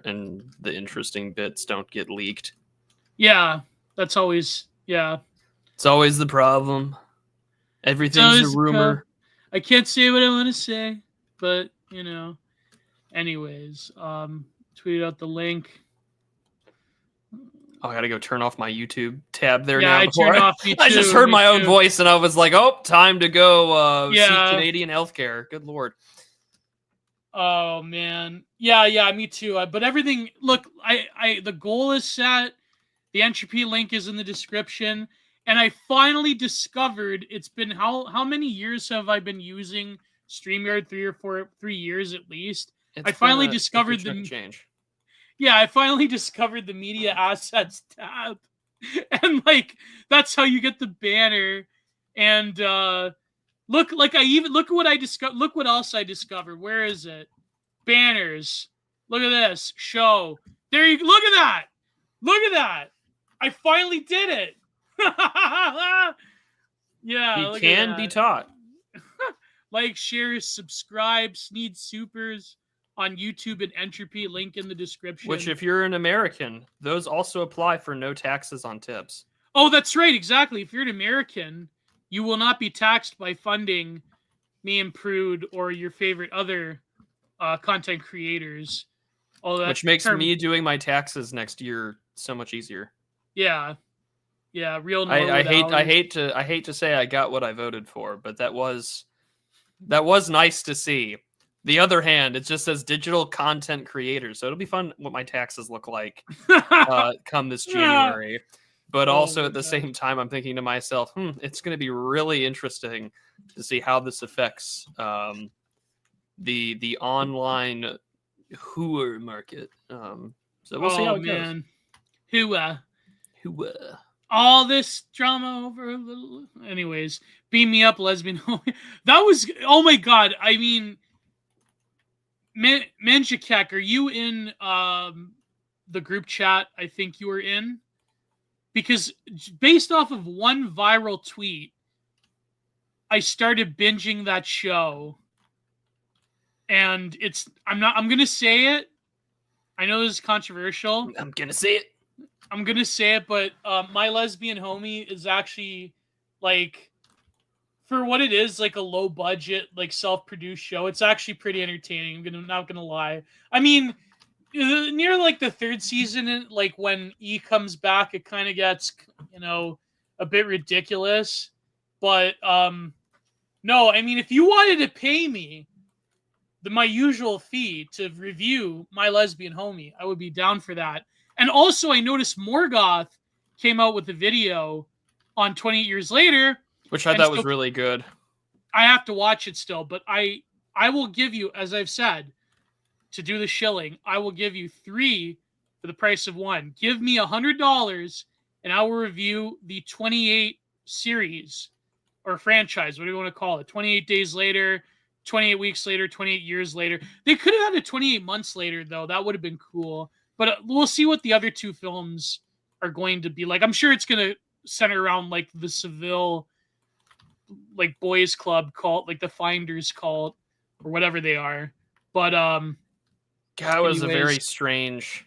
and the interesting bits don't get leaked. Yeah, that's always, yeah. It's always the problem. Everything's a rumor. I can't say what I want to say, but, anyways, tweeted out the link. Oh, I gotta go turn off my YouTube tab there Yeah, now. I turned off me too. I just heard my own voice and I was like, oh, time to go see Yeah. Canadian healthcare. Good Lord. Oh man. Yeah, me too. But everything, look, the goal is set. The entropy link is in the description. And I finally discovered, it's been how many years have I been using StreamYard? 3 years at least. I finally discovered the change. Yeah, I finally discovered the media assets tab. And like that's how you get the banner. And look at what I discovered. Look what else I discovered. Where is it? Banners. Look at this. Show. There you look at that. Look at that. I finally did it. Yeah. He can be taught. Like, share, subscribe, Sneed Supers on YouTube and Entropy, link in the description. Which, if you're an American, those also apply for no taxes on tips. Oh, that's right. Exactly. If you're an American, you will not be taxed by funding me and Prude or your favorite other content creators. Which makes me doing my taxes next year so much easier. Yeah. Yeah, real. I hate to say I got what I voted for, but that was nice to see. The other hand, it just says digital content creators, so it'll be fun what my taxes look like come this January. But also at the same time, I'm thinking to myself, it's going to be really interesting to see how this affects the online hooer market. So we'll see how it goes. Hooah. All this drama over a little. Anyways, beam me up, lesbian. That was, oh my god. I mean, Menjikek, are you in the group chat I think you were in? Because based off of one viral tweet, I started binging that show. And I'm going to say it. I know this is controversial. I'm going to say it. But My Lesbian Homie is actually, like, for what it is, like a low budget, like self-produced show. It's actually pretty entertaining. I'm not gonna lie. I mean, near like the third season, like when E comes back, it kind of gets, a bit ridiculous. But no, I mean, if you wanted to pay me my usual fee to review My Lesbian Homie, I would be down for that. And also, I noticed Morgoth came out with a video on 28 Years Later. Which I thought was really good. I have to watch it still, but I will give you, as I've said, to do the shilling, I will give you 3 for the price of 1. Give me $100, and I will review the 28 series, or franchise, what do you want to call it? 28 Days Later, 28 Weeks Later, 28 Years Later. They could have had it 28 months later, though. That would have been cool. But we'll see what the other 2 films are going to be like. I'm sure it's going to center around, like, the Seville, like, boys club cult, like the Finders cult, or whatever they are. But that was a very strange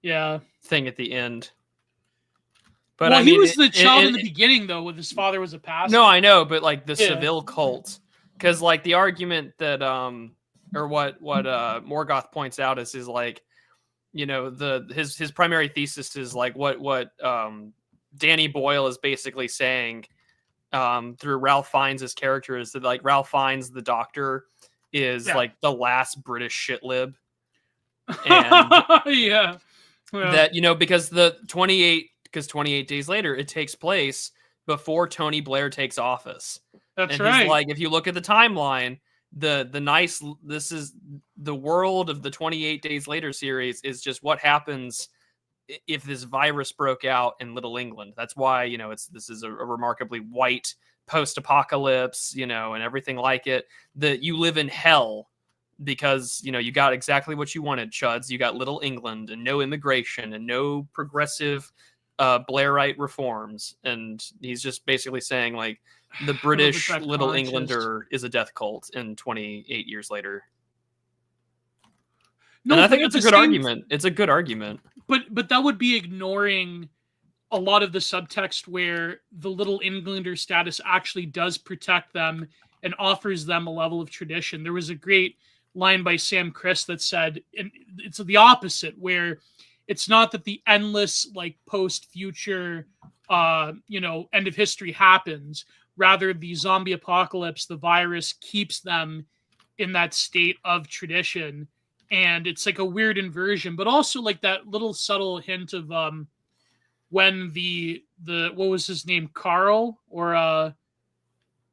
thing at the end. But I mean, he was the child in the beginning, though, with his father was a pastor. No, I know, but like the Seville cult, because like the argument that or what Morgoth points out is like, his primary thesis is like what Danny Boyle is basically saying through Ralph Fiennes' character is that, like, Ralph Fiennes, the doctor, is like the last British shit lib. And that, because 28 Days Later, it takes place before Tony Blair takes office. That's right. He's like, if you look at the timeline, this is the world of the 28 Days Later series is just what happens if this virus broke out in Little England. That's why, this is a remarkably white post-apocalypse, and everything like it, that you live in hell because, you got exactly what you wanted, chuds. You got Little England and no immigration and no progressive Blairite reforms. And he's just basically saying, like, the British Little Englander is a death cult in 28 Years Later. No, and I think it's a good argument. It's a good argument. But that would be ignoring a lot of the subtext where the Little Englander status actually does protect them and offers them a level of tradition. There was a great line by Sam Criss that said, and it's the opposite, where it's not that the endless like post-future end of history happens. Rather, the zombie apocalypse, the virus keeps them in that state of tradition. And it's like a weird inversion, but also like that little subtle hint of when the what was his name, Carl, or I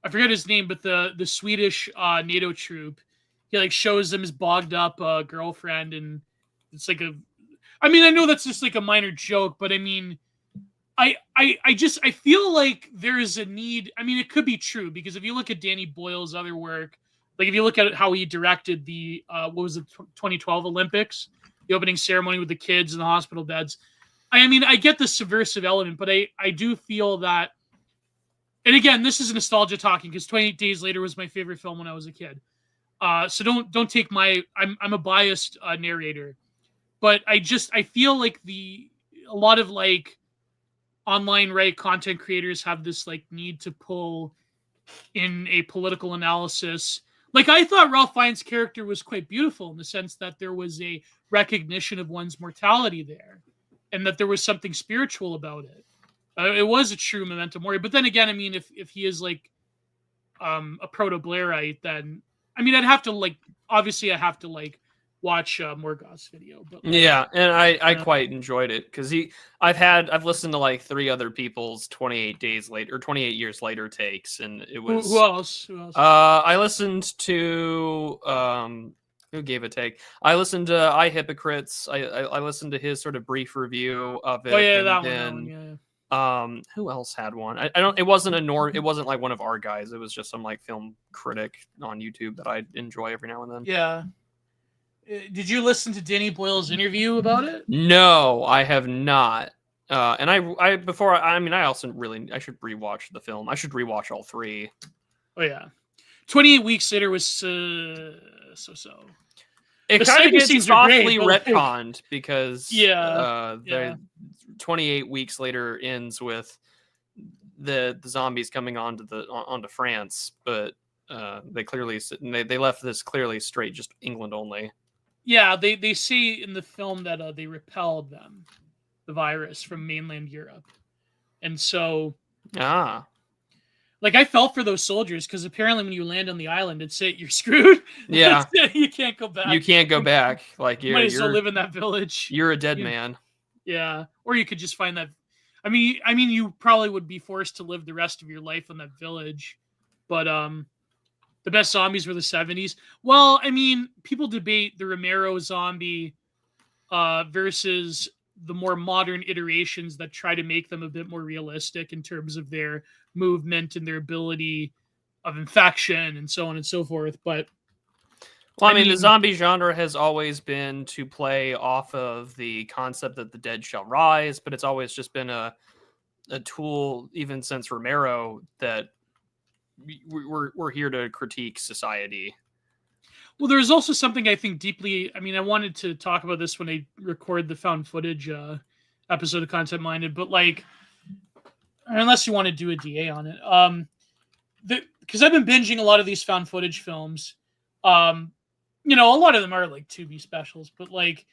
forget his name, but the Swedish NATO troop, he like shows them his bogged up girlfriend, and it's like I know that's just like a minor joke, but I mean, I feel like there is a need. I mean, it could be true because if you look at Danny Boyle's other work, like if you look at how he directed the 2012 Olympics, the opening ceremony with the kids in the hospital beds. I mean, I get the subversive element, but I do feel that, and again, this is nostalgia talking because 28 Days Later was my favorite film when I was a kid. So don't take I'm a biased narrator, but I feel like a lot of like online right content creators have this like need to pull in a political analysis. Like I thought Ralph Fiennes' character was quite beautiful in the sense that there was a recognition of one's mortality there, and that there was something spiritual about it. It was a true memento mori. But then again, I mean, if he is like a proto-Blairite, then I mean, I have to watch Morgoth's video. But like, yeah, and I quite enjoyed it because I've listened to like 3 other people's 28 days later or 28 years later takes, and it was who else? I listened to who gave a take? I listened to I Hypocrites. I listened to his sort of brief review of it. Oh yeah, that one. Yeah. Who else had one? I don't. It wasn't it wasn't like one of our guys. It was just some like film critic on YouTube that I enjoy every now and then. Yeah. Did you listen to Danny Boyle's interview about it? No, I have not. And I also I should rewatch the film. I should rewatch all 3. Oh yeah. 28 Weeks Later was so. It kind of gets softly retconned because 28 Weeks Later ends with the zombies coming onto France, but they left this clearly straight just England only. Yeah, they say in the film that they repelled the virus from mainland Europe, and so like I felt for those soldiers because apparently when you land on the island, it's it, you're screwed. Yeah, you can't go back. You can't go back. Like you might as well live in that village. You're a dead man. Yeah, or you could just find that. I mean, you probably would be forced to live the rest of your life in that village, but the best zombies were the 70s. Well, I mean, people debate the Romero zombie versus the more modern iterations that try to make them a bit more realistic in terms of their movement and their ability of infection and so on and so forth. But I mean, the zombie genre has always been to play off of the concept that the dead shall rise, but it's always just been a tool, even since Romero, that we're here to critique society. Well, there's also something I think deeply. I mean, I wanted to talk about this when I record the found footage episode of Content Minded, but like, unless you want to do a DA on it, because I've been binging a lot of these found footage films. A lot of them are like Tubi specials, but like,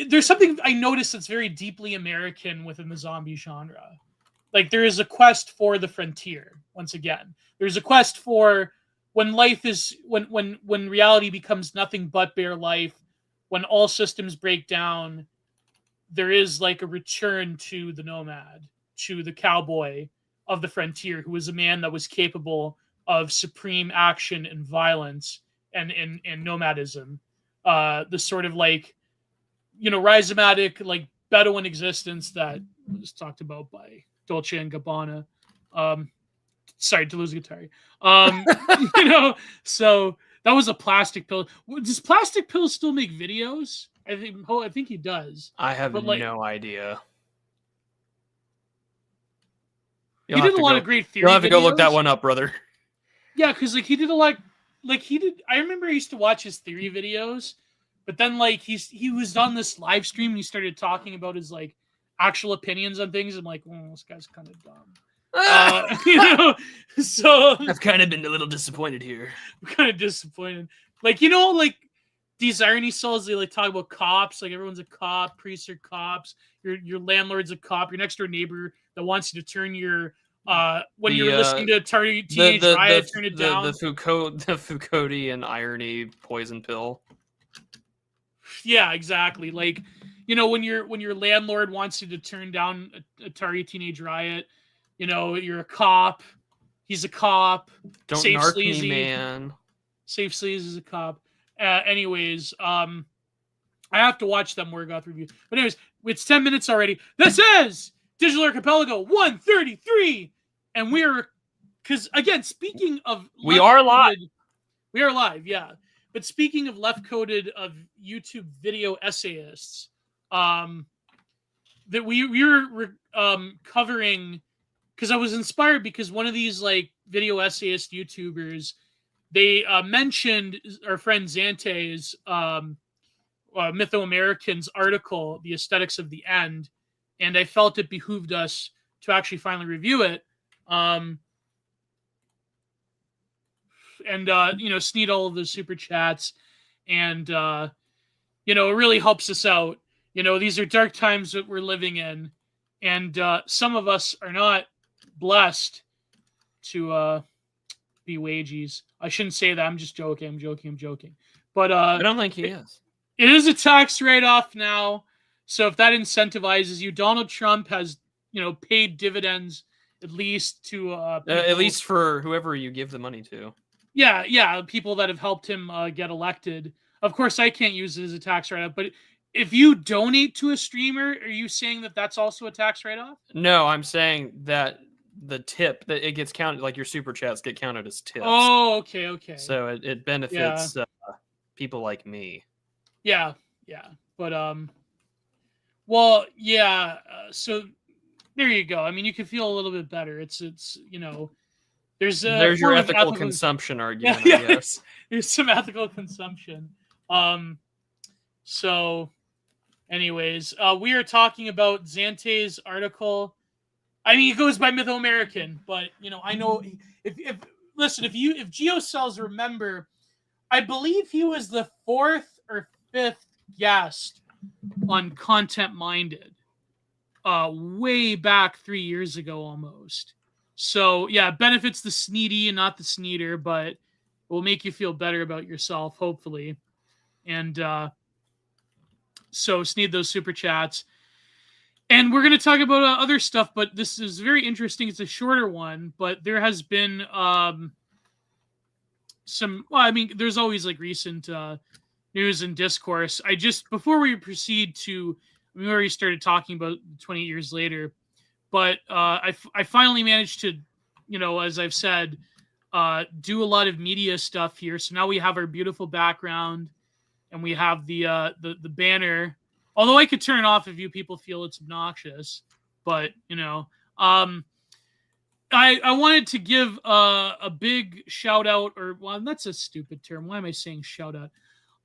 there's something I noticed that's very deeply American within the zombie genre. Like there is a quest for the frontier. Once again, there's a quest for when reality becomes nothing but bare life, when all systems break down, there is like a return to the nomad, to the cowboy of the frontier, who was a man that was capable of supreme action and violence and nomadism. The sort of like, rhizomatic, like Bedouin existence that was talked about by Dolce and Gabbana. Sorry, Deleuze Guattari. So that was a Plastic Pill. Does Plastic Pill still make videos? I think he does. I have no idea. He did a lot of great theory. You'll have to go look that one up, brother. Yeah, because like he did a lot. Like he did. I remember I used to watch his theory videos But then like he was on this live stream and he started talking about his like actual opinions on things. I'm like, oh, this guy's kind of dumb. You know, so I've kind of been a little disappointed here. I'm kind of disappointed. Like, you know, like these irony cells, they like talk about cops, like everyone's a cop, priests are cops, your landlord's a cop, your next door neighbor that wants you to turn your when you're listening to a teenage riot, turn it down. The Foucauldian irony poison pill. Yeah, exactly. Like, you know, when your landlord wants you to turn down a Atari Teenage Riot, you know, you're a cop. He's a cop. Don't Safe narc sleazy. me, man. Safe Sleaze is a cop. Anyways, I have to watch that Morgoth review. But anyways, it's 10 minutes already. This is Digital Archipelago 133. And we're, because again, speaking of... We are live. We are live, yeah. But speaking of left-coded of YouTube video essayists, that we were covering, because I was inspired because one of these like video essayist YouTubers, they mentioned our friend Zante's Mythoamerican's article, The Aesthetics of the End, and I felt it behooved us to actually finally review it. And you know, Sneed all of the super chats, and you know, it really helps us out. You know, these are dark times that we're living in, and some of us are not blessed to be wages. I shouldn't say that. I'm just joking. I'm joking. But I don't think he is. It is a tax write-off now. So if that incentivizes you, Donald Trump has, you know, paid dividends at least to at least for whoever you give the money to. Yeah, people that have helped him get elected. Of course, I can't use it as a tax write-off, but if you donate to a streamer, are you saying that that's also a tax write-off? No, I'm saying that the tip, that it gets counted, like your super chats get counted as tips. Oh, okay. So it benefits people like me. Yeah. But well, yeah. So there you go. I mean, you can feel a little bit better. It's you know, there's your ethical consumption argument. Yeah, I guess there's some ethical consumption. So, anyways, we are talking about Zante's article. I mean, it goes by Mythoamerican, but you know, I know if Gio cells remember, I believe he was the 4th or 5th guest on Content Minded, way back 3 years ago almost. So yeah, it benefits the sneedy and not the sneeder, but it will make you feel better about yourself, hopefully. And so sneed those super chats. And we're going to talk about other stuff, but this is very interesting. It's a shorter one, but there has been there's always like recent news and discourse. Before we proceed to, we already started talking about 28 years later, but I finally managed to, you know, as I've said, do a lot of media stuff here. So now we have our beautiful background and we have the banner. Although I could turn it off if you people feel it's obnoxious, but you know, I wanted to give a big shout out, or well, that's a stupid term. Why am I saying shout out?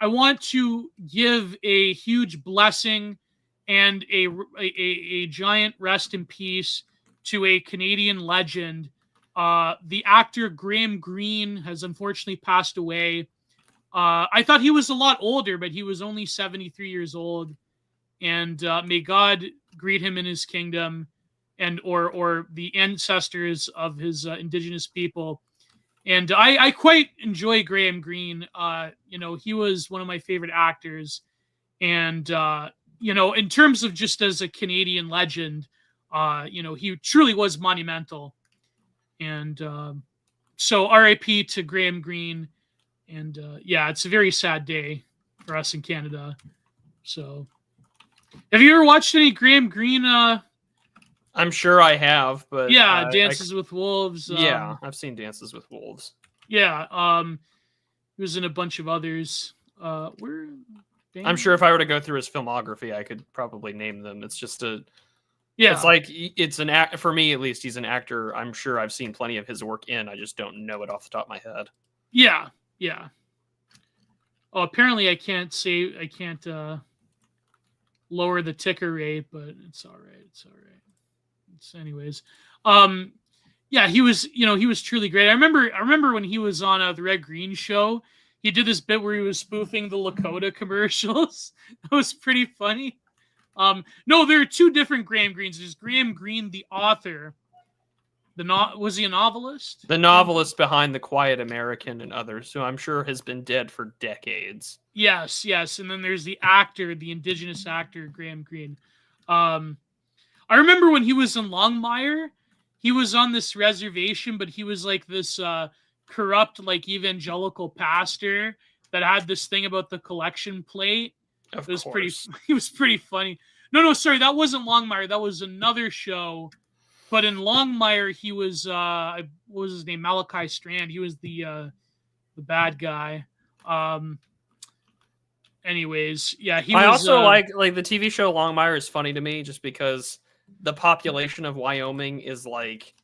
I want to give a huge blessing and a giant rest in peace to a Canadian legend. The actor Graham Greene has unfortunately passed away. I thought he was a lot older, but he was only 73 years old. And may God greet him in his kingdom, and or the ancestors of his indigenous people. And I quite enjoy Graham Greene. You know, he was one of my favorite actors. And, you know, in terms of just as a Canadian legend, you know, he truly was monumental. And so RIP to Graham Greene. And yeah, it's a very sad day for us in Canada. So... have you ever watched any Graham Greene? I'm sure I have, but yeah, Dances with Wolves. Yeah, I've seen Dances with Wolves. Yeah, he was in a bunch of others. I'm sure if I were to go through his filmography, I could probably name them. It's just yeah. It's like it's an act for me, at least. He's an actor. I'm sure I've seen plenty of his work in. I just don't know it off the top of my head. Yeah. Oh, apparently I can't lower the ticker rate, but it's all right. It's all right. It's anyways. Yeah, he was truly great. I remember when he was on the Red Green show, he did this bit where he was spoofing the Lakota commercials. That was pretty funny. No, there are two different Graham Greens. There's Graham Greene, the author. Was he a novelist? The novelist behind The Quiet American and others, who I'm sure has been dead for decades. Yes. And then there's the actor, the indigenous actor, Graham Greene. I remember when he was in Longmire, he was on this reservation, but he was like this corrupt, like evangelical pastor that had this thing about the collection plate. Of it was course. He was pretty funny. No, sorry, that wasn't Longmire. That was another show. But in Longmire, he was what was his name? Malachi Strand. He was the bad guy. Anyways, yeah, I also like the TV show Longmire is funny to me just because the population of Wyoming is like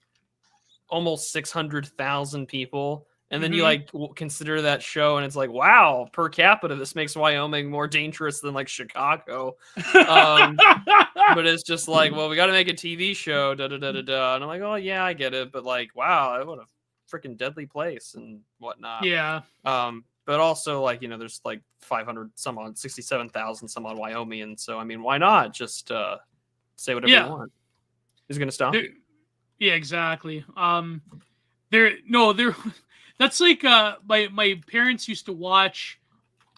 almost 600,000 people. And then you like consider that show and it's like, wow, per capita, this makes Wyoming more dangerous than like Chicago. But it's just like, well, we got to make a TV show, And I'm like, oh yeah, I get it. But like, wow, what a freaking deadly place and whatnot. Yeah. But also like, there's like 500 some odd, 67,000 some odd Wyomingians. So, I mean, why not just say whatever you want? Who's going to stop you? Yeah, exactly. That's like my parents used to watch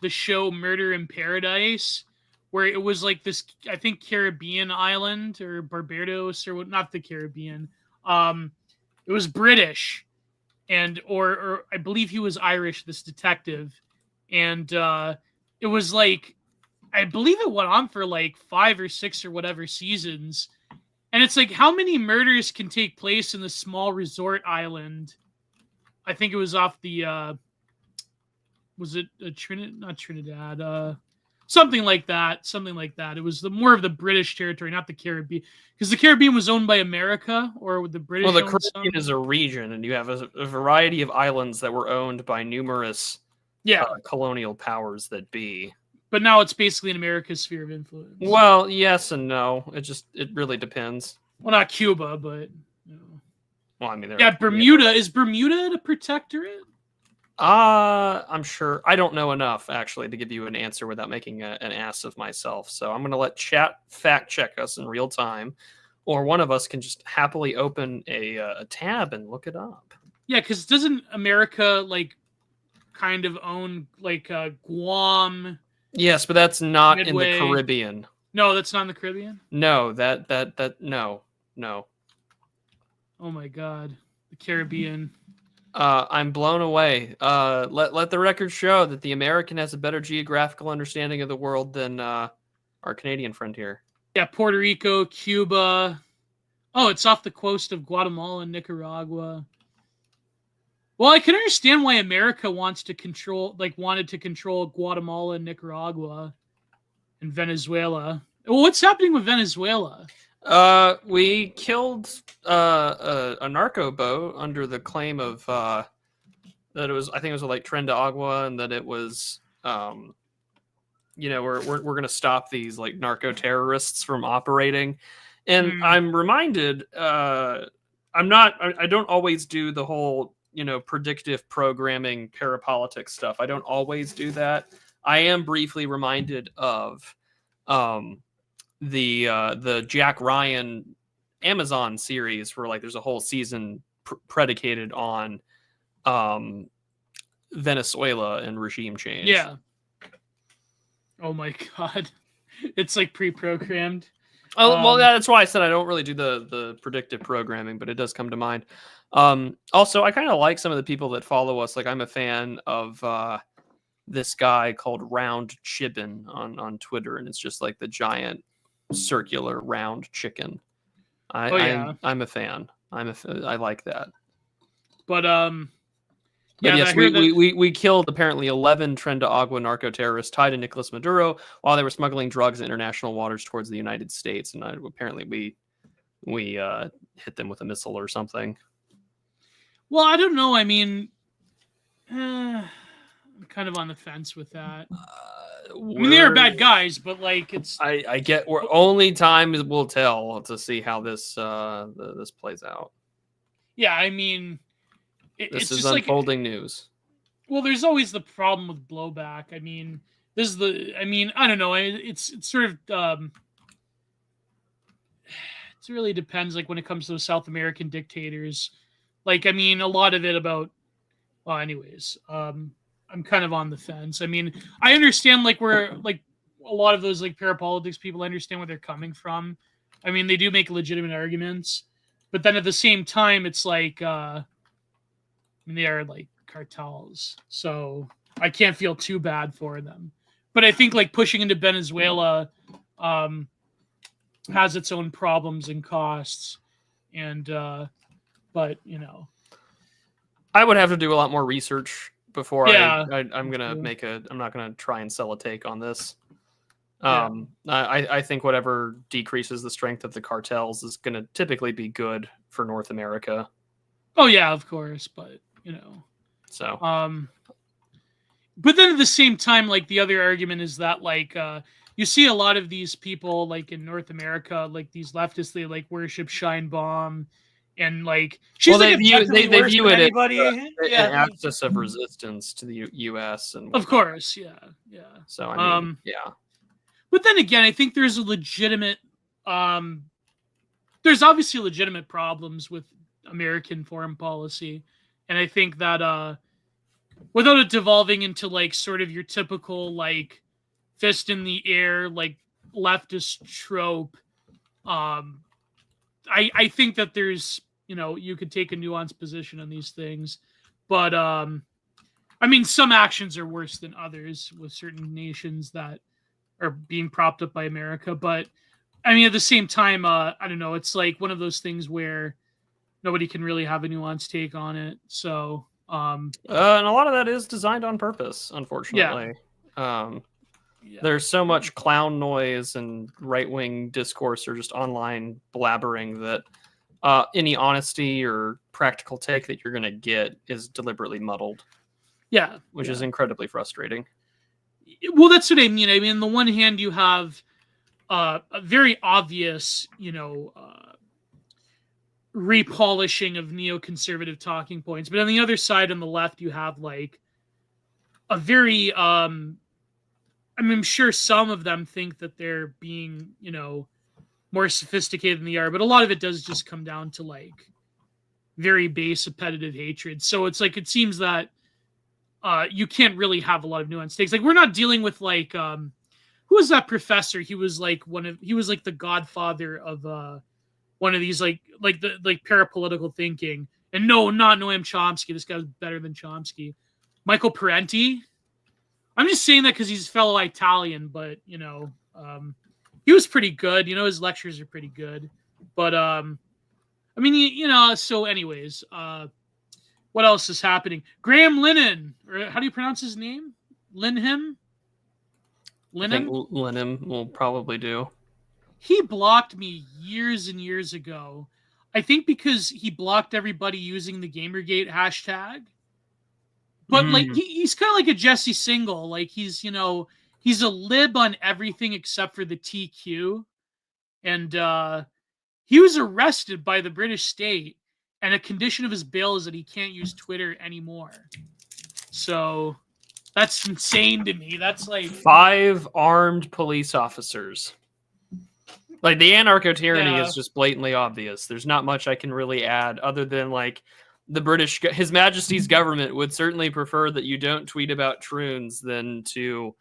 the show Murder in Paradise, where it was like this, I think, Caribbean island or Barbados or not the Caribbean. It was British, and or I believe he was Irish, this detective, and it was like, I believe it went on for like 5 or 6 or whatever seasons. And it's like, how many murders can take place in this small resort island? I think it was off the, was it not Trinidad, something like that. It was more of the British territory, not the Caribbean, because the Caribbean was owned by America, or the British. Well, the Caribbean is a region, and you have a variety of islands that were owned by numerous colonial powers that be. But now it's basically in America's sphere of influence. Well, yes and no. It really depends. Well, not Cuba, but well, I mean, Bermuda. Is Bermuda a protectorate? I'm sure. I don't know enough actually to give you an answer without making an ass of myself. So I'm going to let chat fact check us in real time, or one of us can just happily open a tab and look it up. Yeah, because doesn't America like kind of own like Guam? Yes, but that's not Midway. In the Caribbean. No, that's not in the Caribbean? No, no. Oh my God. The Caribbean. I'm blown away. Let the record show that the American has a better geographical understanding of the world than our Canadian friend here. Yeah, Puerto Rico, Cuba. Oh, it's off the coast of Guatemala and Nicaragua. Well, I can understand why America wanted to control Guatemala and Nicaragua and Venezuela. Well, what's happening with Venezuela? We killed a narco boat under the claim of that it was, I think it was like Tren de Agua, and that it was we're gonna stop these like narco terrorists from operating. And I'm reminded I don't always do the whole predictive programming parapolitics stuff. I don't always do that. I am briefly reminded of the Jack Ryan Amazon series where like there's a whole season predicated on Venezuela and regime change. Yeah. Oh my God. It's like pre-programmed. Oh, well, that's why I said I don't really do the predictive programming, but it does come to mind. Also, I kind of like some of the people that follow us. Like I'm a fan of this guy called Round Chibbin on Twitter, and it's just like the giant circular round chicken. I'm a fan. I like that. But yes, we killed apparently 11 Tren de Agua narco terrorists tied to Nicolas Maduro while they were smuggling drugs in international waters towards the United States, and apparently we hit them with a missile or something. Well, I don't know. I mean, I I'm kind of on the fence with that. I mean, We're- they are bad guys, but like it's. I get. We're only time will tell to see how this this plays out. Yeah, I mean, This it's is just like. unfolding news. Well, there's always the problem with blowback. I mean, this is the. I mean, I don't know. It's sort of. It really depends. Like when it comes to the South American dictators, like I mean, a lot of it about. Well, anyways, I'm kind of on the fence. I mean, I understand like where like a lot of those like parapolitics people understand where they're coming from. I mean, they do make legitimate arguments, but then at the same time, it's like I mean, they are like cartels, so I can't feel too bad for them. But I think like pushing into Venezuela has its own problems and costs, and but you know, I would have to do a lot more research before Yeah, I'm gonna true. make a. I'm not gonna try and sell a take on this. Yeah. I think whatever decreases the strength of the cartels is going to typically be good for North America. Oh yeah, of course, but you know, So but then at the same time, like the other argument is that like you see a lot of these people like in North America, like these leftists, they like worship Shine Bomb, and like she's well, like they view objectively they worse view than it as anybody. an Yeah, axis of resistance to the U.S. and of whatnot. course, yeah, yeah. So I mean, yeah. But then again, I think there's a legitimate there's obviously legitimate problems with American foreign policy, and I think that without it devolving into like sort of your typical like fist in the air like leftist trope, I think that there's you know you could take a nuanced position on these things, but I mean some actions are worse than others with certain nations that are being propped up by America, but I mean at the same time I don't know, it's like one of those things where nobody can really have a nuanced take on it, so And a lot of that is designed on purpose, yeah, unfortunately. yeah, There's so much clown noise and right-wing discourse or just online blabbering that any honesty or practical take that you're going to get is deliberately muddled, yeah, which yeah. is incredibly frustrating. Well, that's what I mean. I mean, on the one hand, you have a very obvious, you know, repolishing of neoconservative talking points, but on the other side, on the left, you have like a very I mean, I'm sure some of them think that they're being, you know, more sophisticated than they are, but a lot of it does just come down to like very base appetitive hatred. So it's like it seems that you can't really have a lot of nuanced takes. Like we're not dealing with like who was that professor? He was like he was like the godfather of one of these like the like parapolitical thinking. And no, not Noam Chomsky. This guy was better than Chomsky. Michael Parenti. I'm just saying that because he's a fellow Italian, but you know, he was pretty good. You know, his lectures are pretty good. But I mean, you know. So, anyways, what else is happening? Graham Lennon, or how do you pronounce his name? Linham. I think Linham. Lenin will probably do. He blocked me years and years ago. I think because he blocked everybody using the Gamergate hashtag. But like he's kind of like a Jesse Single. Like he's, you know, he's a lib on everything except for the TQ. And he was arrested by the British state, and a condition of his bail is that he can't use Twitter anymore. So that's insane to me. That's like 5 armed police officers. Like the anarcho-tyranny is just blatantly obvious. There's not much I can really add other than like the British, His Majesty's government would certainly prefer that you don't tweet about troons than to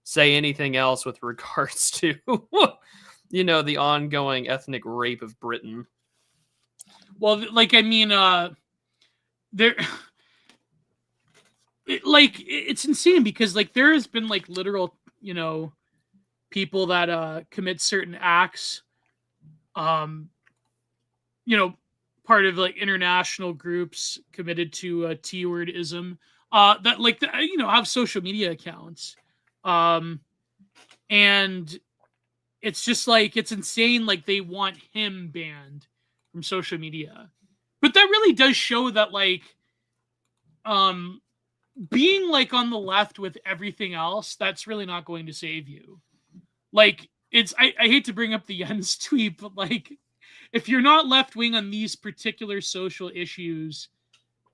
say anything else with regards to, you know, the ongoing ethnic rape of Britain. Well, like, I mean, there, it's insane because like there has been like literal, you know, people that commit certain acts, you know, part of like international groups committed to T-wordism, that like you know have social media accounts, and it's just like it's insane. Like they want him banned from social media, but that really does show that like being like on the left with everything else, that's really not going to save you. Like, I hate to bring up the Jens tweet, but like, if you're not left wing on these particular social issues,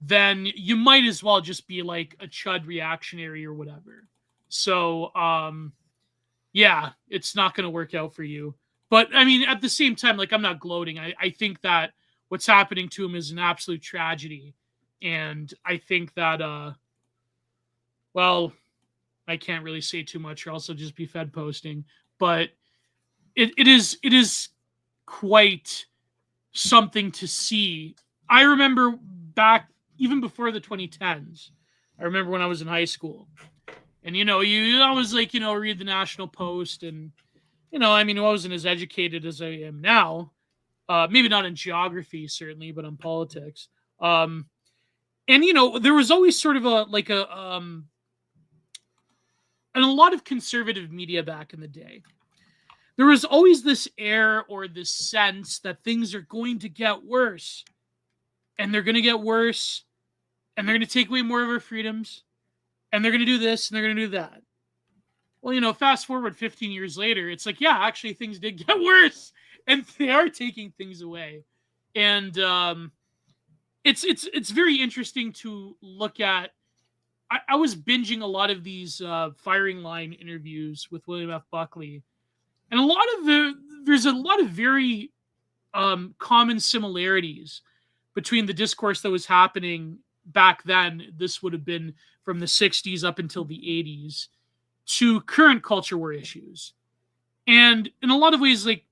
then you might as well just be like a chud reactionary or whatever. So, yeah, it's not going to work out for you. But I mean, at the same time, like, I'm not gloating. I think that what's happening to him is an absolute tragedy. And I think that, well, I can't really say too much or else I'll just be fed posting. But it is quite something to see. I remember back even before the 2010s. I remember when I was in high school. And, you always like, read the National Post and, I mean, I wasn't as educated as I am now. Maybe not in geography, certainly, but on politics. And, there was always sort of and a lot of conservative media back in the day. There was always this air or this sense that things are going to get worse. And they're going to get worse. And they're going to take away more of our freedoms. And they're going to do this and they're going to do that. Well, fast forward 15 years later, it's like, yeah, actually things did get worse. And they are taking things away. And it's very interesting to look at. I was binging a lot of these firing line interviews with William F. Buckley. And there's a lot of very common similarities between the discourse that was happening back then. This would have been from the 60s up until the 80s to current culture war issues. And in a lot of ways, like,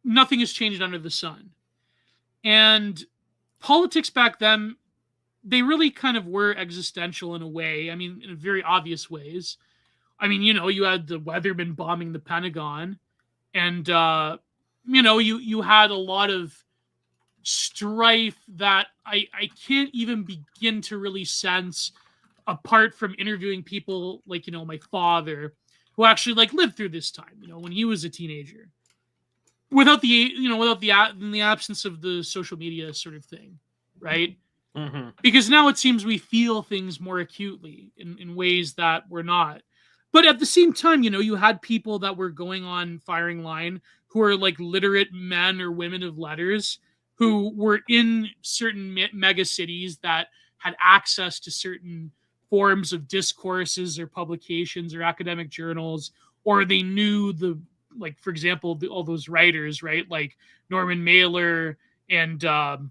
nothing has changed under the sun. And politics back then, they really kind of were existential in a way. I mean, in very obvious ways. I mean, you had the Weathermen bombing the Pentagon, and you had a lot of strife that I can't even begin to really sense apart from interviewing people like, my father, who actually like lived through this time, when he was a teenager, without the absence of the social media sort of thing, right? Mm-hmm. Because now it seems we feel things more acutely in ways that we're not. But at the same time, you had people that were going on firing line who are like literate men or women of letters who were in certain mega cities that had access to certain forms of discourses or publications or academic journals, or they knew for example, all those writers, right? Like Norman Mailer and, Tom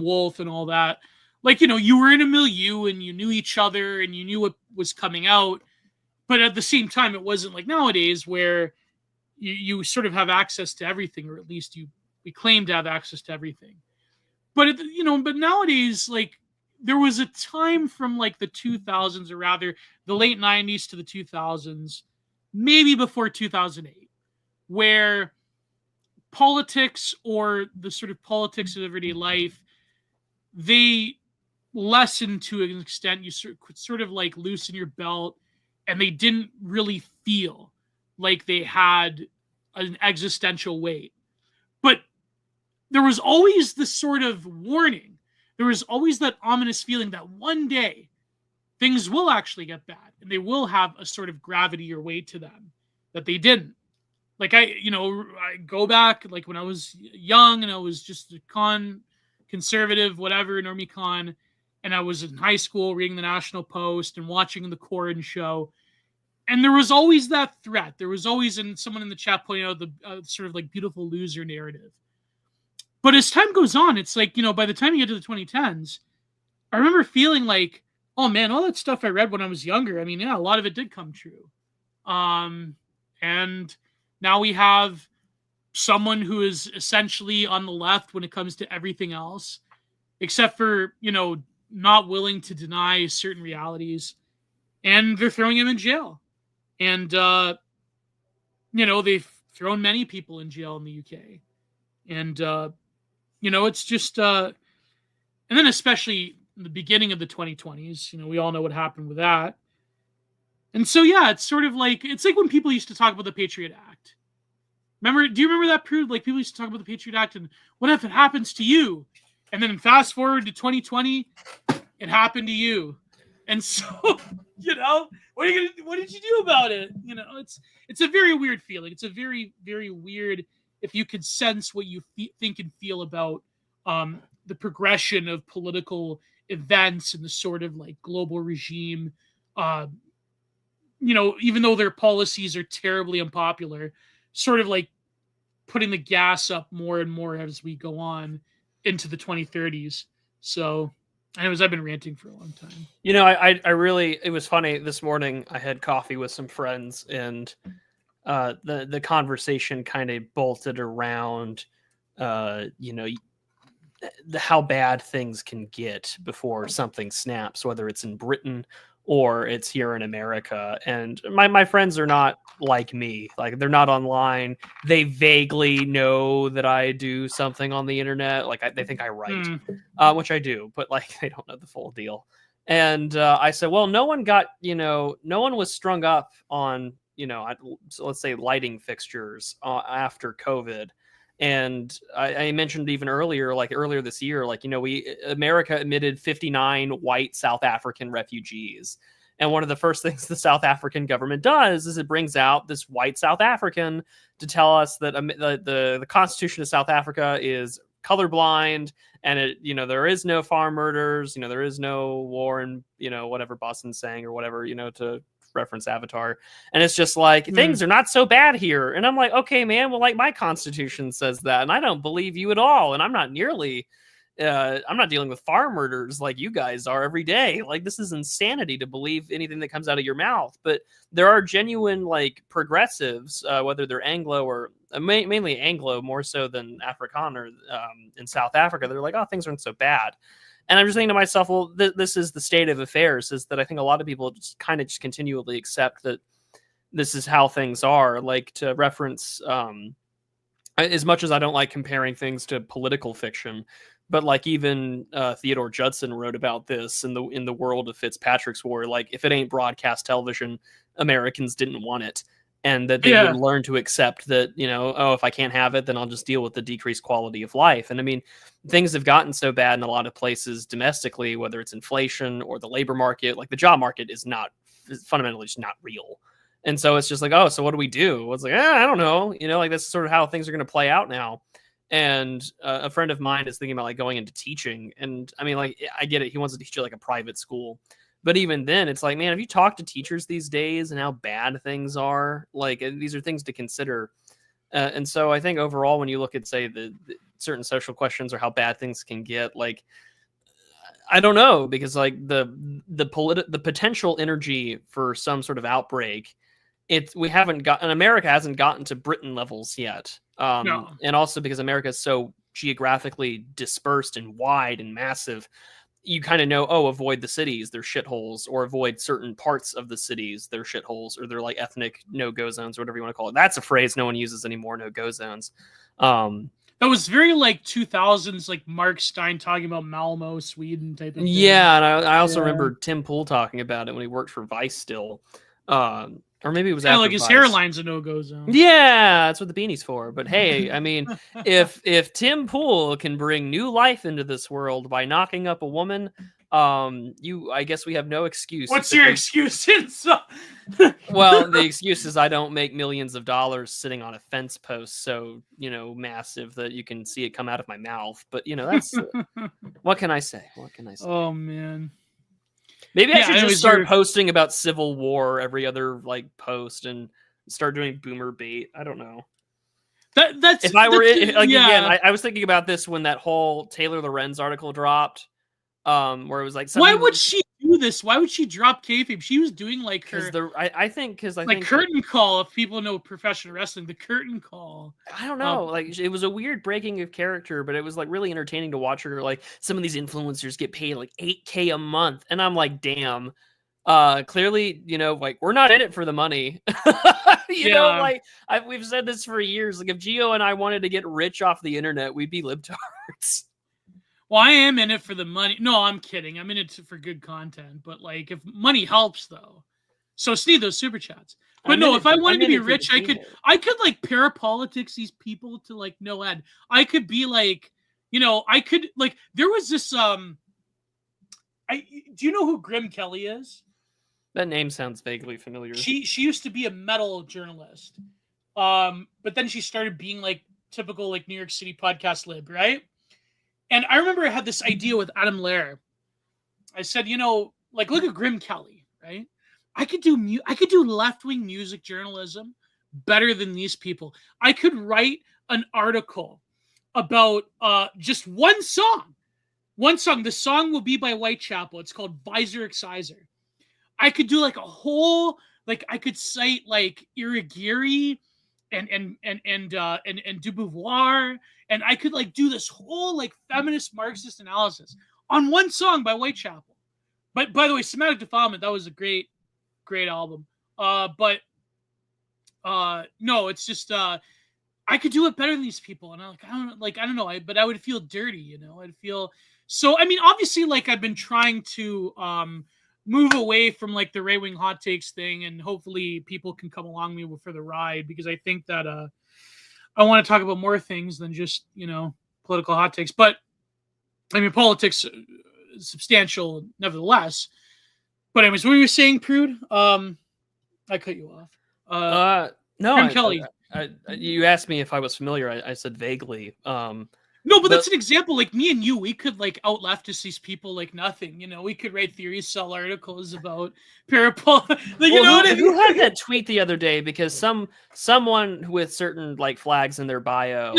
Wolfe and all that. Like, you were in a milieu and you knew each other and you knew what was coming out. But at the same time, it wasn't like nowadays where you sort of have access to everything, or at least we claim to have access to everything. But, but nowadays, like, there was a time from like the 2000s, or rather the late 90s to the 2000s, maybe before 2008, where politics, or the sort of politics of everyday life, they lessened to an extent. You could sort of like loosen your belt, and they didn't really feel like they had an existential weight. But there was always this sort of warning. There was always that ominous feeling that one day things will actually get bad and they will have a sort of gravity or weight to them that they didn't. Like, I go back, like when I was young and I was just a conservative, whatever, normie con, and I was in high school reading the National Post and watching the Corin show. And there was always that threat. There was always, and someone in the chat pointed out the sort of like beautiful loser narrative. But as time goes on, it's like, by the time you get to the 2010s, I remember feeling like, oh man, all that stuff I read when I was younger, I mean, yeah, a lot of it did come true. And now we have someone who is essentially on the left when it comes to everything else, except for, not willing to deny certain realities. And they're throwing him in jail. And, they've thrown many people in jail in the UK. And, it's just, and then especially in the beginning of the 2020s, we all know what happened with that. And so, yeah, it's sort of like, it's like when people used to talk about the Patriot Act. Do you remember that, Prude? Like, people used to talk about the Patriot Act and what if it happens to you? And then fast forward to 2020, It happened to you. And so, what did you do about it? It's a very weird feeling. It's a very, very weird, if you could sense what you think and feel about the progression of political events and the sort of like global regime, even though their policies are terribly unpopular, sort of like putting the gas up more and more as we go on into the 2030s. So, anyways, I've been ranting for a long time. I really, it was funny this morning. I had coffee with some friends, and the conversation kind of bolted around, how bad things can get before something snaps, whether it's in Britain or it's here in America. And my friends are not like me. Like, they're not online. They vaguely know that I do something on the internet. Like, they think I write, which I do, but like, they don't know the full deal. And I said, well, no one was strung up on, so let's say lighting fixtures after COVID. And I mentioned even earlier this year, America admitted 59 white South African refugees. And one of the first things the South African government does is it brings out this white South African to tell us that the Constitution of South Africa is colorblind, and there is no farm murders, there is no war in, whatever Boston's saying or whatever, to reference Avatar. And it's just like, things are not so bad here. And I'm like, okay, man, well, like, my Constitution says that, and I don't believe you at all. And I'm not dealing with farm murders like you guys are every day. Like, this is insanity to believe anything that comes out of your mouth. But there are genuine, like, progressives, whether they're Anglo or mainly Anglo, more so than Afrikaner in South Africa. They're like, oh, things aren't so bad. And I'm just thinking to myself, well, this is the state of affairs, is that I think a lot of people just continually accept that this is how things are. Like, to reference, as much as I don't like comparing things to political fiction, but like even Theodore Judson wrote about this in the world of Fitzpatrick's War. Like, if it ain't broadcast television, Americans didn't want it. And that they would learn to accept that, if I can't have it, then I'll just deal with the decreased quality of life. And I mean, things have gotten so bad in a lot of places domestically, whether it's inflation or the labor market. Like, the job market is fundamentally just not real. And so it's just like, oh, so what do we do? It's like, I don't know. Like, that's sort of how things are going to play out now. And a friend of mine is thinking about like going into teaching. And I mean, like, I get it. He wants to teach at like a private school. But even then, it's like, man, have you talked to teachers these days and how bad things are? Like, these are things to consider. And so I think overall, when you look at, say, the certain social questions or how bad things can get, like, I don't know, because like the potential energy for some sort of outbreak, America hasn't gotten to Britain levels yet. No. And also because America is so geographically dispersed and wide and massive, you kind of know, avoid the cities, they're shitholes, or avoid certain parts of the cities, they're shitholes, or they're like ethnic no-go zones, or whatever you want to call it. That's a phrase no one uses anymore, no-go zones. That was very like 2000s, like Mark Stein talking about Malmo, Sweden type of thing. Yeah, and I also remember Tim Pool talking about it when he worked for Vice still. Or maybe it was after like his Vice. hairline's a no-go zone. Yeah, that's what the beanie's for. But hey, I mean, if Tim Pool can bring new life into this world by knocking up a woman, I guess we have no excuse. What's your excuse? Well, the excuse is I don't make millions of dollars sitting on a fence post so, massive that you can see it come out of my mouth. But, that's what can I say? Oh, man. Maybe I should just start posting about Civil War every other like post and start doing boomer bait. I don't know. That's if I were again. I was thinking about this when that whole Taylor Lorenz article dropped, where it was like, why would she do this? Why would she drop kayfabe? She was doing like her. I think curtain call. If people know professional wrestling, the curtain call. I don't know. Like, it was a weird breaking of character, but it was like really entertaining to watch her. Like, some of these influencers get paid like $8,000 a month, and I'm like, damn. Clearly, like, we're not in it for the money. We've said this for years. Like, if Gio and I wanted to get rich off the internet, we'd be libtards. Well, I am in it for the money. No, I'm kidding. I'm in it for good content. But like, if money helps, though, so Steve, those super chats. But if I wanted to be rich, I could like parapolitics these people to like no end. I could be like, I could like, there was this Do you know who Grim Kelly is? That name sounds vaguely familiar. She used to be a metal journalist, but then she started being like typical like New York City podcast lib, right? And I remember I had this idea with Adam Lair. I said, like look at Grim Kelly, right? I could do left-wing music journalism better than these people. I could write an article about just one song. The song will be by Whitechapel. It's called Visor Exciser. I could do like a whole, like I could cite like Irigiri and Du Beauvoir, and I could like do this whole like feminist Marxist analysis on one song by Whitechapel. But by the way, Somatic Defilement, that was a great album. But no, it's just I could do it better than these people, and I don't know, but I would feel dirty, I'd feel so. I mean, obviously, like I've been trying to move away from like the right-wing hot takes thing, and hopefully people can come along me for the ride, because I think that I want to talk about more things than just political hot takes. But I mean, politics substantial nevertheless. But anyways, what were you saying, Prude? I cut you off. No, Kelly. You asked me if I was familiar. I said vaguely. No, but that's an example. Like me and you, we could like out leftist these people like nothing. We could write theories, sell articles about parapol. Who had that tweet the other day? Because someone with certain like flags in their bio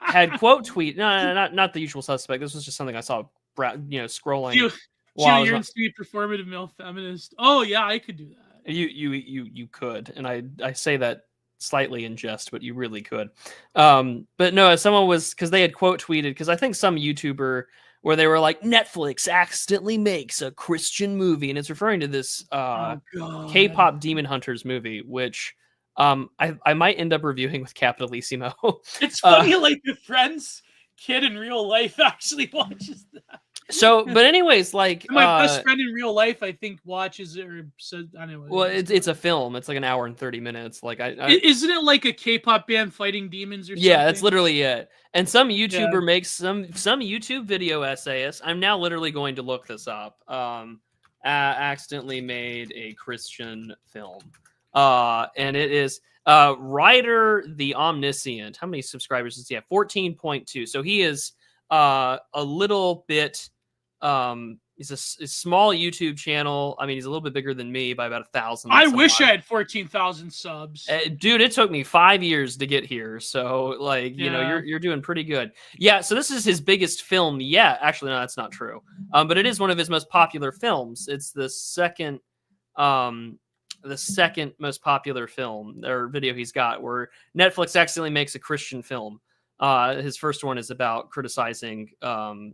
had quote tweet. No, not the usual suspect. This was just something I saw, scrolling. You're in street performative male feminist. Oh yeah, I could do that. You could, and I say that slightly in jest, but you really could. But no, someone was, because they had quote tweeted, because I think some YouTuber where they were like, Netflix accidentally makes a Christian movie, and it's referring to this K-pop Demon Hunters movie, which I might end up reviewing with Capitalissimo. It's funny, like the Frens kid in real life actually watches that. So, but anyways, like my best friend in real life, I think, watches it or says, I don't know. Well, it's a film. It's like an hour and 30 minutes. Like isn't it like a K-pop band fighting demons or something? Yeah, that's literally it. And some YouTuber makes some YouTube video essayist. I'm now literally going to look this up. Accidentally made a Christian film. And it is Ryder the Omniscient. How many subscribers does he have? 14.2. So he is a little bit. He's a small YouTube channel. I mean, he's a little bit bigger than me by about 1,000. I wish I had 14,000 subs. Dude, it took me 5 years to get here. So, like, you're doing pretty good. Yeah. So this is his biggest film yet. Actually, no, that's not true. But it is one of his most popular films. It's the second most popular film or video he's got, where Netflix accidentally makes a Christian film. His first one is about criticizing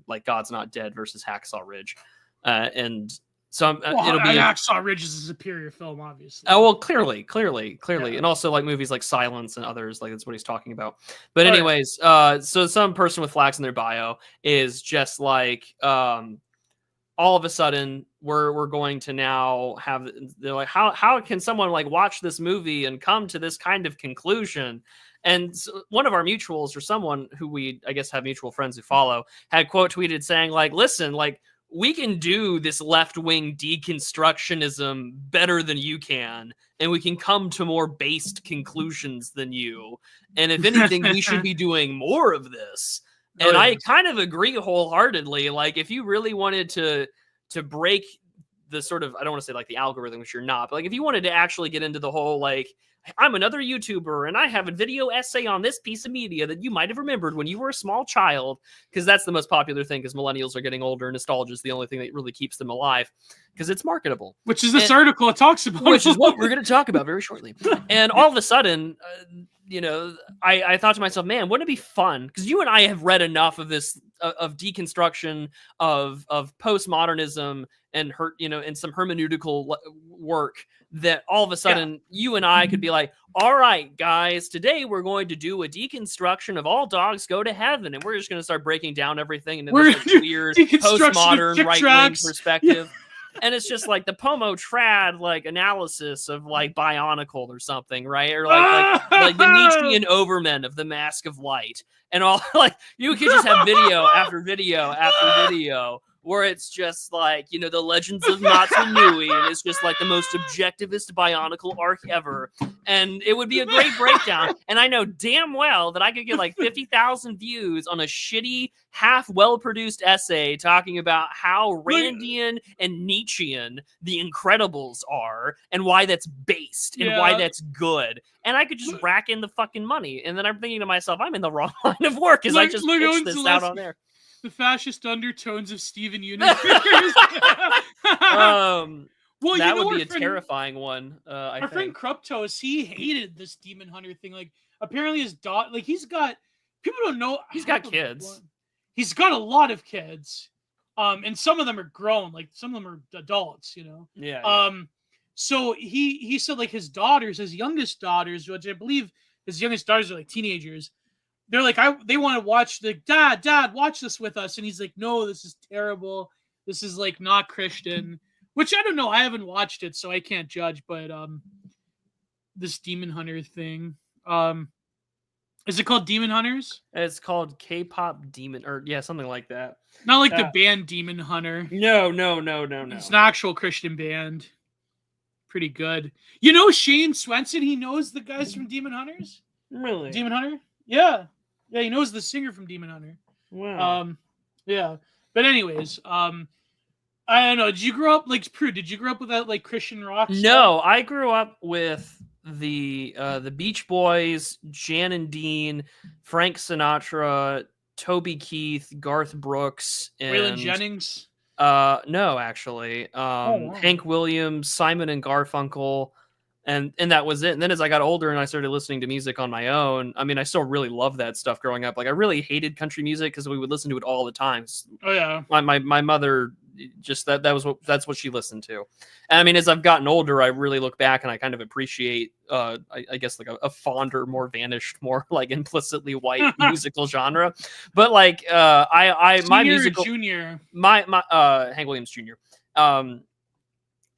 like God's Not Dead versus Hacksaw Ridge, and so it'll be Hacksaw Ridge is a superior film, obviously. Oh well, clearly, and also like movies like Silence and others, like that's what he's talking about. But anyways, so some person with flags in their bio is just like all of a sudden we're going to now have, they're like, how can someone like watch this movie and come to this kind of conclusion? And one of our mutuals, or someone who we, I guess, have mutual friends who follow, had quote tweeted saying like, listen, like we can do this left-wing deconstructionism better than you can, and we can come to more based conclusions than you. And if anything, we should be doing more of this. And I kind of agree wholeheartedly. Like if you really wanted to break the sort of, I don't want to say like the algorithm, which you're not, but like if you wanted to actually get into the whole like, I'm another YouTuber and I have a video essay on this piece of media that you might have remembered when you were a small child, because that's the most popular thing, because millennials are getting older and nostalgia is the only thing that really keeps them alive because it's marketable. Which is article it talks about. Which is what we're going to talk about very shortly. And all of a sudden, I thought to myself, man, wouldn't it be fun? Because you and I have read enough of this, of deconstruction, of postmodernism, and and some hermeneutical work, that all of a sudden you and I could be like, all right, guys, today we're going to do a deconstruction of All Dogs Go to Heaven, and we're just going to start breaking down everything into this like, weird postmodern right-wing perspective. Yeah. And it's just like the Pomo Trad like analysis of like Bionicle or something, right? Or like the Nietzschean Overmen of the Mask of Light, and all like you could just have video after video after video where it's just like, you know, the Legends of Matsunui, and it's just like the most objectivist Bionicle arc ever. And it would be a great breakdown. And I know damn well that I could get like 50,000 views on a shitty, half well-produced essay talking about how Randian and Nietzschean the Incredibles are, and why that's based, and why that's good. And I could just rack in the fucking money. And then I'm thinking to myself, I'm in the wrong line of work, because I just pitched this out on there. The fascist undertones of Steven Universe. Well, that would be a terrifying one. Our friend Kruptos, he hated this Demon Hunter thing. Like, apparently his daughter, like, people don't know. He's got kids. He's got a lot of kids. And some of them are grown. Like, some of them are adults, you know? Yeah. So he said, like, his youngest daughters, which I believe his youngest daughters are like teenagers, they're like, they want to watch, Dad, watch this with us. And he's like, no, this is terrible. This is like not Christian, which I don't know. I haven't watched it, so I can't judge. But this Demon Hunter thing, is it called Demon Hunters? It's called K-pop Demon, or something like that. Not like the band Demon Hunter. No. It's an actual Christian band. Pretty good. You know Shane Swenson? He knows the guys from Demon Hunters. Really? Demon Hunter? Yeah. Yeah, he knows the singer from Demon Hunter. Wow. Yeah. But anyways, I don't know. Did you grow up like Prue? Did you grow up with that like Christian rock stuff? No, I grew up with the Beach Boys, Jan and Dean, Frank Sinatra, Toby Keith, Garth Brooks, and Waylon Jennings. No, actually. Wow. Hank Williams, Simon and Garfunkel. And that was it. And then as I got older and I started listening to music on my own, I mean, I still really loved that stuff growing up. Like, I really hated country music because we would listen to it all the time. Oh yeah. My mother just that's what she listened to. And I mean, as I've gotten older, I really look back and I kind of appreciate I guess like a fonder, more vanished, more like implicitly white musical genre. But like my musical junior. My Hank Williams Jr.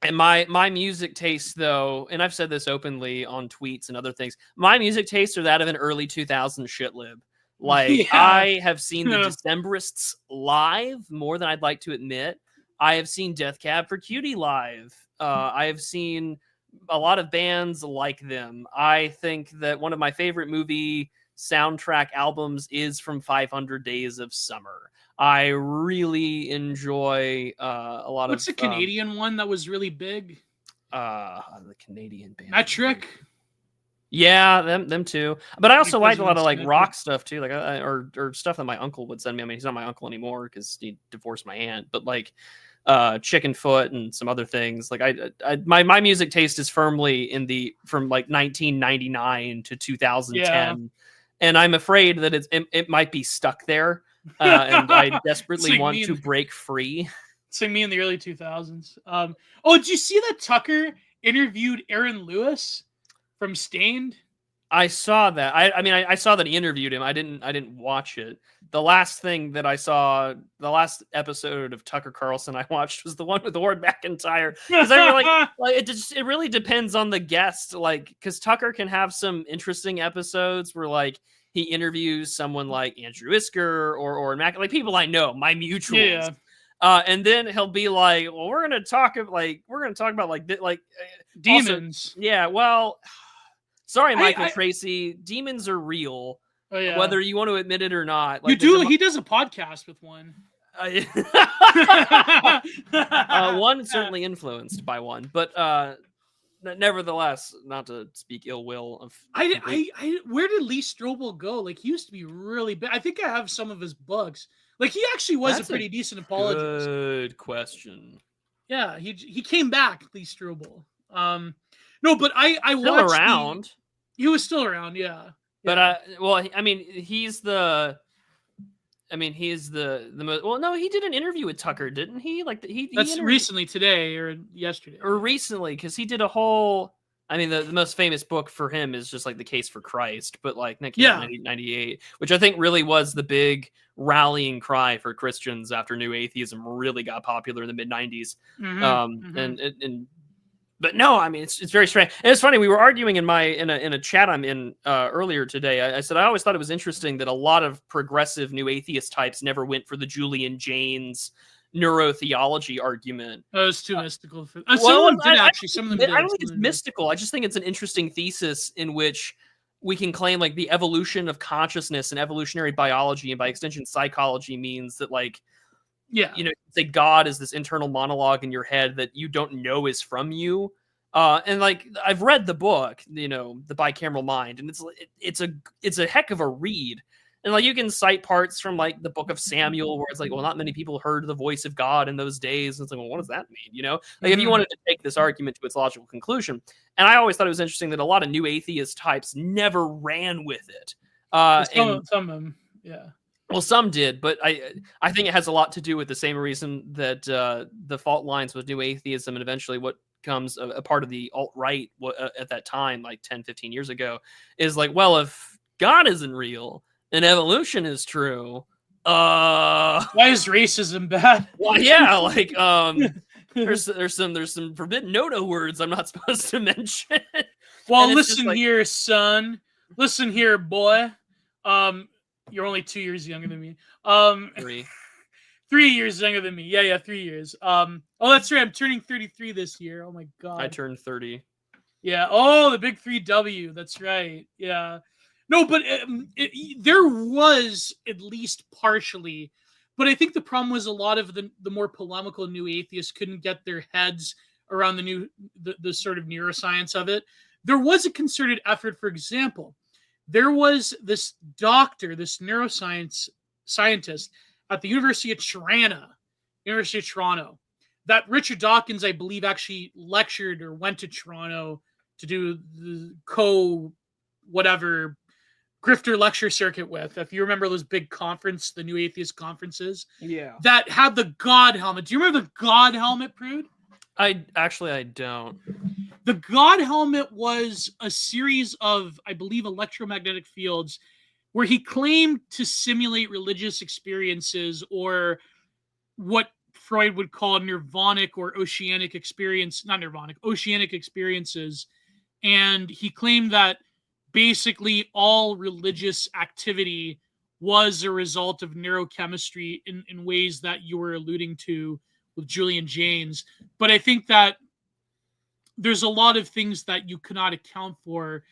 And my music tastes, though, and I've said this openly on tweets and other things, my music tastes are that of an early 2000s shitlib. Like, I have seen the Decemberists live more than I'd like to admit. I have seen Death Cab for Cutie live. I have seen a lot of bands like them. I think that one of my favorite movie soundtrack albums is from 500 Days of Summer. I really enjoy a lot What's the Canadian one that was really big? The Canadian band. Metric. Yeah, them too. But I also like a lot of like rock stuff too, like or stuff that my uncle would send me. I mean, he's not my uncle anymore because he divorced my aunt. But like Chicken Foot and some other things. Like my music taste is firmly from like 1999 to 2010, and I'm afraid that it might be stuck there. And I desperately want to break free. It's like me in the early 2000s. Did you see that Tucker interviewed Aaron Lewis from Stained? I saw that. I mean, I saw that he interviewed him. I didn't watch it. The last thing that I saw, the last episode of Tucker Carlson I watched was the one with Ward McIntyre. Because I feel like it really depends on the guest. Like, because Tucker can have some interesting episodes where like he interviews someone like Andrew Isker or Mac, like people I know, my mutuals. Yeah. And then he'll be like, "Well, we're gonna talk about like demons." Also, yeah. Well, sorry, Michael Tracy. Demons are real. Oh, yeah. Whether you want to admit it or not. Like, he does a podcast with one. One certainly influenced by one, but nevertheless, not to speak ill will of. Where did Lee Strobel go? Like, he used to be really big. I think I have some of his books. Like, he actually was a pretty decent apologist. Good question. Yeah, he came back, Lee Strobel. No, but I still watched around. He was still around, yeah. But well, I mean, he's the most. Well, no, he did an interview with Tucker, didn't he? Like that's recently, today or yesterday, or recently, because he did a whole. I mean, the most famous book for him is just like The Case for Christ, but like that came out in 1998, which I think really was the big rallying cry for Christians after New Atheism really got popular in the mid 90s. But no, I mean, it's very strange. And it's funny, we were arguing in a chat I'm in earlier today. I said I always thought it was interesting that a lot of progressive New Atheist types never went for the Julian Jaynes neurotheology argument. It's too mystical. Some Well, of them did, actually. Some of them did. I don't think it's mystical. I just think it's an interesting thesis in which we can claim like the evolution of consciousness and evolutionary biology, and by extension psychology, means that like, yeah, you know, say God is this internal monologue in your head that you don't know is from you. And like I've read the book, you know, The Bicameral Mind, and it's a heck of a read. And like you can cite parts from like the book of Samuel where it's like, well, not many people heard the voice of God in those days. And it's like, well, what does that mean? You know, like if you wanted to take this argument to its logical conclusion. And I always thought it was interesting that a lot of new atheist types never ran with it. Some of them, yeah. Well, some did, but I think it has a lot to do with the same reason that the fault lines with new atheism and eventually what comes a part of the alt-right at that time, like 10, 15 years ago, is like, well, if God isn't real and evolution is true, why is racism bad? Well, yeah, like there's some forbidden no words I'm not supposed to mention. Well, listen like, here, son. Listen here, boy. You're only 2 years younger than me. 3. 3 years younger than me. Yeah, 3 years. Oh, that's right. I'm turning 33 this year. Oh my god. I turned 30. Yeah. Oh, the big 3W. That's right. Yeah. No, but there was at least partially, but I think the problem was a lot of the more polemical new atheists couldn't get their heads around the sort of neuroscience of it. There was a concerted effort, for example. There was this doctor, this neuroscience scientist at the University of Toronto, that Richard Dawkins, I believe, actually lectured or went to Toronto to do the whatever grifter lecture circuit with. If you remember those big conference, the New Atheist conferences, that had the God helmet. Do you remember the God helmet, Prude? I don't. The God helmet was a series of, I believe, electromagnetic fields where he claimed to simulate religious experiences, or what Freud would call nirvanic or oceanic experience, not nirvanic, oceanic experiences. And he claimed that basically all religious activity was a result of neurochemistry in ways that you were alluding to with Julian Jaynes. But I think that there's a lot of things that you cannot account for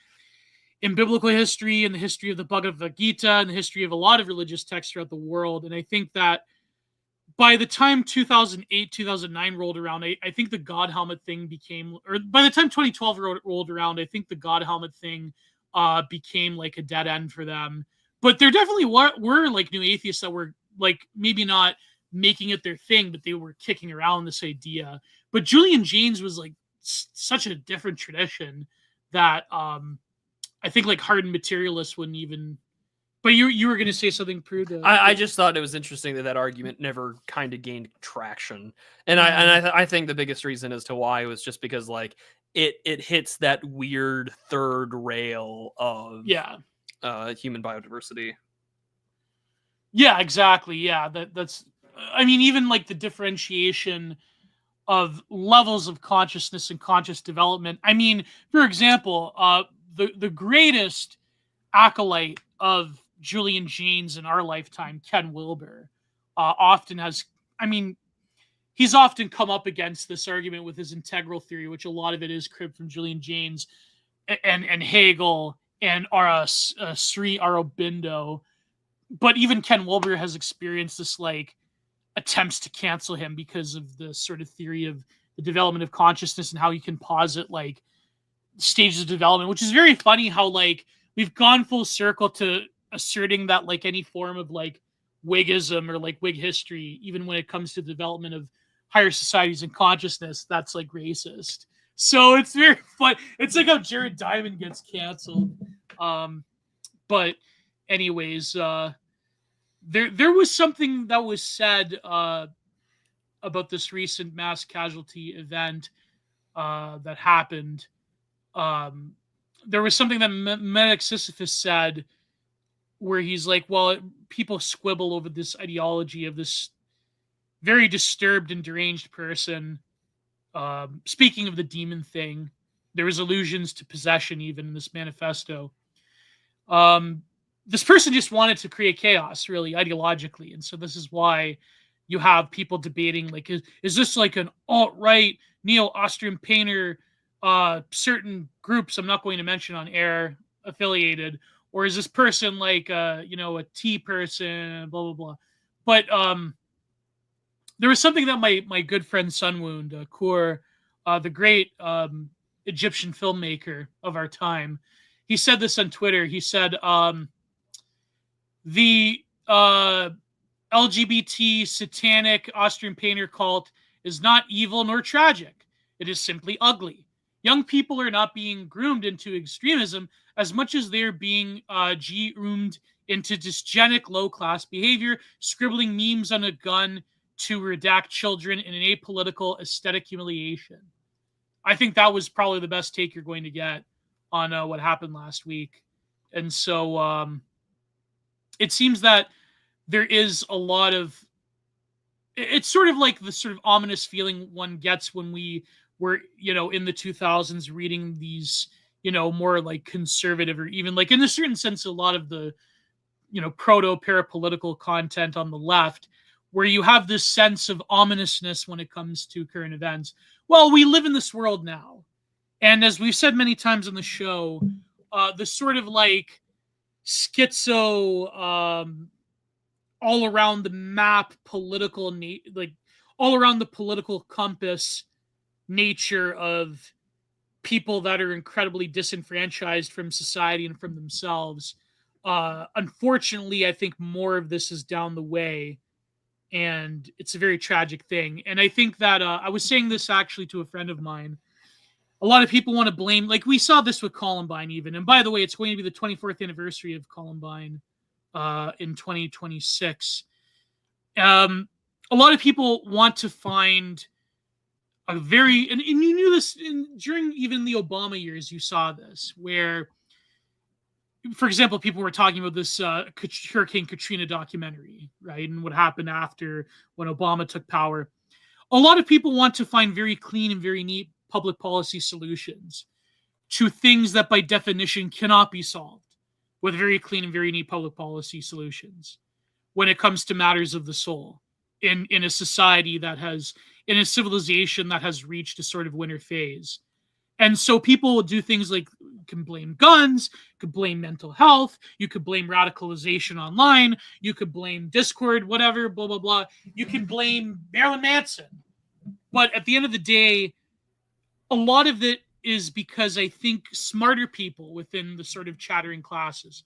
in biblical history, in the history of the Bhagavad Gita, and the history of a lot of religious texts throughout the world. And I think that by the time 2008, 2009 rolled around, I think the God helmet thing became, or by the time 2012 rolled around, I think the God helmet thing became like a dead end for them. But there definitely were like new atheists that were like maybe not making it their thing, but they were kicking around this idea. But Julian Jaynes was like such a different tradition that I think like hardened materialists wouldn't even. But you were going to say something, Prude? I just thought it was interesting that argument never kind of gained traction, and I think the biggest reason as to why was just because like it hits that weird third rail of human biodiversity. Yeah, exactly. Yeah, that's. I mean, even like the differentiation of levels of consciousness and conscious development. I mean, for example, the greatest acolyte of Julian Jaynes in our lifetime, Ken Wilber, often has, I mean, he's often come up against this argument with his integral theory, which a lot of it is cribbed from Julian Jaynes and Hegel and Sri Aurobindo. But even Ken Wilber has experienced this like attempts to cancel him because of the sort of theory of the development of consciousness and how you can posit like stages of development, which is very funny how like we've gone full circle to asserting that like any form of like Whiggism or like Whig history, even when it comes to development of higher societies and consciousness, that's like racist. So it's very fun. It's like how Jared Diamond gets canceled. But anyways, there was something that was said about this recent mass casualty event that happened. There was something that Medic Sisyphus said where he's like, well, people squibble over this ideology of this very disturbed and deranged person. Speaking of the demon thing, there was allusions to possession even in this manifesto. This person just wanted to create chaos, really, ideologically. And so this is why you have people debating, like, is this like an alt-right neo-Austrian painter, certain groups I'm not going to mention on air affiliated, or is this person like a T person, blah blah blah. But there was something that my good friend Sunwound Kaur, the great Egyptian filmmaker of our time, he said this on Twitter. He said the LGBT satanic Austrian painter cult is not evil nor tragic. It is simply ugly. Young people are not being groomed into extremism as much as they're being groomed into dysgenic low-class behavior, scribbling memes on a gun to redact children in an apolitical aesthetic humiliation. I think that was probably the best take you're going to get on what happened last week. And so it seems that there is a lot of, it's sort of like the sort of ominous feeling one gets when we were, in the 2000s reading these, more like conservative, or even like in a certain sense, a lot of the, proto-parapolitical content on the left, where you have this sense of ominousness when it comes to current events. Well, we live in this world now. And as we've said many times on the show, the sort of like schizo, all around the map, political, like all around the political compass nature of people that are incredibly disenfranchised from society and from themselves. Unfortunately, I think more of this is down the way, and it's a very tragic thing. And I think that I was saying this actually to a friend of mine. A lot of people want to blame, like we saw this with Columbine even. And by the way, it's going to be the 24th anniversary of Columbine in 2026. A lot of people want to find a very, and you knew this during even the Obama years, you saw this, where, for example, people were talking about this Hurricane Katrina documentary, right? And what happened after when Obama took power. A lot of people want to find very clean and very neat public policy solutions to things that by definition cannot be solved with very clean and very neat public policy solutions when it comes to matters of the soul in a society that has, in a civilization that has reached a sort of winter phase. And so people will do things like, you can blame guns, you could blame mental health, you could blame radicalization online, you could blame Discord, whatever, blah, blah, blah. You can blame Marilyn Manson. But at the end of the day, a lot of it is because I think smarter people within the sort of chattering classes,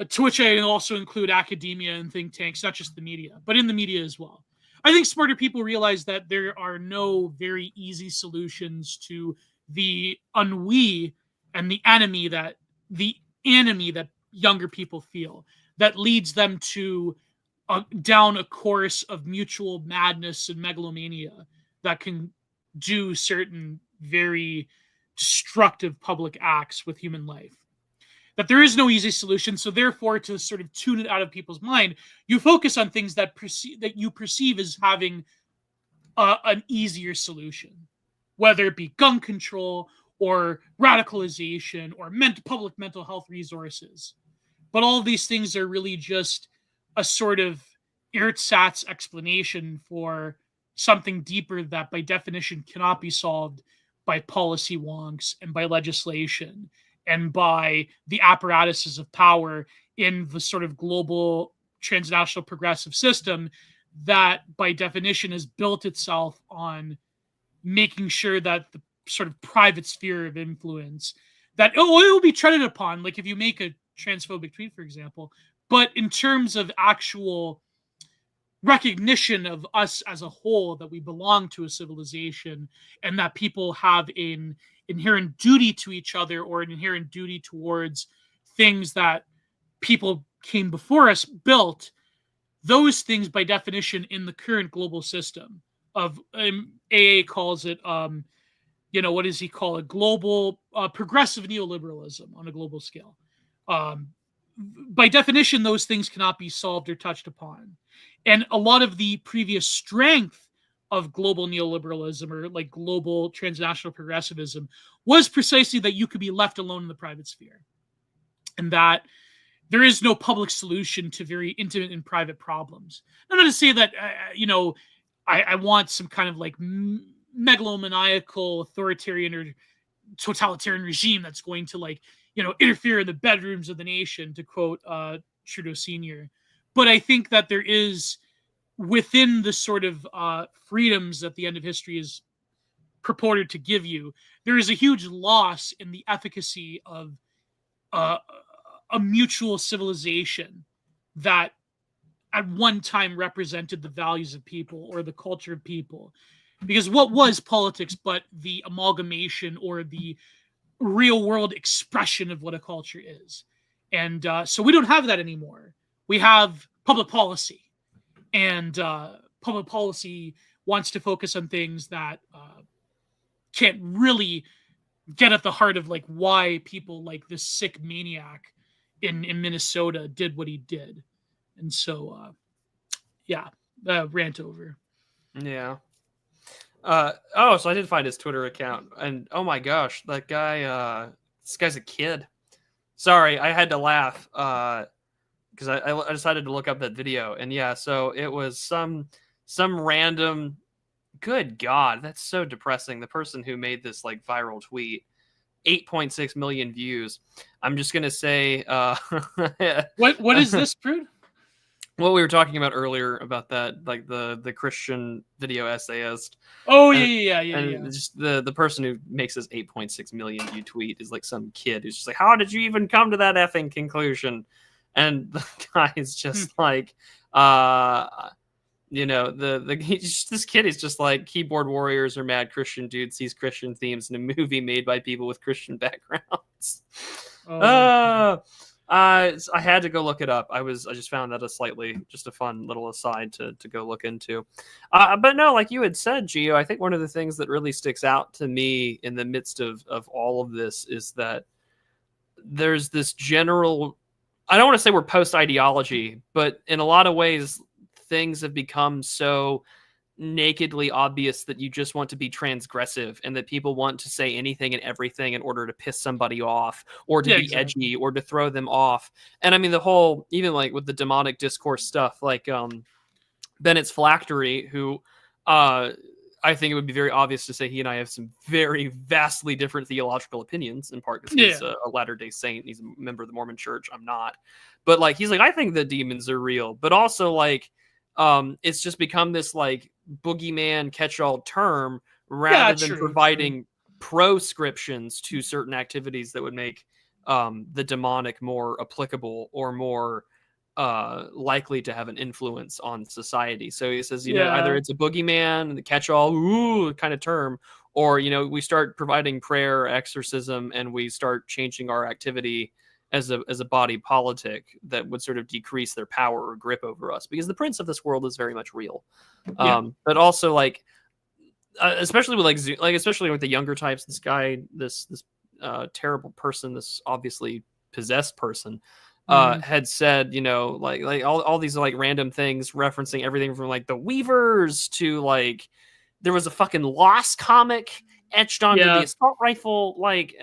to which I also include academia and think tanks, not just the media, but in the media as well. I think smarter people realize that there are no very easy solutions to the ennui and the enemy that younger people feel, that leads them to down a course of mutual madness and megalomania that can do certain very destructive public acts with human life. That there is no easy solution, so therefore, to sort of tune it out of people's mind, you focus on things that you perceive as having an easier solution, whether it be gun control or radicalization or public mental health resources. But all of these things are really just a sort of ersatz explanation for something deeper that by definition cannot be solved by policy wonks and by legislation and by the apparatuses of power in the sort of global transnational progressive system that by definition has built itself on making sure that the sort of private sphere of influence that it will be treaded upon, like if you make a transphobic tweet, for example, but in terms of actual recognition of us as a whole, that we belong to a civilization and that people have an inherent duty to each other or an inherent duty towards things that people came before us built, those things by definition in the current global system of AA calls it, what does he call it? Global progressive neoliberalism on a global scale. By definition, those things cannot be solved or touched upon. And a lot of the previous strength of global neoliberalism or like global transnational progressivism was precisely that you could be left alone in the private sphere. And that there is no public solution to very intimate and private problems. Not to say that I want some kind of like megalomaniacal authoritarian or totalitarian regime that's going to like interfere in the bedrooms of the nation, to quote Trudeau Sr. But I think that there is, within the sort of freedoms that the end of history is purported to give you, there is a huge loss in the efficacy of a mutual civilization that at one time represented the values of people or the culture of people. Because what was politics but the amalgamation or the real world expression of what a culture is? And so we don't have that anymore. We have public policy. And public policy wants to focus on things that can't really get at the heart of like why people like this sick maniac in Minnesota did what he did. And so, rant over. Yeah. So I did find his Twitter account, and oh my gosh, that guy, this guy's a kid. Sorry, I had to laugh because I decided to look up that video, and yeah, so it was some random. Good God, that's so depressing. The person who made this like viral tweet, 8.6 million views. I'm just gonna say, what is this, Prude? What we were talking about earlier about that, like the Christian video essayist. Oh, and, yeah. Just the person who makes this 8.6 million view tweet is like some kid who's just like, how did you even come to that effing conclusion? And the guy is just like, this kid is just like, keyboard warriors are mad Christian dudes sees Christian themes in a movie made by people with Christian backgrounds. I had to go look it up. I just found that just a fun little aside to go look into. But no, like you had said, Gio, I think one of the things that really sticks out to me in the midst of all of this is that there's this general, I don't want to say we're post-ideology, but in a lot of ways, things have become so nakedly obvious that you just want to be transgressive and that people want to say anything and everything in order to piss somebody off or to be edgy or to throw them off. And I mean, the whole, even like with the demonic discourse stuff, like Bennett's Phylactery, who I think it would be very obvious to say he and I have some very vastly different theological opinions, in part because he's a Latter-day Saint. He's a member of the Mormon Church. I'm not. But like, he's like, I think the demons are real. But also like, it's just become this like boogeyman catch-all term rather than providing proscriptions to certain activities that would make the demonic more applicable or more likely to have an influence on society. So he says, either it's a boogeyman, the catch-all kind of term, or we start providing prayer, exorcism, and we start changing our activity as a body politic that would sort of decrease their power or grip over us, because the prince of this world is very much real. But also like, especially with especially with the younger types, this guy, this terrible person, this obviously possessed person, had said, like all these like random things referencing everything from like the Weavers to like, there was a fucking Lost comic etched onto the assault rifle, like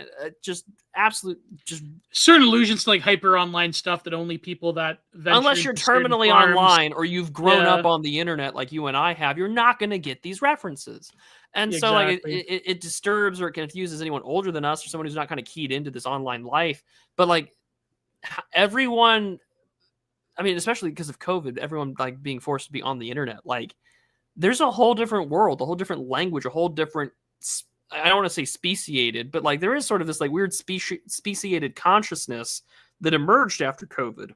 just absolute, just certain allusions to like hyper online stuff that only people that unless you're terminally online or you've grown up on the internet like you and I have, you're not going to get these references. And so like it disturbs or it confuses anyone older than us or someone who's not kind of keyed into this online life. But like everyone, I mean, especially because of COVID, everyone like being forced to be on the internet, like there's a whole different world, a whole different language, a whole different, I don't want to say speciated, but like there is sort of this like weird speciated consciousness that emerged after COVID.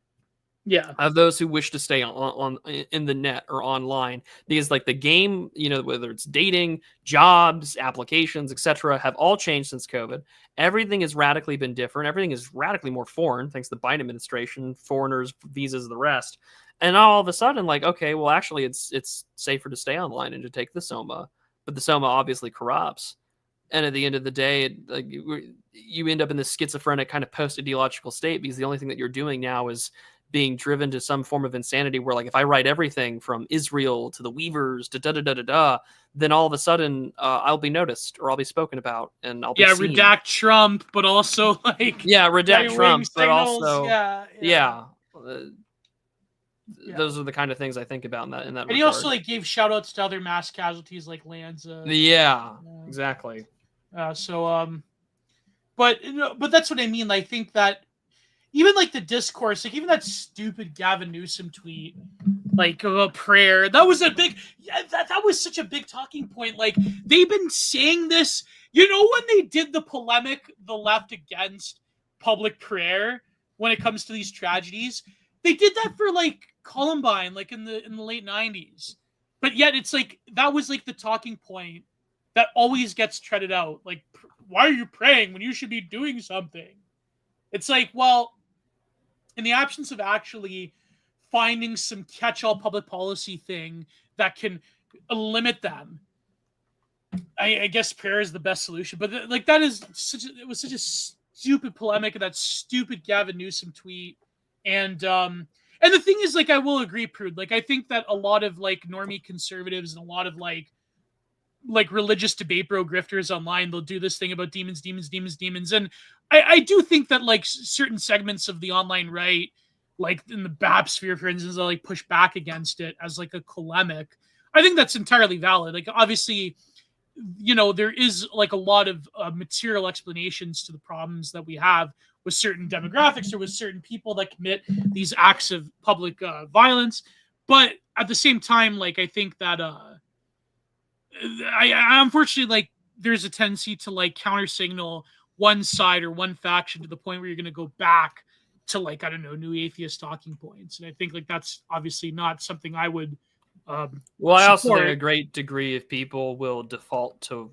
Of those who wish to stay on in the net or online, because like the game, whether it's dating, jobs, applications, etc., have all changed since COVID. Everything has radically been different. Everything is radically more foreign, thanks to the Biden administration, foreigners, visas, the rest. And all of a sudden, like, okay, well, actually, it's safer to stay online and to take the Soma, but the Soma obviously corrupts. And at the end of the day, you end up in this schizophrenic kind of post-ideological state, because the only thing that you're doing now is being driven to some form of insanity where, like, if I write everything from Israel to the Weavers to da-da-da-da-da, then all of a sudden I'll be noticed or I'll be spoken about and I'll be seen. Redact Trump, but also, like, redact Trump, but signals. also, Yeah. those are the kind of things I think about in that And regard. he also, like, gave shout-outs to other mass casualties like Lanza. Yeah, exactly. But that's what I mean. I think that even, like, the discourse, like, even that stupid Gavin Newsom tweet, like, about prayer, that was that was such a big talking point. Like, they've been saying this, when they did the polemic, the left against public prayer when it comes to these tragedies, they did that for, like, Columbine, like, in the late 90s. But yet it's like, that was, like, the talking point that always gets treaded out. Like, why are you praying when you should be doing something? It's like, well, in the absence of actually finding some catch-all public policy thing that can limit them, I guess prayer is the best solution. But, like, it was such a stupid polemic of that stupid Gavin Newsom tweet. And the thing is, like, I will agree, Prude. Like, I think that a lot of, like, normie conservatives and a lot of, like religious debate bro grifters online, they'll do this thing about demons. And I do think that, like, certain segments of the online right, like in the BAP sphere, for instance, they'll, like, push back against it as, like, a polemic. I think that's entirely valid. Like, obviously, there is, like, a lot of material explanations to the problems that we have with certain demographics or with certain people that commit these acts of public violence. But at the same time, like, I think that I unfortunately, like, there's a tendency to, like, counter signal one side or one faction to the point where you're going to go back to, like, I don't know, new atheist talking points. And I think, like, that's obviously not something I would well, I also think a great degree of people will default to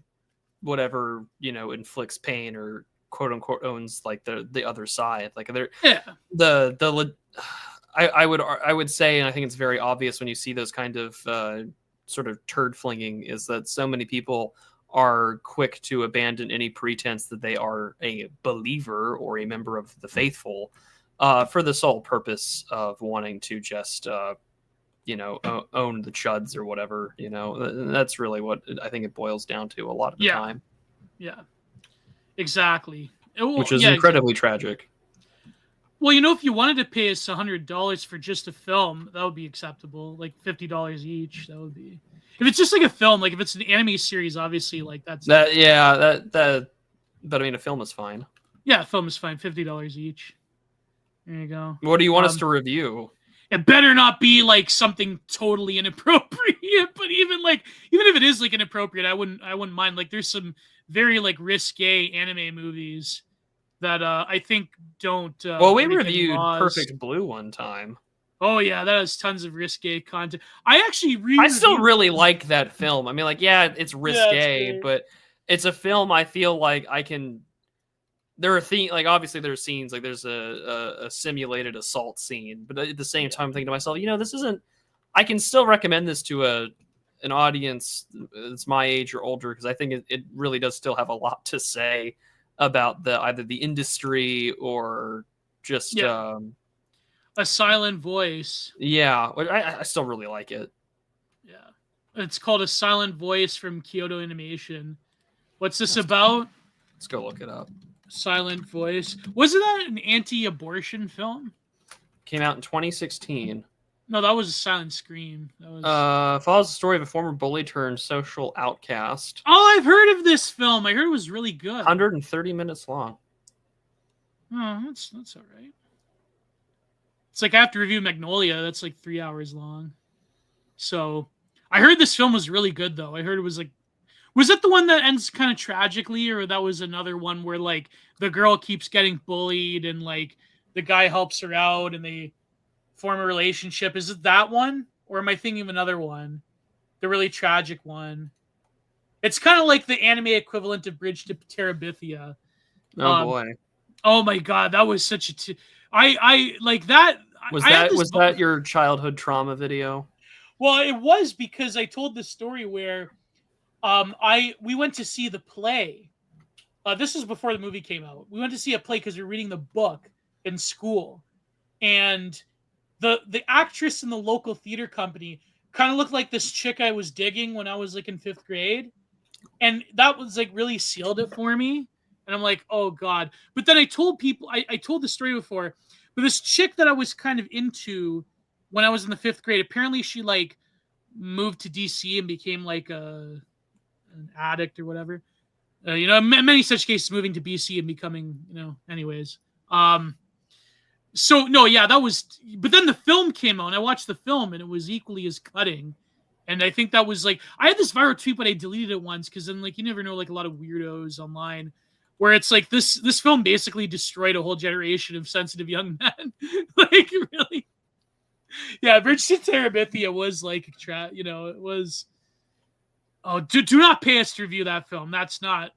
whatever, inflicts pain or quote unquote owns, like, the other side. Like, they're I would say, and I think it's very obvious when you see those kind of sort of turd flinging, is that so many people are quick to abandon any pretense that they are a believer or a member of the faithful for the sole purpose of wanting to just own the chuds or whatever. That's really what I think it boils down to a lot of the time. Yeah, exactly. Which is incredibly tragic. Well, if you wanted to pay us $100 for just a film, that would be acceptable. Like $50 each, that would be. If it's just like a film, like if it's an anime series, obviously, like that's that. Yeah, that. But I mean, a film is fine. Yeah, a film is fine. $50 each. There you go. What do you want us to review? It better not be like something totally inappropriate. But even if it is, like, inappropriate, I wouldn't mind. Like, there's some very, like, risque anime movies that I think don't. Well, we reviewed Perfect Blue one time. Oh yeah, that has tons of risque content. I still really like that film. I mean, like, yeah, it's risque, but it's a film I feel like I can. There are like, obviously there's scenes, like there's a simulated assault scene, but at the same time, I'm thinking to myself, this isn't. I can still recommend this to an audience that's my age or older, because I think it really does still have a lot to say about either the industry or just A Silent Voice. Yeah, I still really like it. Yeah, it's called A Silent Voice from Kyoto Animation. What's this about? Let's go look it up. Silent Voice. Wasn't that an anti-abortion film? Came out in 2016. No, that was a Silent Scream. That was... follows the story of a former bully turned social outcast. Oh, I've heard of this film. I heard it was really good. 130 minutes long. Oh, that's all right. It's like I have to review Magnolia. That's like 3 hours long. So I heard this film was really good, though. I heard it was like, was it the one that ends kind of tragically, or that was another one where, like, the girl keeps getting bullied and, like, the guy helps her out and they form a relationship? Is it that one, or am I thinking of another one? The really tragic one. It's kind of like the anime equivalent of Bridge to Terabithia. Oh boy! Oh my god, that was such a. I like that. Was that your childhood trauma video? Well, it was, because I told the story where we went to see the play. This was before the movie came out. We went to see a play because we were reading the book in school, and the actress in the local theater company kind of looked like this chick I was digging when I was like in 5th grade. And that was like really sealed it for me. And I'm like, oh God. But then I told people, I told the story before, but this chick that I was kind of into when I was in the 5th grade, apparently she like moved to DC and became like an addict or whatever. Many such cases, moving to BC and becoming, anyways. So no, yeah, that was, but then the film came out and I watched the film and it was equally as cutting. And I think that was like, I had this viral tweet, but I deleted it once because then like you never know, like a lot of weirdos online where it's like this film basically destroyed a whole generation of sensitive young men. Like really. Yeah, Bridge to Terabithia was like it was. Oh, do not pay us to review that film. That's not,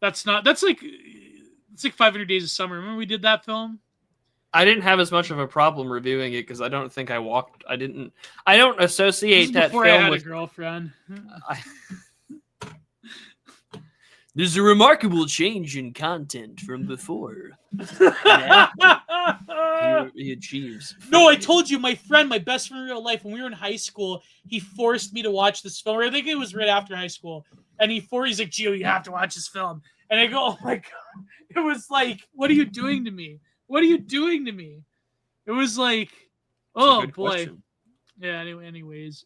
that's like it's like 500 Days of Summer. Remember we did that film? I didn't have as much of a problem reviewing it because I don't think I don't associate that before film I had with a girlfriend. There's a remarkable change in content from before. He achieves. No, I told you, my best friend in real life, when we were in high school, he forced me to watch this film. I think it was right after high school. And he's like, Gio, you have to watch this film. And I go, oh my God. It was like, what are you doing to me? What are you doing to me? It was like, oh boy. Question. Yeah, anyways.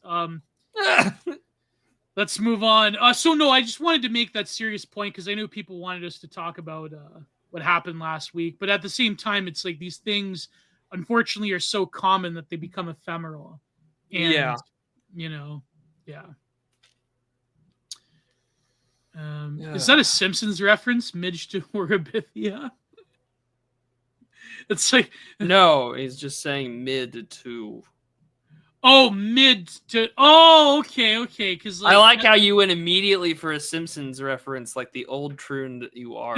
Let's move on. So no, I just wanted to make that serious point because I knew people wanted us to talk about what happened last week. But at the same time, it's like these things, unfortunately, are so common that they become ephemeral. And, yeah. Is that a Simpsons reference? Midge to Horribithia? It's like no, he's just saying mid to. Oh, mid to. Oh, okay. Because I like how you went immediately for a Simpsons reference, like the old troon that you are.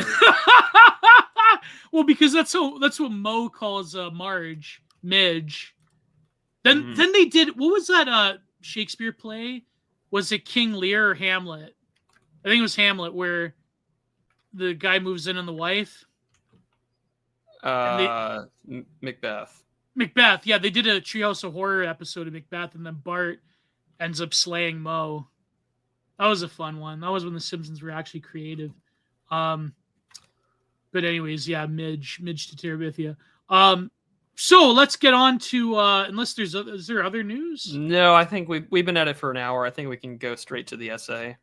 Well, because that's what Mo calls Marge, Midge. Then they did. What was that Shakespeare play? Was it King Lear or Hamlet? I think it was Hamlet, where the guy moves in on the wife. Macbeth. Macbeth, yeah, they did a Treehouse of Horror episode of Macbeth, and then Bart ends up slaying Moe. That was a fun one. That was when the Simpsons were actually creative. But anyways, yeah, Midge to Terabithia. So let's get on to unless is there other news? No, I think we've been at it for an hour. I think we can go straight to the essay.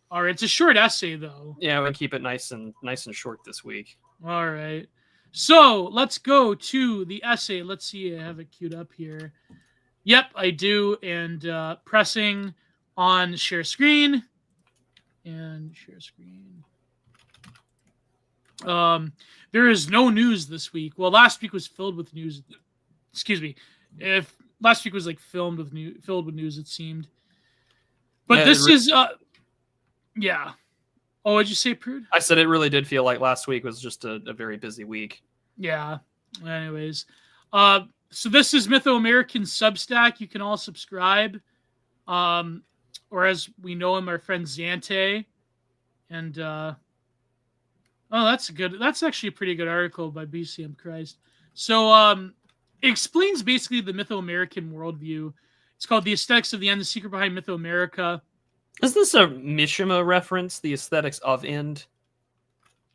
All right, it's a short essay though. Yeah, we keep it nice and short this week. All right. So let's go to the essay. Let's see. I have it queued up here. Yep, I do. And pressing on share screen. And share screen. There is no news this week. Well, last week was filled with news. Excuse me. If last week was like filled with news, it seemed. But yeah, this is yeah. Oh, what'd you say, Prude? I said it really did feel like last week was just a very busy week. Yeah. Anyways. So this is Mythoamerican Substack. You can all subscribe. Or as we know him, our friend Zante. And that's actually a pretty good article by BCM Christ. So it explains basically the Mythoamerican worldview. It's called The Aesthetics of the End, the Secret Behind Mythoamerica. Is this a Mishima reference, The Aesthetics of End?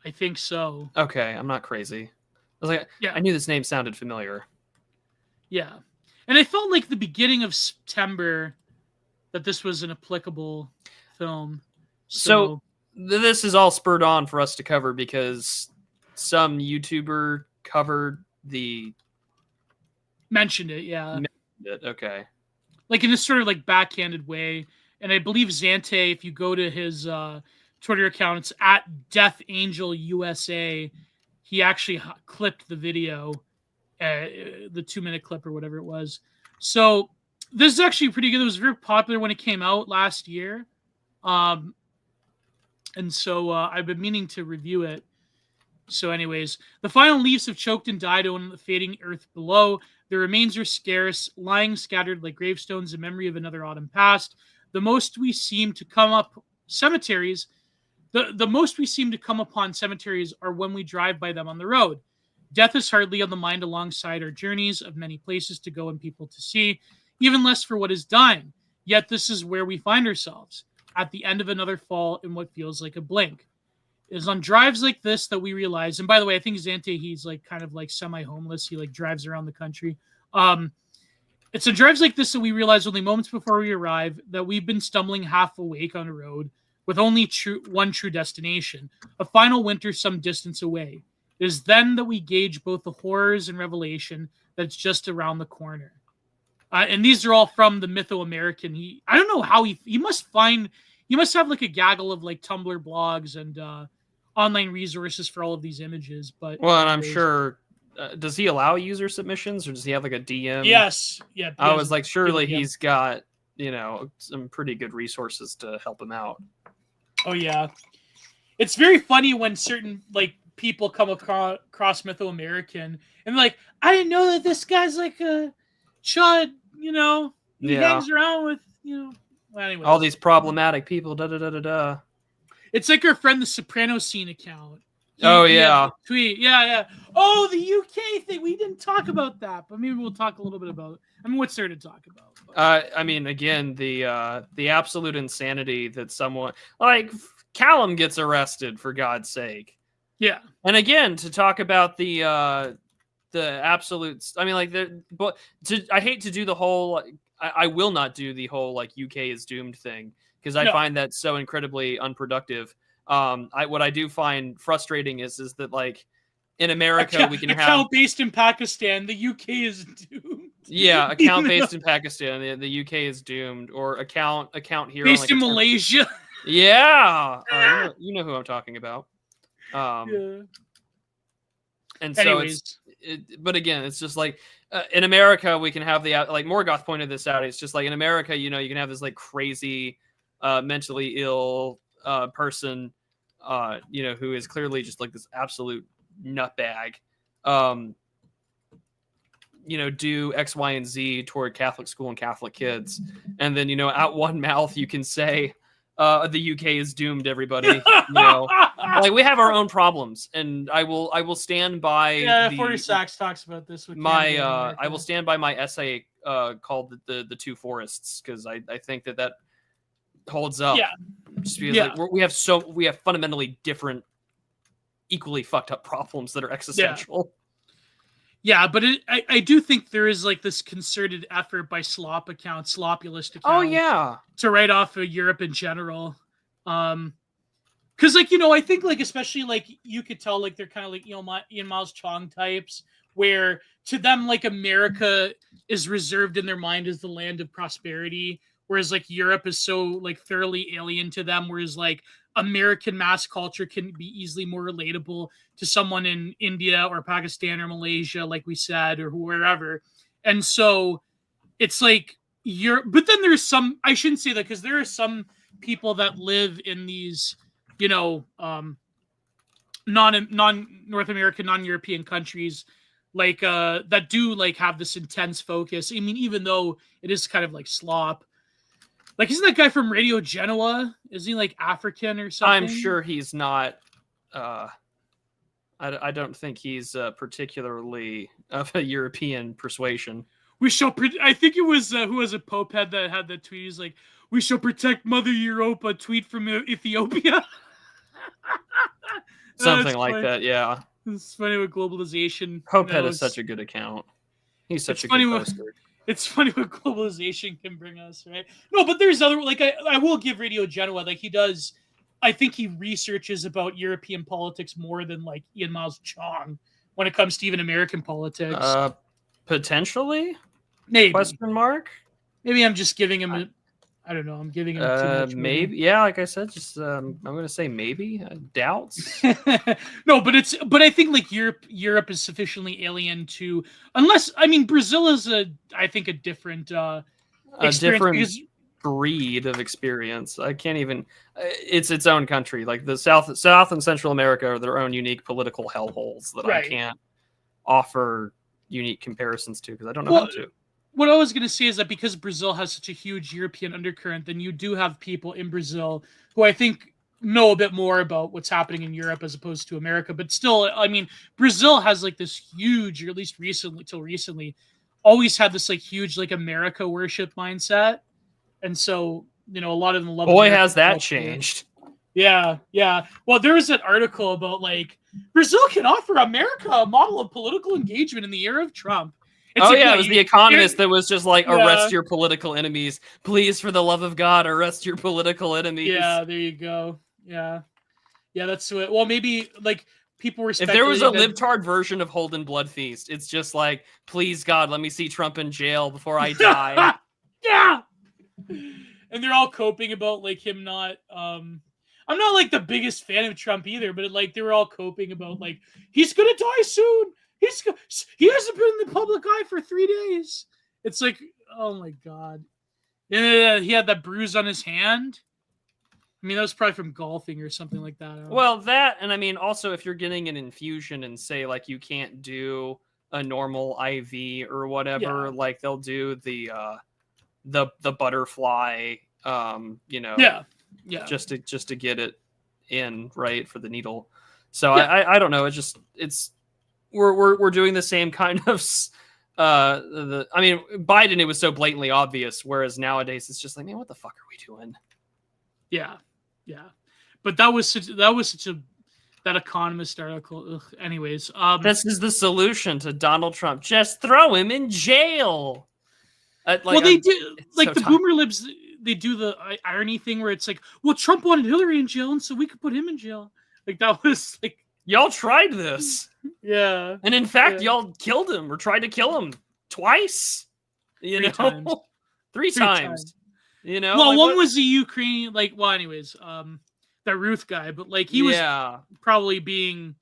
I think so. Okay, I'm not crazy. I was like, yeah, I knew this name sounded familiar. Yeah. And I felt like the beginning of September that this was an applicable film. So this is all spurred on for us to cover because some YouTuber mentioned it, yeah. Okay. Like in a sort of like backhanded way. And I believe Zante, if you go to his Twitter account, it's at Death Angel USA. He actually clipped the video, the 2-minute clip or whatever it was. So this is actually pretty good. It was very popular when it came out last year. And so I've been meaning to review it. So anyways, the final leaves have choked and died on the fading earth below. Their remains are scarce, lying scattered like gravestones in memory of another autumn past. The most we seem to come upon cemeteries are when we drive by them on the road. Death is hardly on the mind alongside our journeys of many places to go and people to see, even less for what is dying. Yet this is where we find ourselves, at the end of another fall in what feels like a blink. It is on drives like this that we realize, and by the way, I think Zante, he's like kind of like semi-homeless. He like drives around the country. It's on drives like this that we realize only moments before we arrive that we've been stumbling half awake on a road with only one true destination, a final winter some distance away. It is then that we gauge both the horrors and revelation that's just around the corner. And these are all from the Mythoamerican. I don't know how he must have like a gaggle of like Tumblr blogs and online resources for all of these images. But well, and I'm sure, does he allow user submissions, or does he have like a DM? Yes. Yeah. I was like, surely he's got, some pretty good resources to help him out. Oh yeah. It's very funny when certain like people come across Mythoamerican and like, I didn't know that this guy's like a chud, he hangs around with, well, anyways. All these problematic people, da-da-da-da-da. It's like our friend, the Soprano Scene account. Tweet. Yeah. Oh, the UK thing. We didn't talk about that, but maybe we'll talk a little bit about it. I mean, what's there to talk about? Again, the absolute insanity that someone like Callum gets arrested, for God's sake. Yeah. And again, to talk about the absolutes. I mean, I hate to do the whole. I will not do the whole like UK is doomed thing, because I find that so incredibly unproductive. What I do find frustrating is that like in America we can have account based in Pakistan, the UK is doomed. Yeah, account based in Pakistan, the UK is doomed, or account here based in Malaysia. Yeah, you know who I'm talking about. And so anyways. But again, it's just like in America we can have the like Morgoth pointed this out. It's just like in America, you can have this like crazy, mentally ill person, who is clearly just like this absolute nutbag, do X, Y, and Z toward Catholic school and Catholic kids, and then out one mouth you can say the UK is doomed. Everybody, like we have our own problems, and I will stand by. Yeah, Forty Sachs talks about this with I will stand by my essay called the Two Forests, because I think that holds up. Yeah. Just because like, we have fundamentally different, equally fucked up problems that are existential. Yeah, but I do think there is like this concerted effort by slopulist accounts. Oh yeah, to write off of Europe in general, because like I think like especially like you could tell like they're kind of like Ian Miles Chong types, where to them like America is reserved in their mind as the land of prosperity, whereas like Europe is so like thoroughly alien to them, whereas like American mass culture can be easily more relatable to someone in India or Pakistan or Malaysia, like we said, or wherever. And so it's like but then there's some, I shouldn't say that, because there are some people that live in these, non-North American, non-European countries, like that do like have this intense focus. I mean, even though it is kind of like slop. Like, isn't that guy from Radio Genoa? Is he like African or something? I'm sure he's not. I don't think he's particularly of a European persuasion. I think it was who was a Pope that had that tweet. He's like, "We shall protect Mother Europa." Tweet from Ethiopia. Something like that. Yeah. It's funny with globalization. Pope is such a good account. He's such a good poster. It's funny what globalization can bring us, right? No, but there's other, like, I will give Radio Genoa, like, he does, I think he researches about European politics more than, like, Ian Miles Chong when it comes to even American politics. Potentially? Maybe. Question mark? Maybe I'm just giving him I don't know, I'm giving him too much. Maybe, yeah, like I said, just, I'm going to say maybe, doubts. No, but I think, like, Europe is sufficiently alien to, Brazil is I think a different, different breed of experience. I can't even, it's its own country. Like the South and Central America are their own unique political hellholes that I can't offer unique comparisons to, because I don't know how to. What I was going to say is that because Brazil has such a huge European undercurrent, then you do have people in Brazil who I think know a bit more about what's happening in Europe as opposed to America. But still, I mean, Brazil has like this huge, or at least recently, always had this like huge like America worship mindset. And so, you know, a lot of them love. Boy, American has that culture. changed. Yeah. Well, there was an article about like Brazil can offer America a model of political engagement in the era of Trump. It's like, it was The Economist that was just like, arrest your political enemies. Please, for the love of God, arrest your political enemies. Yeah, there you go. Yeah, that's it. Well, maybe like people were. If there was a libtard version of Holden Blood Feast, it's just like, please God, let me see Trump in jail before I die. Yeah. And they're all coping about like him not. I'm not like the biggest fan of Trump either, but like they were all coping about like he's gonna die soon. He hasn't been in the public eye for 3 days. It's like, oh my God. Yeah, he had that bruise on his hand. I mean, that was probably from golfing or something like that. Well, that, and I mean, also if you're getting an infusion and say like you can't do a normal IV or whatever, like they'll do the butterfly, you know, just to get it in right for the needle. So I don't know. It's we're doing the same kind of. I mean, Biden, it was so blatantly obvious, whereas nowadays it's just like, man, what the fuck are we doing? Yeah. But that was such a that Economist article. Ugh. Anyways, this is the solution to Donald Trump. Just throw him in jail. Well, they do like so the boomer libs. They do the irony thing where it's like, well, Trump wanted Hillary in jail, and so we could put him in jail. Like that was like. Y'all tried this. Yeah. And in fact, y'all killed him or tried to kill him twice. You know? Times. Three times. You know? Well, like, one was the Ukrainian, like, well, anyways, that Ruth guy, but like he was probably being,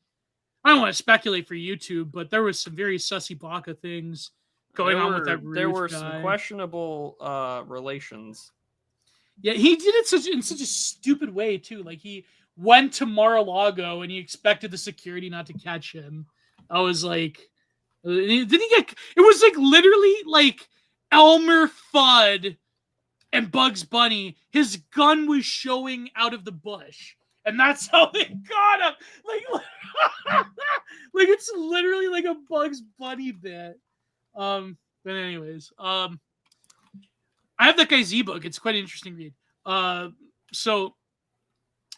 I don't want to speculate for YouTube, but there was some very sussy baka things going on with that Ruth There were guy. some questionable relations. Yeah, he did it in such a stupid way too. Like he went to Mar-a-Lago and he expected the security not to catch him. I was like, did he get? It was like literally like Elmer Fudd and Bugs Bunny. His gun was showing out of the bush, and that's how they got him. Like like it's literally like a Bugs Bunny bit. But anyways, I have that guy's ebook. It's quite an interesting read. So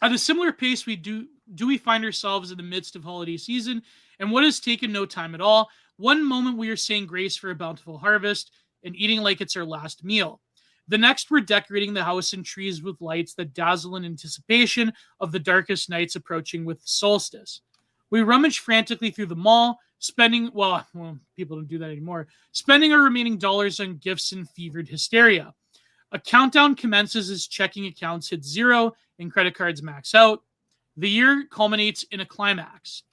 at a similar pace, do we find ourselves in the midst of holiday season, and what has taken no time at all? One moment we are saying grace for a bountiful harvest and eating like it's our last meal. The next, we're decorating the house and trees with lights that dazzle in anticipation of the darkest nights approaching with solstice. We rummage frantically through the mall, spending, well, people don't do that anymore, spending our remaining dollars on gifts and fevered hysteria. A countdown commences as checking accounts hit zero and credit cards max out. The year culminates in a climax.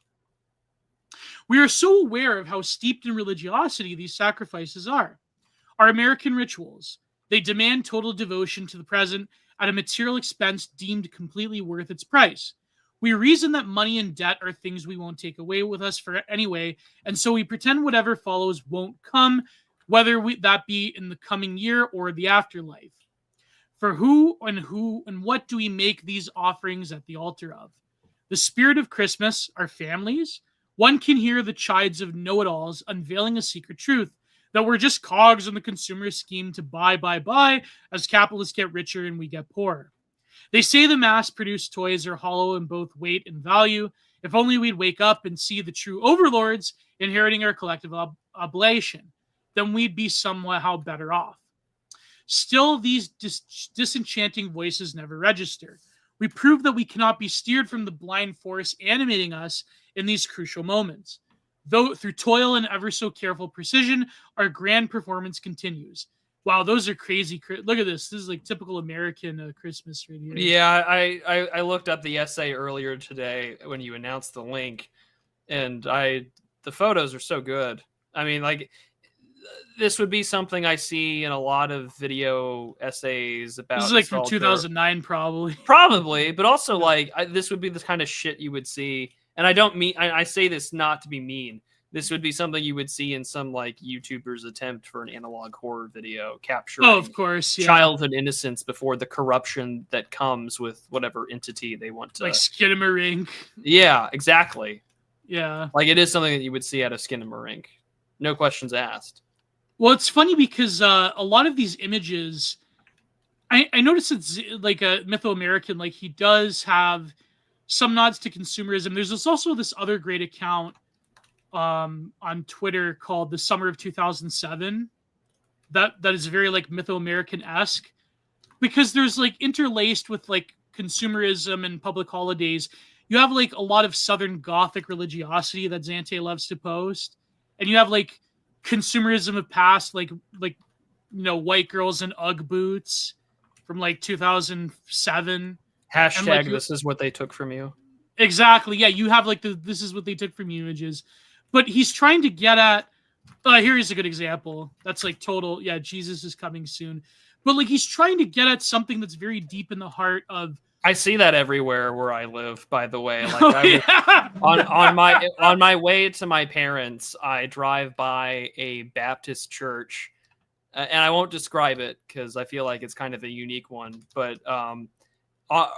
We are so aware of how steeped in religiosity these sacrifices are. Our American rituals, they demand total devotion to the present at a material expense deemed completely worth its price. We reason that money and debt are things we won't take away with us for anyway, and so we pretend whatever follows won't come, whether that be in the coming year or the afterlife. For who and what do we make these offerings at the altar of? The spirit of Christmas, our families. One can hear the chides of know-it-alls unveiling a secret truth, that we're just cogs in the consumer scheme to buy, as capitalists get richer and we get poorer. They say the mass-produced toys are hollow in both weight and value. If only we'd wake up and see the true overlords inheriting our collective oblation, then we'd be somehow better off. Still, these disenchanting voices never register. We prove that we cannot be steered from the blind force animating us in these crucial moments. Though through toil and ever so careful precision, our grand performance continues. Wow, those are crazy. Look at this. This is like typical American Christmas right here. Yeah, I looked up the essay earlier today when you announced the link, and the photos are so good. I mean, like, this would be something I see in a lot of video essays about. This is like from 2009, probably. Probably, but also like this would be the kind of shit you would see. And I don't mean I say this not to be mean, this would be something you would see in some like YouTuber's attempt for an analog horror video capturing of course, yeah. childhood innocence before the corruption that comes with whatever entity they want to. Like Skinamarink. Yeah, exactly. Yeah. Like it is something that you would see out of Skinamarink. No questions asked. Well, it's funny because a lot of these images, I noticed it's like a Mythoamerican, like he does have some nods to consumerism. There's also this other great account on Twitter called The Summer of 2007 that is very like Mythoamerican-esque, because there's like interlaced with like consumerism and public holidays. You have like a lot of Southern Gothic religiosity that Zante loves to post, and you have like consumerism of past, like white girls in UGG boots from like 2007. Hashtag like, this is what they took from you. Exactly. Yeah, you have like this is what they took from you images. But he's trying to get at here is a good example. That's like total, yeah, Jesus is coming soon. But like he's trying to get at something that's very deep in the heart of. I see that everywhere where I live, by the way. Like on my way to my parents, I drive by a Baptist church, and I won't describe it because I feel like it's kind of a unique one. But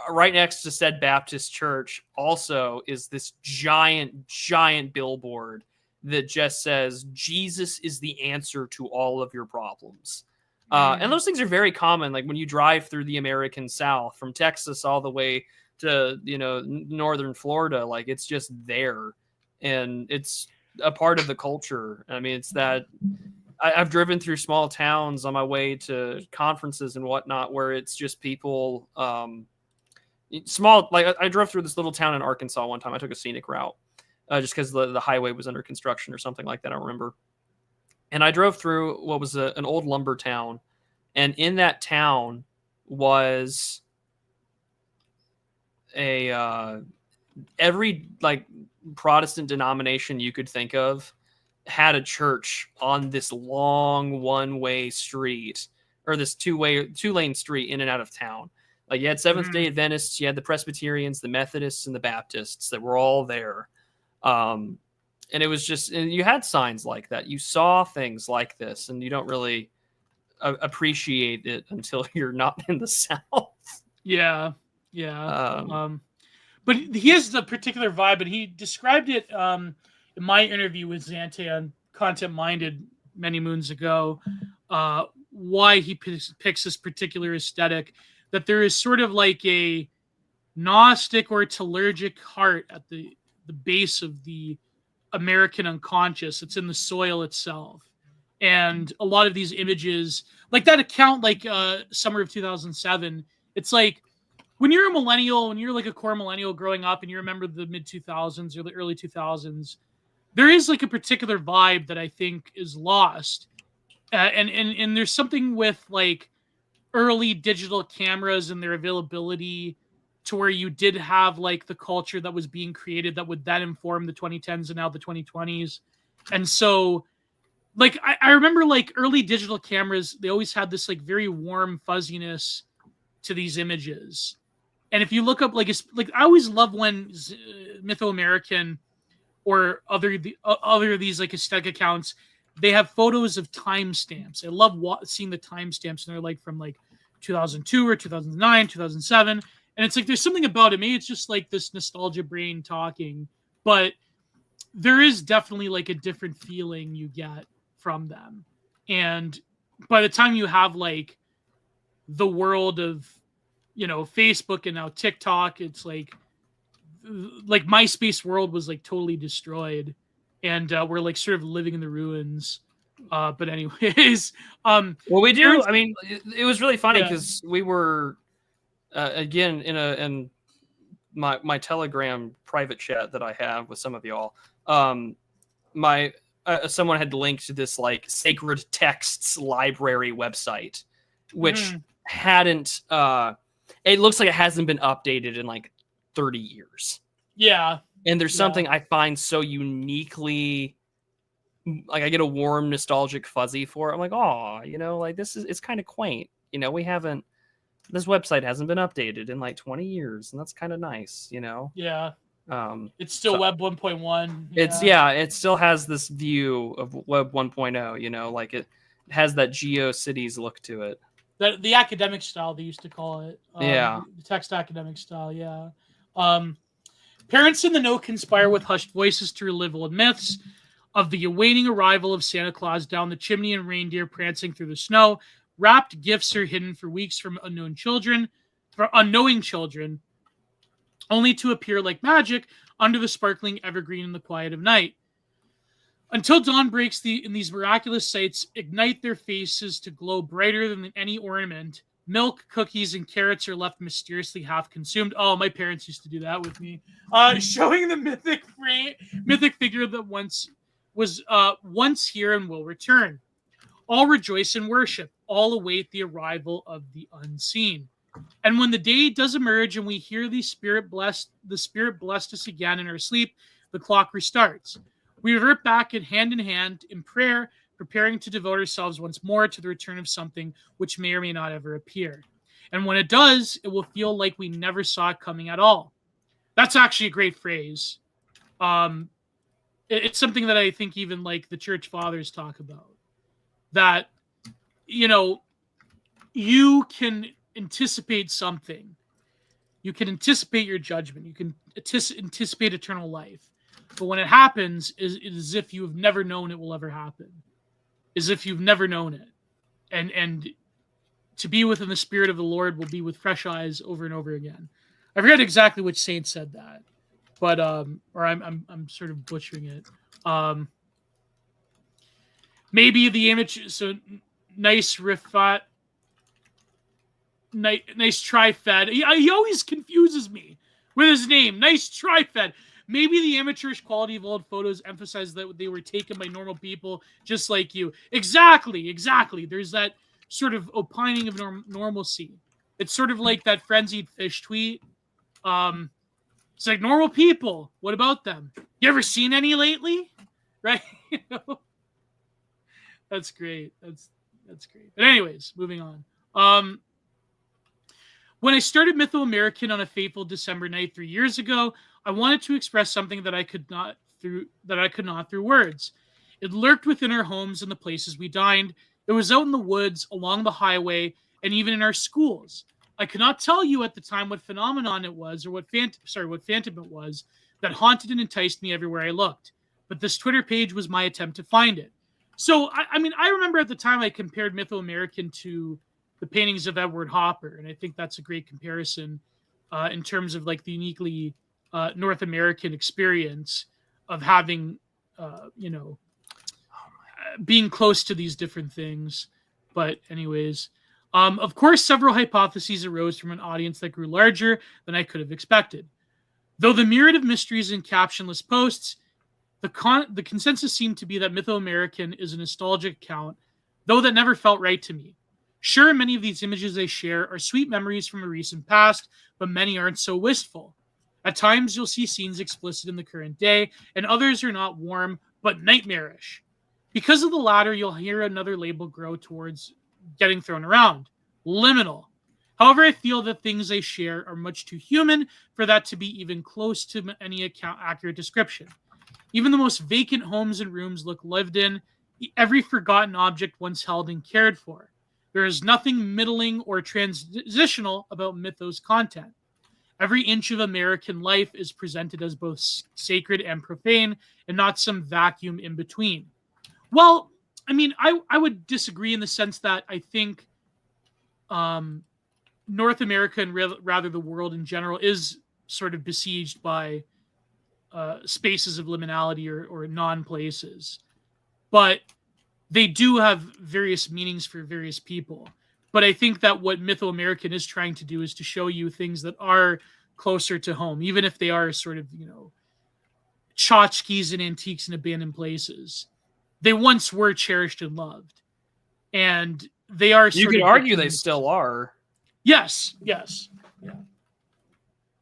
right next to said Baptist church also is this giant billboard that just says Jesus is the answer to all of your problems. And those things are very common. Like when you drive through the American South from Texas all the way to, northern Florida, like it's just there and it's a part of the culture. I mean, it's that I've driven through small towns on my way to conferences and whatnot, where it's just people, small, like I drove through this little town in Arkansas one time. I took a scenic route just because the highway was under construction or something like that. I don't remember. And I drove through what was an old lumber town. And in that town was every like Protestant denomination you could think of had a church on this long one-way street, or this two-lane street in and out of town. Like you had Seventh-day Adventists, you had the Presbyterians, the Methodists, and the Baptists that were all there. And it was just, and you had signs like that. You saw things like this, and you don't really appreciate it until you're not in the South. Yeah. But he has the particular vibe, and he described it in my interview with Zante on Content Minded many moons ago, why he picks this particular aesthetic, that there is sort of like a Gnostic or telurgic heart at the base of the American unconscious. It's in the soil itself. And a lot of these images, like that account, like Summer of 2007, it's like when you're a millennial, when you're like a core millennial growing up and you remember the mid 2000s or the early 2000s, there is like a particular vibe that I think is lost. And there's something with like early digital cameras and their availability to where you did have like the culture that was being created that would then inform the 2010s and now the 2020s. And so like I remember like early digital cameras, they always had this like very warm fuzziness to these images. And if you look up like I always love when Mythoamerican or other of these like aesthetic accounts, they have photos of timestamps. I love seeing the timestamps, and they're like from like 2002 or 2009, 2007. And it's like there's something about it. Maybe it's just like this nostalgia brain talking, but there is definitely like a different feeling you get from them. And by the time you have like the world of, Facebook and now TikTok, it's like MySpace world was like totally destroyed, and we're like sort of living in the ruins. But anyways, well, we do. I mean, it was really funny because we were again in my Telegram private chat that I have with some of y'all. Someone had linked to this like sacred texts library website, which hadn't. It looks like it hasn't been updated in like 30 years. Yeah. And there's something I find so uniquely, like I get a warm, nostalgic fuzzy for it. I'm like, oh, like it's kind of quaint. This website hasn't been updated in like 20 years, and that's kind of nice, Yeah. It's still so Web 1.1. it still has this view of Web 1.0. You know, like it has that GeoCities look to it. The academic style they used to call it. Yeah. The text academic style. Yeah. Parents in the know conspire with hushed voices to relive old myths of the awaiting arrival of Santa Claus down the chimney and reindeer prancing through the snow. Wrapped gifts are hidden for weeks from unknowing children, only to appear like magic under the sparkling evergreen in the quiet of night. Until dawn breaks, in these miraculous sights ignite their faces to glow brighter than any ornament. Milk, cookies, and carrots are left mysteriously half consumed. Oh, my parents used to do that with me. Showing the mythic figure that once here and will return. All rejoice and worship. All await the arrival of the unseen. And when the day does emerge and we hear the Spirit blessed us again in our sleep, the clock restarts. We revert back in hand in prayer, preparing to devote ourselves once more to the return of something which may or may not ever appear. And when it does, it will feel like we never saw it coming at all. That's actually a great phrase. It's something that I think even like the church fathers talk about. That, you know, you can anticipate something. You can anticipate your judgment. You can anticipate eternal life. But when it happens, it is as if you have never known it will ever happen. As if you've never known it. And to be within the Spirit of the Lord will be with fresh eyes over and over again. I forget exactly which saint said that. But or I'm sort of butchering it. Maybe the image, so nice Rifat. Nice try-fed. He always confuses me with his name. Nice try-fed. Maybe the amateurish quality of old photos emphasize that they were taken by normal people just like you. Exactly. There's that sort of opining of normalcy. It's sort of like that frenzied fish tweet. It's like, normal people, what about them? You ever seen any lately? Right? That's great. That's great. But anyways, moving on. When I started Mythoamerican on a fateful December night 3 years ago, I wanted to express something that I could not through words. It lurked within our homes and the places we dined. It was out in the woods, along the highway, and even in our schools. I could not tell you at the time what phenomenon it was, or what phantom it was that haunted and enticed me everywhere I looked. But this Twitter page was my attempt to find it. So, I mean, I remember at the time I compared Mythoamerican to the paintings of Edward Hopper, and I think that's a great comparison in terms of like the uniquely North American experience of having, being close to these different things. But anyways, of course, several hypotheses arose from an audience that grew larger than I could have expected. Though the myriad of mysteries in captionless posts, the consensus seemed to be that Mythoamerican is a nostalgic account, though that never felt right to me. Sure, many of these images they share are sweet memories from a recent past, but many aren't so wistful. At times, you'll see scenes explicit in the current day, and others are not warm, but nightmarish. Because of the latter, you'll hear another label grow towards getting thrown around: liminal. However, I feel that things they share are much too human for that to be even close to any accurate description. Even the most vacant homes and rooms look lived in, every forgotten object once held and cared for. There is nothing middling or transitional about Mythos content. Every inch of American life is presented as both sacred and profane, and not some vacuum in between. Well, I mean, I would disagree in the sense that I think North America, and rather the world in general, is sort of besieged by spaces of liminality or non-places. But they do have various meanings for various people. But I think that what Mythoamerican is trying to do is to show you things that are closer to home, even if they are sort of, tchotchkes and antiques in abandoned places. They once were cherished and loved. And they are You could argue they still are. Yes. Yeah.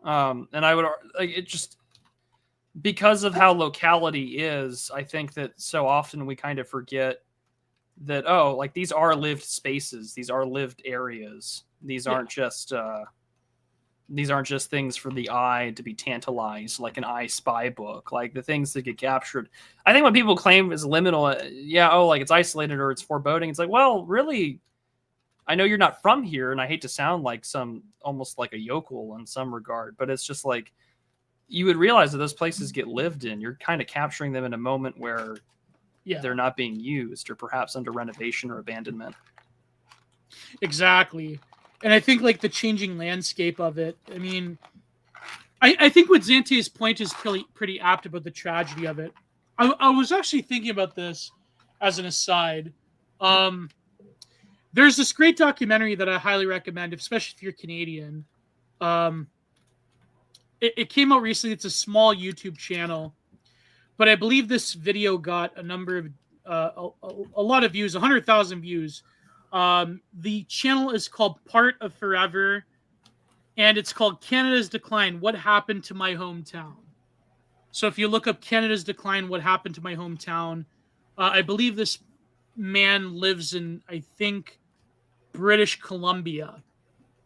And I would like it just because of how locality is, I think that so often we kind of forget that, like these are lived spaces, these are lived areas. These aren't just these aren't just things for the eye to be tantalized, like an I Spy book, like the things that get captured. I think when people claim it's liminal, like it's isolated or it's foreboding, it's like, well, really, I know you're not from here, and I hate to sound like almost like a yokel in some regard, but it's just like, you would realize that those places get lived in. You're kind of capturing them in a moment where they're not being used, or perhaps under renovation or abandonment. Exactly. And I think like the changing landscape of it, I mean, I think what Zante's point is pretty apt about the tragedy of it. I was actually thinking about this as an aside. There's this great documentary that I highly recommend, especially if you're Canadian. It came out recently. It's a small YouTube channel, but I believe this video got a number of a lot of views, 100,000 views. The channel is called Part of Forever, and it's called Canada's Decline, What Happened to My Hometown. So if you look up Canada's Decline, What Happened to My Hometown, I believe this man lives in, I think, British Columbia.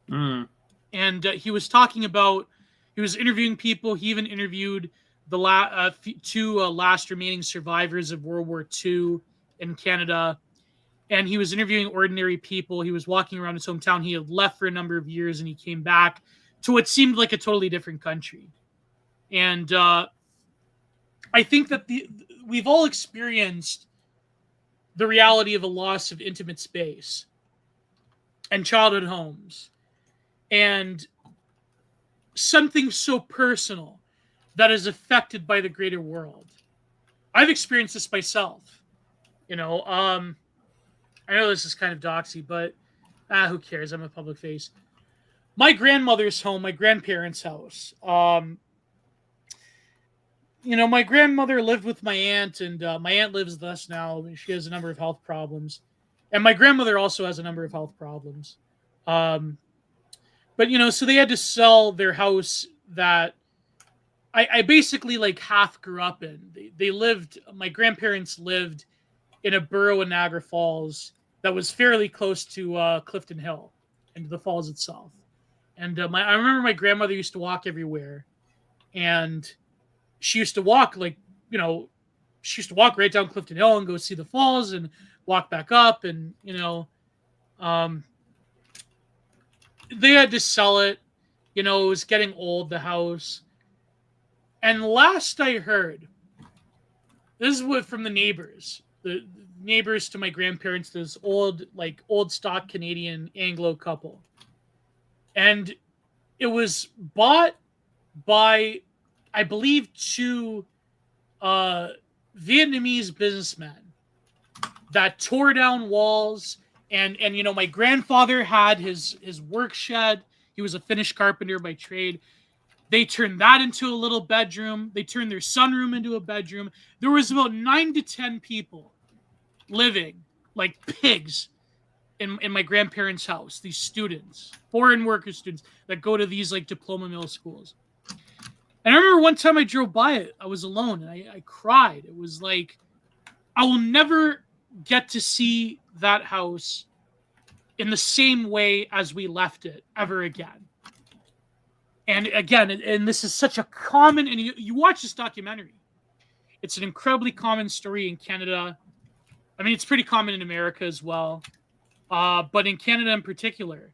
And he was talking about, he was interviewing people. He even interviewed the two last remaining survivors of World War II in Canada. And he was interviewing ordinary people. He was walking around his hometown. He had left for a number of years, and he came back to what seemed like a totally different country. And I think that we've all experienced the reality of a loss of intimate space and childhood homes, and something so personal that is affected by the greater world. I've experienced this myself. I know this is kind of doxy, but who cares? I'm a public face. My grandmother's home, my grandparents' house. My grandmother lived with my aunt, and my aunt lives with us now. She has a number of health problems. And my grandmother also has a number of health problems. But, so they had to sell their house that I basically like half grew up in. My grandparents lived in a borough in Niagara Falls that was fairly close to Clifton Hill and the falls itself. And I remember my grandmother used to walk everywhere, and she used to walk she used to walk right down Clifton Hill and go see the falls and walk back up. And, they had to sell it. It was getting old, the house. And last I heard, this is what from the neighbors, the neighbors to my grandparents, this old stock Canadian Anglo couple. And it was bought by, I believe, two Vietnamese businessmen that tore down walls. And my grandfather had his work shed. He was a Finnish carpenter by trade. They turned that into a little bedroom. They turned their sunroom into a bedroom. There was about 9 to 10 people living like pigs in my grandparents' house. These students, foreign worker students that go to these like diploma middle schools. And I remember one time I drove by it. I was alone, and I cried. It was like, I will never get to see that house in the same way as we left it ever again. And again, and this is such a common, and you watch this documentary, it's an incredibly common story in Canada. I mean, it's pretty common in America as well. But in Canada in particular,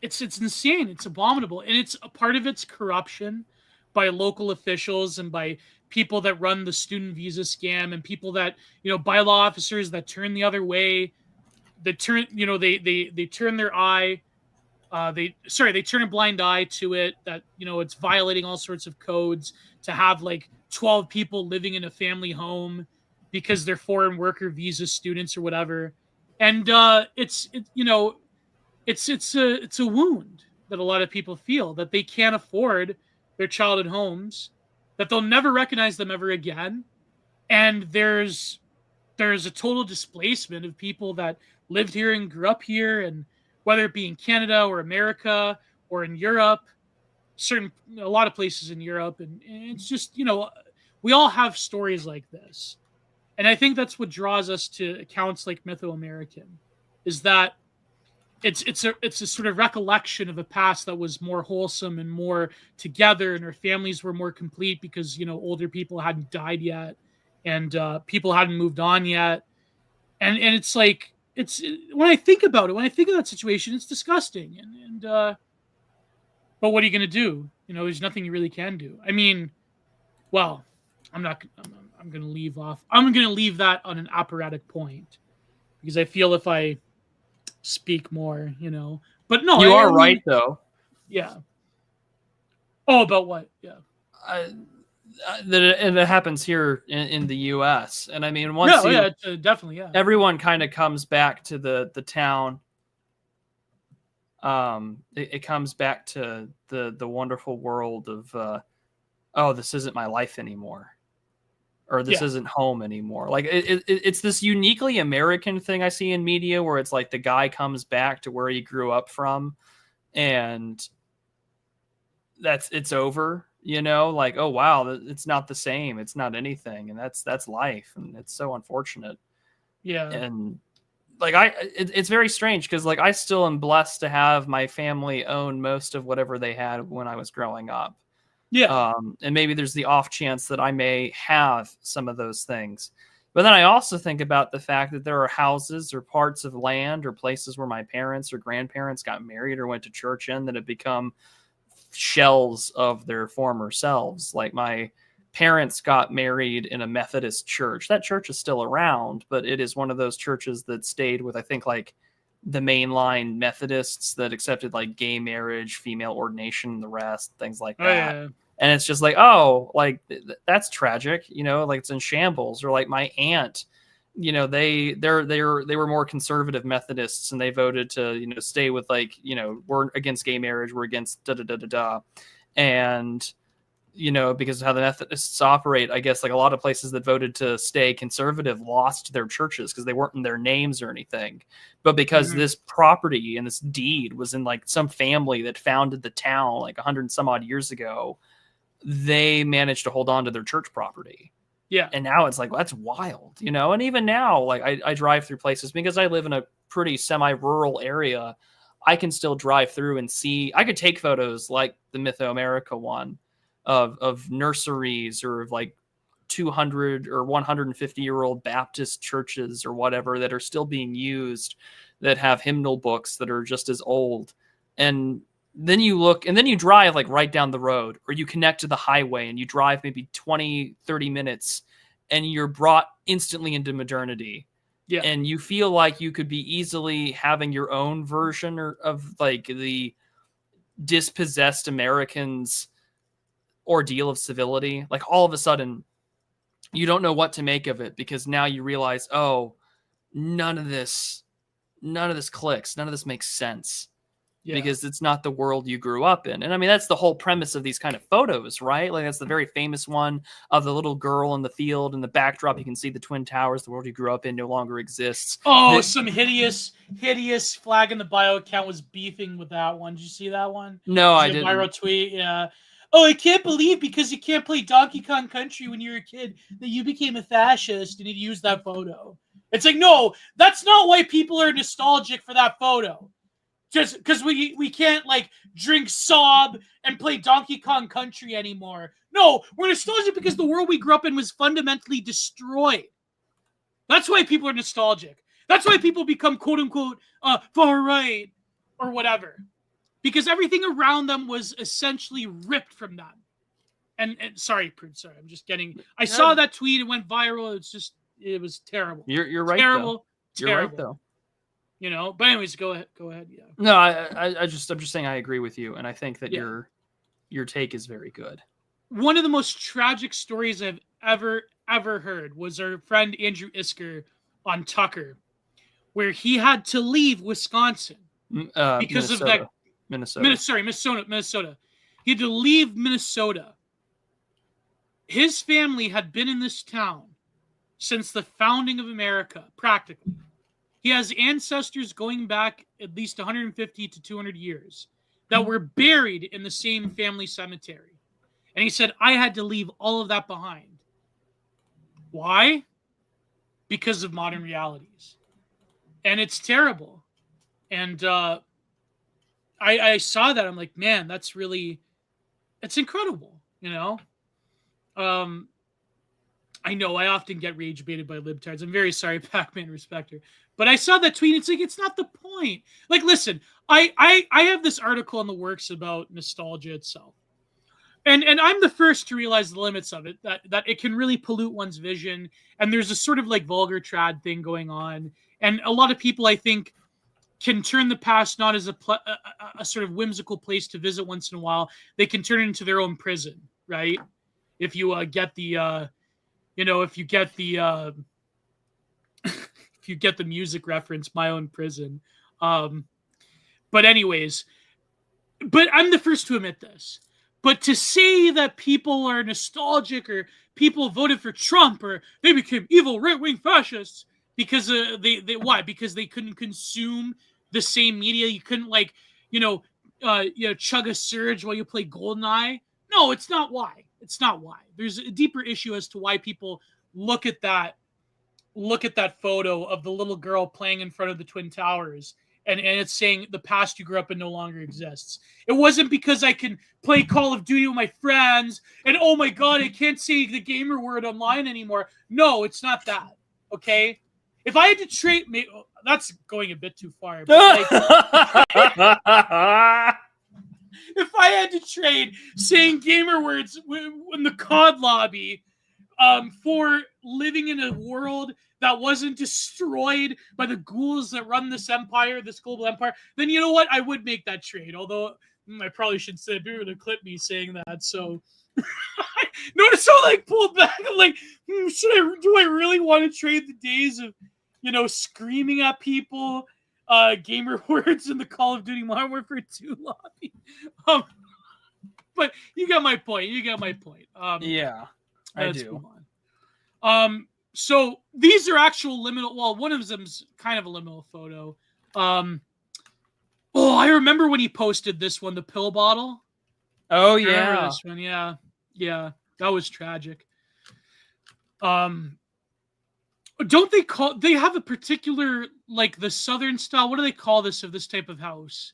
it's insane. It's abominable. And it's a part of it's corruption by local officials and by people that run the student visa scam, and people that, bylaw officers that turn the other way, that turn, they turn their eye. They turn a blind eye to it, that, it's violating all sorts of codes to have like 12 people living in a family home because they're foreign worker visa students or whatever. And it's a wound that a lot of people feel, that they can't afford their childhood homes, that they'll never recognize them ever again. And there's a total displacement of people that lived here and grew up here, and whether it be in Canada or America or in Europe, a lot of places in Europe. And it's just, we all have stories like this. And I think that's what draws us to accounts like Mythoamerican, is that it's a sort of recollection of a past that was more wholesome and more together, and our families were more complete because older people hadn't died yet, and people hadn't moved on yet, and it's like when I think about it, when I think of that situation, it's disgusting, and but what are you going to do? There's nothing you really can do. I mean, well, I'm not. I'm going to leave off. I'm going to leave that on an operatic point because I feel if I speak more, But no, You I are mean, right, though. yeah. Oh, about what? Yeah. That it happens here in the U.S. And I mean, Definitely, yeah. Everyone kind of comes back to the town. It comes back to the wonderful world of, oh, this isn't my life anymore, or this isn't home anymore. Like it's this uniquely American thing I see in media where it's like the guy comes back to where he grew up from, and it's over. Like, oh wow, it's not the same. It's not anything, and that's life, and it's so unfortunate. Yeah. And like it's very strange because like I still am blessed to have my family own most of whatever they had when I was growing up. Yeah. And maybe there's the off chance that I may have some of those things. But then I also think about the fact that there are houses or parts of land or places where my parents or grandparents got married or went to church in that have become shells of their former selves. Like my parents got married in a Methodist church. That church is still around, but it is one of those churches that stayed with, I think, like the mainline Methodists that accepted like gay marriage, female ordination, the rest, things like that. Yeah. And it's just like, oh, like that's tragic, like it's in shambles. Or like my aunt, they were more conservative Methodists, and they voted to stay with like we're against gay marriage, we're against da da da da da, and because of how the Methodists operate, I guess like a lot of places that voted to stay conservative lost their churches because they weren't in their names or anything. But because this property and this deed was in like some family that founded the town like 100 and some odd years ago, they managed to hold on to their church property. Yeah. And now it's like, well, that's wild, and even now, like I drive through places because I live in a pretty semi-rural area. I can still drive through and see, I could take photos like the Mythoamerica one of nurseries or of like 200 or 150-year-old Baptist churches or whatever that are still being used, that have hymnal books that are just as old. And then you look, and then you drive like right down the road, or you connect to the highway and you drive maybe 20, 30 minutes and you're brought instantly into modernity. Yeah. And you feel like you could be easily having your own version of like the dispossessed Americans ordeal of civility. Like all of a sudden you don't know what to make of it, because now you realize, oh, none of this clicks. None of this makes sense. Yeah. Because it's not the world you grew up in. And I mean, that's the whole premise of these kind of photos, right? Like that's the very famous one of the little girl in the field. In the backdrop, you can see the Twin Towers. The world you grew up in no longer exists. Oh, some hideous flag in the bio account was beefing with that one. Did you see that one? No, I didn't. Viral tweet, yeah. Oh, I can't believe because you can't play Donkey Kong Country when you were a kid that you became a fascist and you used that photo. It's like, no, that's not why people are nostalgic for that photo. Just because we can't like drink Sob and play Donkey Kong Country anymore. No, we're nostalgic because the world we grew up in was fundamentally destroyed. That's why people are nostalgic. That's why people become quote unquote far right or whatever. Because everything around them was essentially ripped from them. And sorry, Prince, sorry, I'm just getting. I saw that tweet. It went viral. It was terrible. You're right. Terrible. Though. You're right though. But anyways, go ahead. Yeah. No, I'm just saying I agree with you, and I think that your take is very good. One of the most tragic stories I've ever heard was our friend Andrew Isker on Tucker, where he had to leave Wisconsin because of that. Minnesota. He had to leave Minnesota. His family had been in this town since the founding of America, practically. He has ancestors going back at least 150 to 200 years that were buried in the same family cemetery. And he said, I had to leave all of that behind. Why? Because of modern realities. And it's terrible. And I saw that. I'm like, man, that's really, it's incredible, you know? I know I often get rage baited by libtards. I'm very sorry, Pac-Man Respecter. But I saw that tweet. It's like, it's not the point. Like, listen, I have this article in the works about nostalgia itself. And I'm the first to realize the limits of it, that it can really pollute one's vision. And there's a sort of like vulgar trad thing going on. And a lot of people, I think, can turn the past not as a sort of whimsical place to visit once in a while. They can turn it into their own prison, right? If you get the if you get the if you get the music reference, My Own Prison. But anyways, but I'm the first to admit this. But to say that people are nostalgic or people voted for Trump or they became evil right-wing fascists because they why? Because they couldn't consume the same media. You couldn't chug a surge while you play GoldenEye. No, it's not why. It's not why. There's a deeper issue as to why people look at that photo of the little girl playing in front of the Twin Towers and it's saying the past you grew up in no longer exists. It wasn't because I can play Call of Duty with my friends and oh my god, I can't say the gamer word online anymore. No, it's not that. Okay? If I had to trade, that's going a bit too far. But if I had to trade saying gamer words in the COD lobby for living in a world that wasn't destroyed by the ghouls that run this empire, this global empire, then you know what? I would make that trade. Although I probably should say people would clip me saying that. So notice how pulled back. I'm like, do I really want to trade the days of screaming at people, gamer words in the Call of Duty Modern Warfare 2 lobby? But you got my point. Yeah, I do. So these are actual liminal. Well, one of them's kind of a liminal photo. I remember when he posted this one, the pill bottle. Oh yeah, this one. Yeah, that was tragic. Don't they have a particular the Southern style? What do they call this type of house?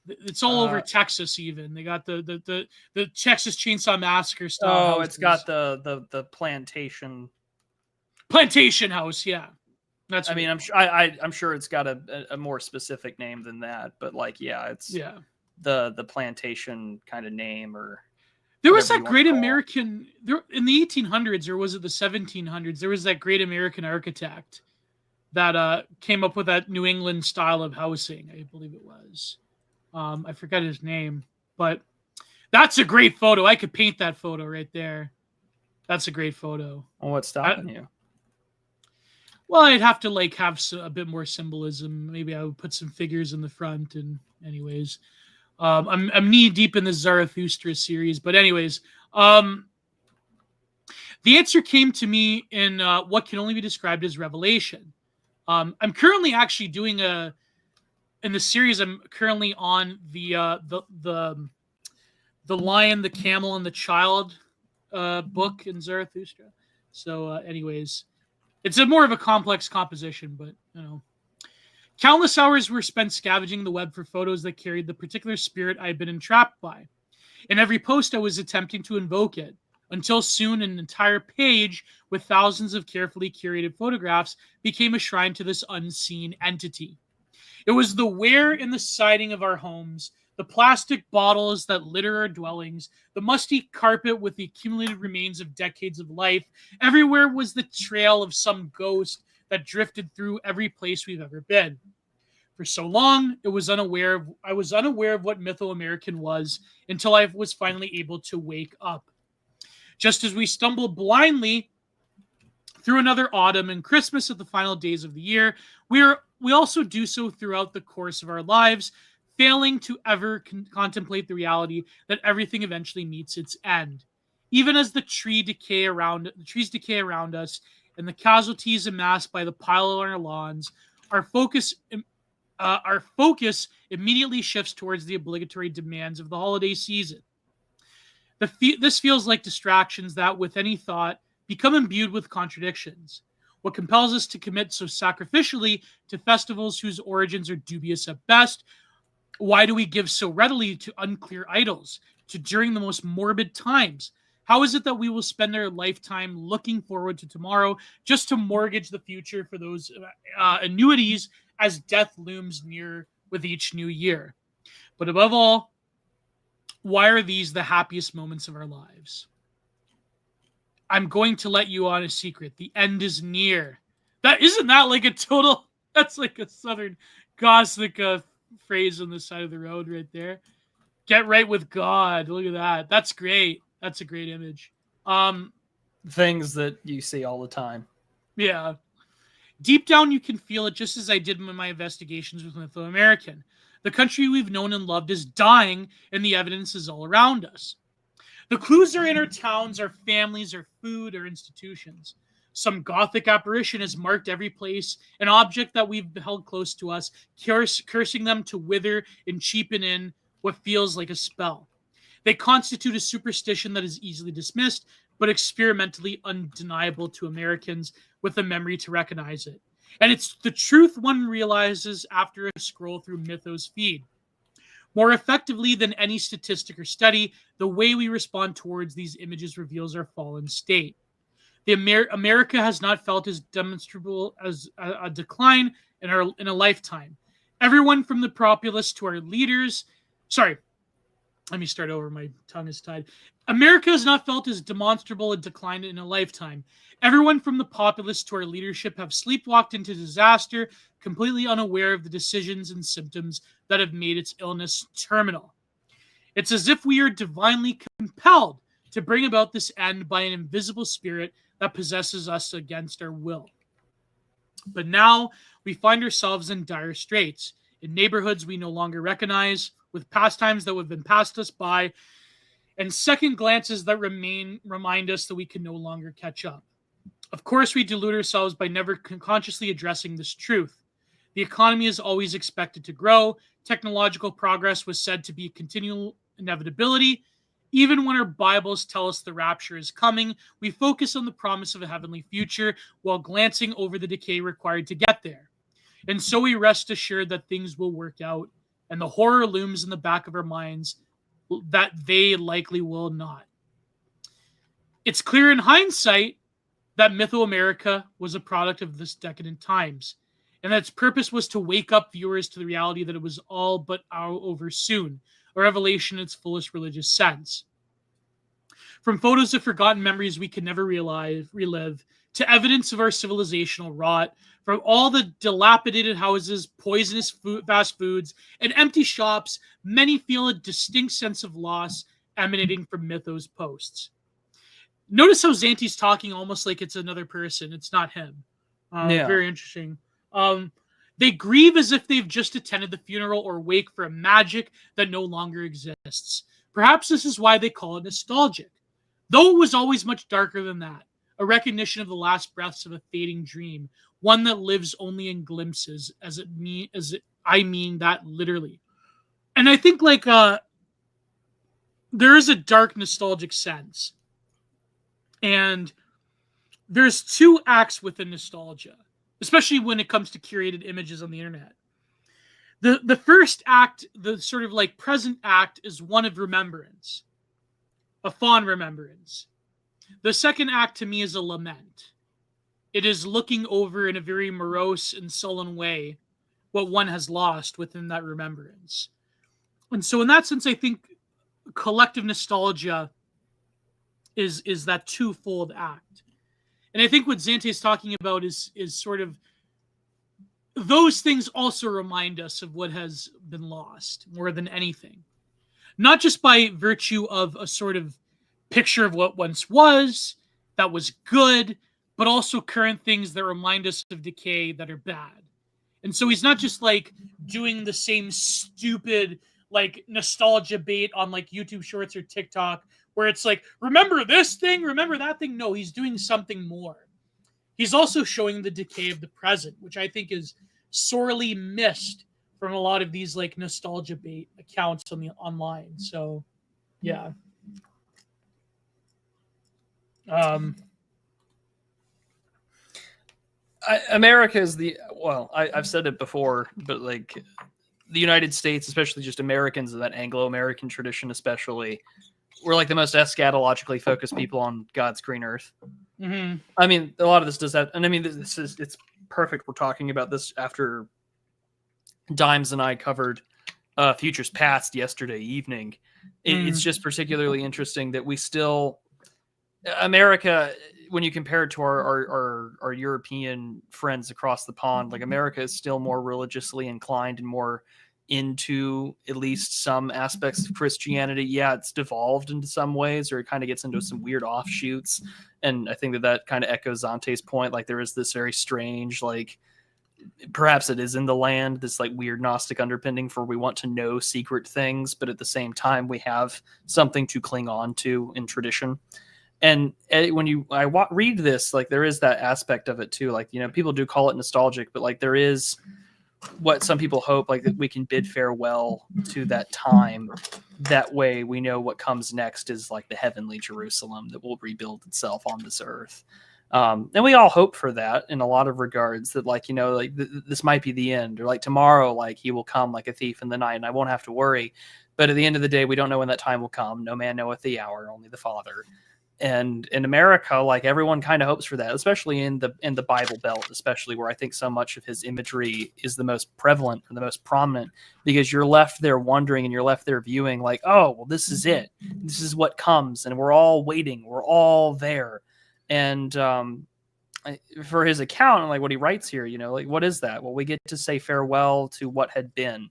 It's all over Texas. Even they got the Texas Chainsaw Massacre style. Oh, it's got the plantation house. Yeah, that's. I'm sure it's got a more specific name than that, but it's the plantation kind of name or. There was that great American there in the 1800s, or was it the 1700s? There was that great American architect that came up with that New England style of housing. I believe it was. I forgot his name, but that's a great photo. I could paint that photo right there. That's a great photo. Well, what's stopping you? Well, I'd have to have a bit more symbolism. Maybe I would put some figures in the front. And anyways, I'm knee deep in the Zarathustra series. But anyways, the answer came to me in what can only be described as revelation. I'm currently actually doing in the series. I'm currently on the Lion, the Camel, and the Child book in Zarathustra. So, anyways, it's more of a complex composition, but countless hours were spent scavenging the web for photos that carried the particular spirit I had been entrapped by. In every post, I was attempting to invoke it, until soon an entire page with thousands of carefully curated photographs became a shrine to this unseen entity. It was the ware in the siding of our homes, the plastic bottles that litter our dwellings, the musty carpet with the accumulated remains of decades of life. Everywhere was the trail of some ghost that drifted through every place we've ever been. For so long, I was unaware of what Mythoamerican was until I was finally able to wake up. Just as we stumbled blindly through another autumn and Christmas at the final days of the year, we also do so throughout the course of our lives, failing to ever contemplate the reality that everything eventually meets its end. Even as the trees decay around us and the casualties amassed by the pile on our lawns, our focus immediately shifts towards the obligatory demands of the holiday season. This feels like distractions that, with any thought, become imbued with contradictions. What compels us to commit so sacrificially to festivals whose origins are dubious at best? Why do we give so readily to unclear idols, to during the most morbid times? How is it that we will spend our lifetime looking forward to tomorrow just to mortgage the future for those annuities as death looms near with each new year? But above all, why are these the happiest moments of our lives? I'm going to let you on a secret. The end is near. Isn't that like a total, that's like a Southern Gothic phrase on the side of the road right there. Get right with God. Look at that. That's great. That's a great image. Things that you see all the time. Yeah. Deep down, you can feel it just as I did in my investigations with Mythoamerican. The country we've known and loved is dying, and the evidence is all around us. The clues are in our towns, our families, our food, our institutions. Some Gothic apparition has marked every place, an object that we've held close to us, cursing them to wither and cheapen in what feels like a spell. They constitute a superstition that is easily dismissed, but experimentally undeniable to Americans with a memory to recognize it. And it's the truth one realizes after a scroll through Mythos feed. More effectively than any statistic or study, the way we respond towards these images reveals our fallen state. America has not felt as demonstrable as a decline in a lifetime. Everyone from the populace to our leaders, let me start over. My tongue is tied. America has not felt as demonstrable a decline in a lifetime. Everyone from the populace to our leadership have sleepwalked into disaster, completely unaware of the decisions and symptoms that have made its illness terminal. It's as if we are divinely compelled to bring about this end by an invisible spirit that possesses us against our will. But now we find ourselves in dire straits, in neighborhoods we no longer recognize, with pastimes that have been passed us by, and second glances that remind us that we can no longer catch up. Of course, we delude ourselves by never consciously addressing this truth. The economy is always expected to grow. Technological progress was said to be a continual inevitability. Even when our Bibles tell us the rapture is coming, we focus on the promise of a heavenly future while glancing over the decay required to get there. And so we rest assured that things will work out, and the horror looms in the back of our minds that they likely will not. It's clear in hindsight that Mythoamerica was a product of this decadent times, and that its purpose was to wake up viewers to the reality that it was all but over soon, a revelation in its fullest religious sense. From photos of forgotten memories we can never relive, to evidence of our civilizational rot, from all the dilapidated houses, poisonous fast foods, and empty shops, many feel a distinct sense of loss emanating from Mythos posts. Notice how Zante's talking almost like it's another person. It's not him. Very interesting. They grieve as if they've just attended the funeral or wake for a magic that no longer exists. Perhaps this is why they call it nostalgic, though it was always much darker than that. A recognition of the last breaths of a fading dream, one that lives only in glimpses, I mean that literally. And I think there is a dark nostalgic sense. And there's two acts within nostalgia, especially when it comes to curated images on the internet. The first act, the sort of like present act, is one of remembrance, a fond remembrance. The second act to me is a lament. It is looking over in a very morose and sullen way what one has lost within that remembrance. And so in that sense, I think collective nostalgia is that twofold act. And I think what Zante is talking about is sort of those things also remind us of what has been lost more than anything. Not just by virtue of a sort of picture of what once was, that was good, but also current things that remind us of decay that are bad. And so he's not just like doing the same stupid like nostalgia bait on like YouTube Shorts or TikTok where it's like, remember this thing, remember that thing. No, he's doing something more. He's also showing the decay of the present, which I think is sorely missed from a lot of these like nostalgia bait accounts on the online. So yeah. America is I've said it before, but like the United States, especially just Americans of that Anglo-American tradition, especially, we're like the most eschatologically focused people on God's green earth. Mm-hmm. I mean, a lot of this does that, and I mean, it's perfect. We're talking about this after Dimes and I covered Futures Past yesterday evening. It's just particularly interesting that we still, America, when you compare it to our European friends across the pond, like America is still more religiously inclined and more into at least some aspects of Christianity. Yeah, it's devolved into some ways, or it kind of gets into some weird offshoots. And I think that kind of echoes Zante's point. Like there is this very strange, like perhaps it is in the land, this like weird Gnostic underpinning for we want to know secret things, but at the same time we have something to cling on to in tradition. And when I read this, like there is that aspect of it too. Like, you know, people do call it nostalgic, but like there is what some people hope, like that we can bid farewell to that time. That way we know what comes next is like the heavenly Jerusalem that will rebuild itself on this earth. And we all hope for that in a lot of regards, that like, you know, like this might be the end, or like tomorrow, like he will come like a thief in the night and I won't have to worry. But at the end of the day, we don't know when that time will come. No man knoweth the hour, only the Father. And in America, like everyone kind of hopes for that, especially in the Bible Belt, especially where I think so much of his imagery is the most prevalent and the most prominent, because you're left there wondering and you're left there viewing like, oh, well, this is it. This is what comes. And we're all waiting. We're all there. And for his account and like what he writes here, you know, like what is that? Well, we get to say farewell to what had been.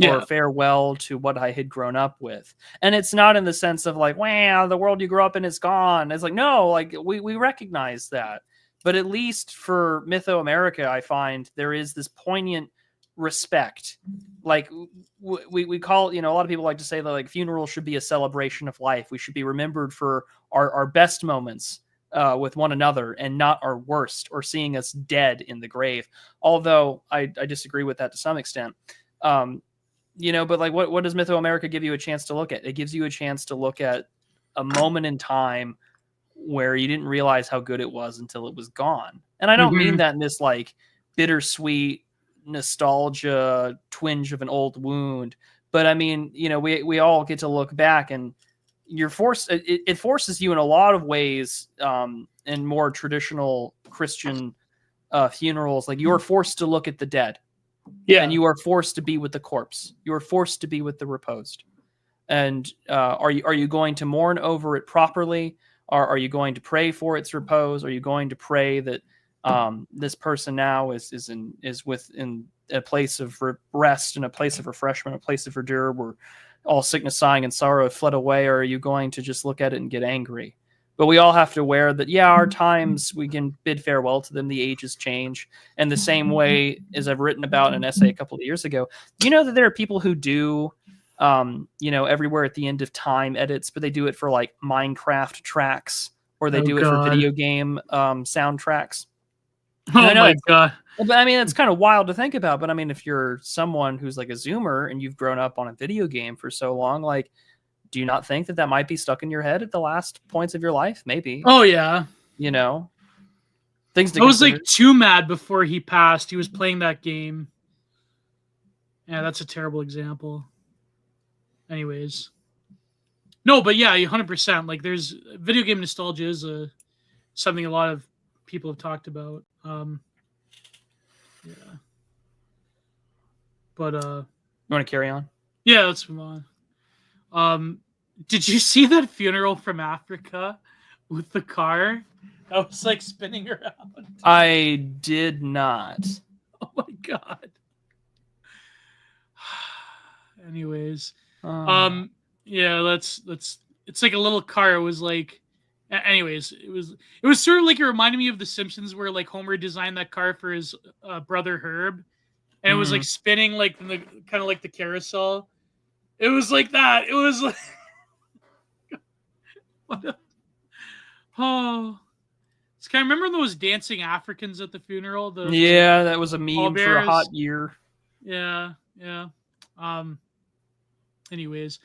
Or farewell to what I had grown up with. And it's not in the sense of like, wow, the world you grew up in is gone. It's like, no, like we recognize that. But at least for Mythoamerica, I find there is this poignant respect. Like we call, you know, a lot of people like to say that like funerals should be a celebration of life. We should be remembered for our best moments with one another and not our worst, or seeing us dead in the grave. Although I disagree with that to some extent. You know, but like what does Mythoamerica give you a chance to look at? It gives you a chance to look at a moment in time where you didn't realize how good it was until it was gone. And I don't mean that in this like bittersweet nostalgia twinge of an old wound, but I mean, you know, we all get to look back, and you're forced, it forces you in a lot of ways, in more traditional Christian funerals, like you're forced to look at the dead. Yeah. And you are forced to be with the corpse. You are forced to be with the reposed. And are you going to mourn over it properly? Are you going to pray for its repose? Are you going to pray that this person now is within a place of rest and a place of refreshment, a place of verdure where all sickness, sighing, and sorrow have fled away? Or are you going to just look at it and get angry? But we all have to aware that, yeah, our times, we can bid farewell to them. The ages change. And the same way as I've written about in an essay a couple of years ago, you know that there are people who do, you know, everywhere at the end of time edits, but they do it for like Minecraft tracks, or they do it for video game soundtracks. Oh my God. But I mean, it's kind of wild to think about. But I mean, if you're someone who's like a Zoomer and you've grown up on a video game for so long, like, do you not think that might be stuck in your head at the last points of your life? Maybe. Oh, yeah. You know, things to I was like too mad before he passed. He was playing that game. Yeah, that's a terrible example. Anyways. No, but yeah, 100%. Like there's video game nostalgia is something a lot of people have talked about. Yeah. But you want to carry on? Yeah, let's move on. Did you see that funeral from Africa with the car that was like spinning around? I did not. Oh my God. Anyways, yeah, let's. It's like a little car. It was like, anyways, it was sort of like, it reminded me of The Simpsons, where like Homer designed that car for his brother Herb, and it was like spinning like the kind of like the carousel. It was like that. It was like, oh, it's kind of, remember those dancing Africans at the funeral? Yeah, that was a meme for a hot year. Yeah. Anyways,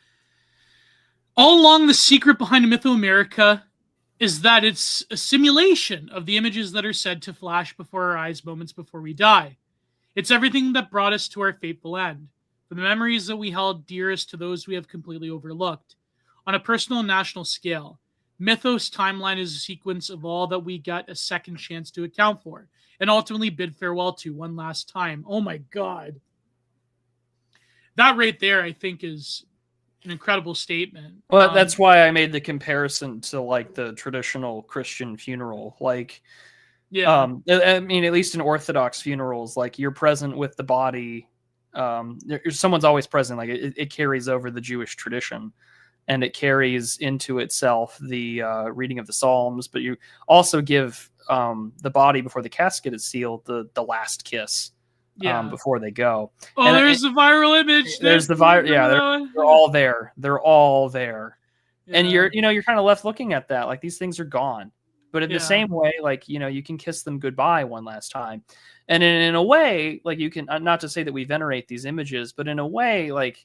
all along, the secret behind Mythoamerica is that it's a simulation of the images that are said to flash before our eyes moments before we die. It's everything that brought us to our fateful end, from the memories that we held dearest to those we have completely overlooked. On a personal and national scale, Mythos timeline is a sequence of all that we got a second chance to account for, and ultimately bid farewell to one last time. Oh my God. That right there, I think, is an incredible statement. Well, that's why I made the comparison to like the traditional Christian funeral. Like, yeah, I mean, at least in Orthodox funerals, like you're present with the body. Someone's always present. Like it carries over the Jewish tradition, and it carries into itself the reading of the Psalms. But you also give the body before the casket is sealed the last kiss. Before they go. Oh, and there's the viral image. There's the viral. Yeah, they're all there. They're all there. Yeah. And you're kind of left looking at that. Like these things are gone. But in the same way, like, you can kiss them goodbye one last time. And in a way, like you can, not to say that we venerate these images, but in a way, like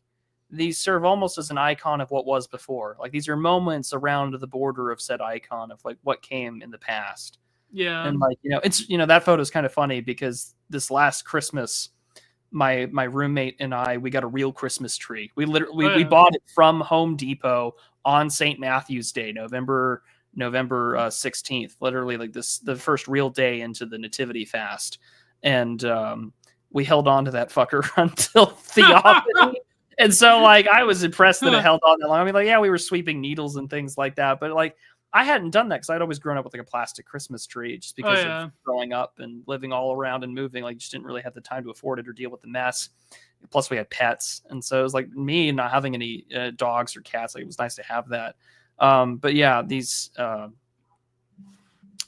these serve almost as an icon of what was before. Like these are moments around the border of said icon of like what came in the past. Yeah. And like, it's, that photo is kind of funny because this last Christmas, my roommate and we got a real Christmas tree. We literally, we bought it from Home Depot on St. Matthew's Day, November 16th, literally like the first real day into the Nativity fast. And we held on to that fucker until Theophany. And so like, I was impressed that it held on that long. I mean, like, yeah, we were sweeping needles and things like that, but like, I hadn't done that because I'd always grown up with like a plastic Christmas tree just because of growing up and living all around and moving. Like, just didn't really have the time to afford it or deal with the mess. Plus, we had pets, and so it was like me not having any dogs or cats. Like, it was nice to have that. But yeah, these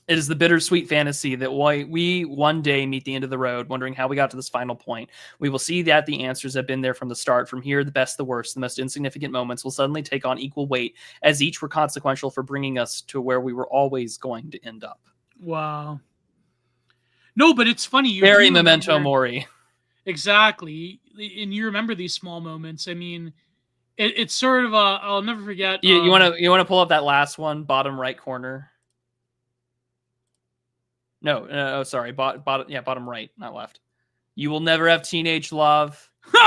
it is the bittersweet fantasy that we one day meet the end of the road, wondering how we got to this final point. We will see that the answers have been there from the start. From here, the best, the worst, the most insignificant moments will suddenly take on equal weight, as each were consequential for bringing us to where we were always going to end up. Wow. No, but it's funny. Very memento mori. Exactly. And you remember these small moments. I mean, it's sort of I'll never forget. You want to pull up that last one, bottom right corner. No, sorry. Bottom right, not left. You will never have teenage love. You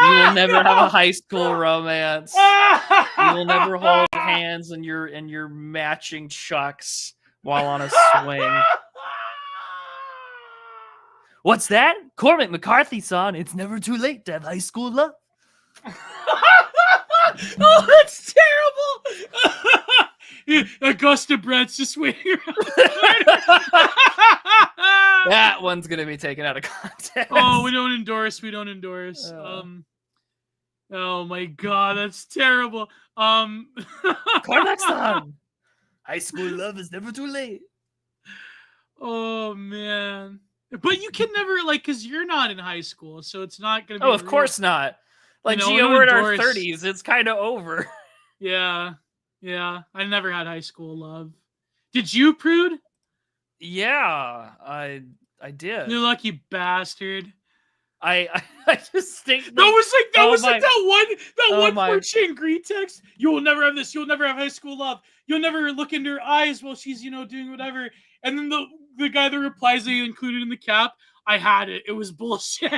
will never have a high school romance. You will never hold hands in your matching chucks while on a swing. What's that? Cormac McCarthy song. It's never too late to have high school love. Oh, that's terrible. Augusta Brett's just waiting around. That one's gonna be taken out of context. Oh, we don't endorse. Oh my God, that's terrible. Cormac's song. High school love is never too late. Oh man. But you can never, like, because you're not in high school, so it's not going to be. Oh, of course not. Like, Gio, we're in our 30s. It's kind of over. Yeah. Yeah. I never had high school love. Did you, Prude? Yeah, I did. You lucky bastard. I just think that was like that one 4chan greet text. You will never have this. You'll never have high school love. You'll never look into her eyes while she's, doing whatever. And then the guy that replies that you included in the cap, I had it. It was bullshit.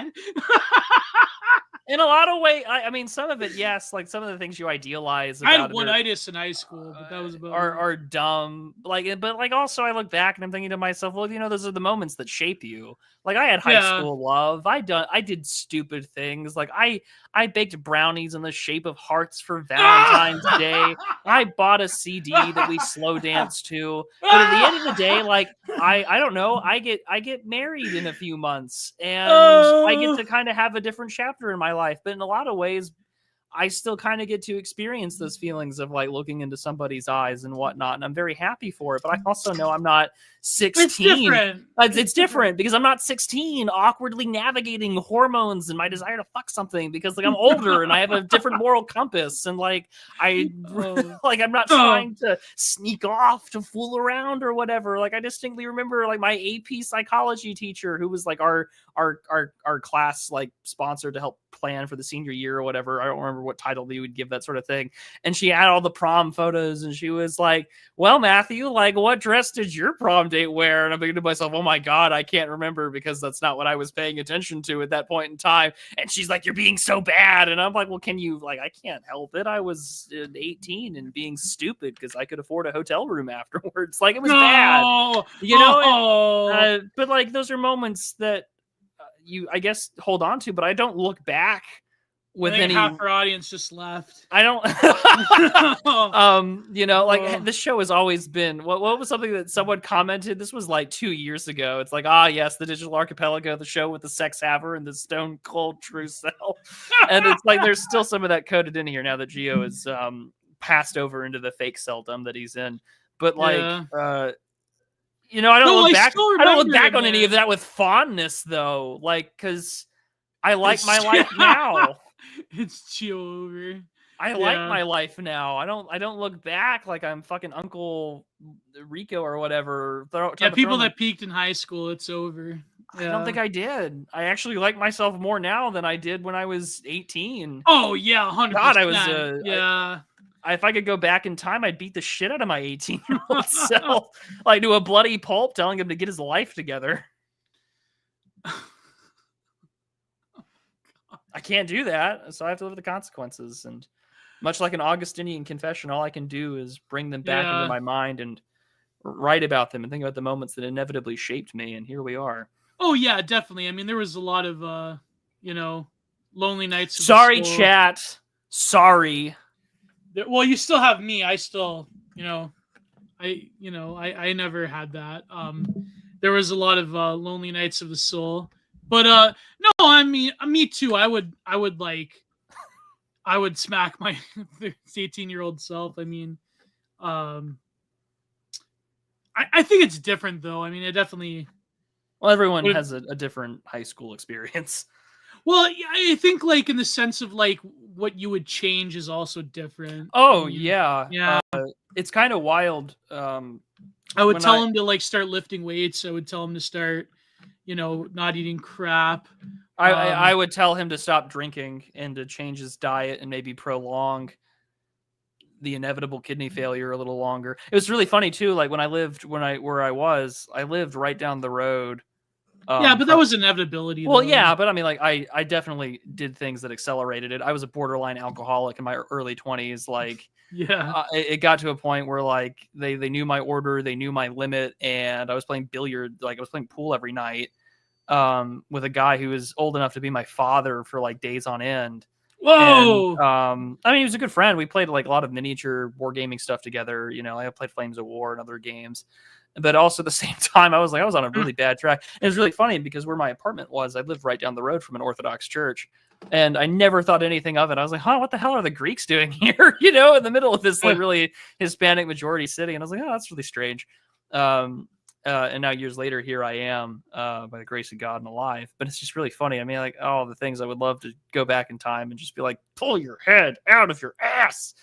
In a lot of ways, I mean, some of it, yes. Like some of the things you idealize. I had one-itis in high school, but that was about are dumb. Like, but like also, I look back and I'm thinking to myself, well, those are the moments that shape you. Like I had high school love. I did stupid things. Like I baked brownies in the shape of hearts for Valentine's Day. I bought a CD that we slow danced to. But at the end of the day, like I don't know. I get married in a few months, and I get to kind of have a different chapter in my life. But in a lot of ways, I still kind of get to experience those feelings of like looking into somebody's eyes and whatnot. And I'm very happy for it. But I also know I'm not 16. It's different because I'm not 16 awkwardly navigating hormones and my desire to fuck something because like I'm older and I have a different moral compass. And like, I'm not trying to sneak off to fool around or whatever. Like I distinctly remember like my AP psychology teacher who was like our class like sponsor to help plan for the senior year or whatever. I don't remember remember what title you would give that sort of thing. And she had all the prom photos, and she was like, well, Matthew, like, what dress did your prom date wear? And I'm thinking to myself, oh my God, I can't remember, because that's not what I was paying attention to at that point in time. And she's like, you're being so bad. And I'm like, well, can you, like, I can't help it. I was 18 and being stupid because I could afford a hotel room afterwards. Like, it was bad, you know? But like, those are moments that you, I guess, hold on to, but I don't look back with any. Half our audience just left. I don't. You know, like, this show has always been. What was something that someone commented? This was like 2 years ago. It's like, yes, the Digital Archipelago, the show with the sex haver and the stone cold true self. And it's like there's still some of that coded in here now that Gio is passed over into the fake selldom that he's in. But like, you know, I don't look back. I don't look back on any of that with fondness, though. Like, because I like my life now. It's Gio over. I like my life now. I don't look back like I'm fucking Uncle Rico or whatever. People that peaked in high school, it's over. I don't think I did. I actually like myself more now than I did when I was 18. Oh yeah, 100%. God, I was if I could go back in time, I'd beat the shit out of my 18-year-old self, like, to a bloody pulp, telling him to get his life together. I can't do that, so I have to live with the consequences. And much like an Augustinian confession, all I can do is bring them back into my mind and write about them and think about the moments that inevitably shaped me. And here we are. Oh yeah, definitely. I mean, there was a lot of, you know, lonely nights. Sorry, chat. Sorry. Well, you still have me. I still, I never had that. There was a lot of lonely nights of the soul, but no, I mean, me too. I would smack my 18-year-old self. I mean, I think it's different though. I mean, it definitely. Well, everyone has a different high school experience. Well, I think, like, in the sense of, like, what you would change is also different. Oh, yeah. Yeah. It's kind of wild. I would tell him to, like, start lifting weights. I would tell him to start, not eating crap. I would tell him to stop drinking and to change his diet and maybe prolong the inevitable kidney failure a little longer. It was really funny, too. Like, when I lived where I lived right down the road. But that was inevitability. Well, yeah, but I mean, like, I definitely did things that accelerated it. I was a borderline alcoholic in my early 20s. Like, it got to a point where, like, they knew my order, they knew my limit, and I was playing billiard, like, I was playing pool every night with a guy who was old enough to be my father for, like, days on end. Whoa! And, I mean, he was a good friend. We played, like, a lot of miniature wargaming stuff together. You know, I played Flames of War and other games. But also at the same time, I was on a really bad track. And it was really funny because where my apartment was, I lived right down the road from an Orthodox church. And I never thought anything of it. I was like, what the hell are the Greeks doing here? You know, in the middle of this, like, really Hispanic majority city. And I was like, that's really strange. And now years later, here I am, by the grace of God and alive. But it's just really funny. I mean, like, the things I would love to go back in time and just be like, pull your head out of your ass.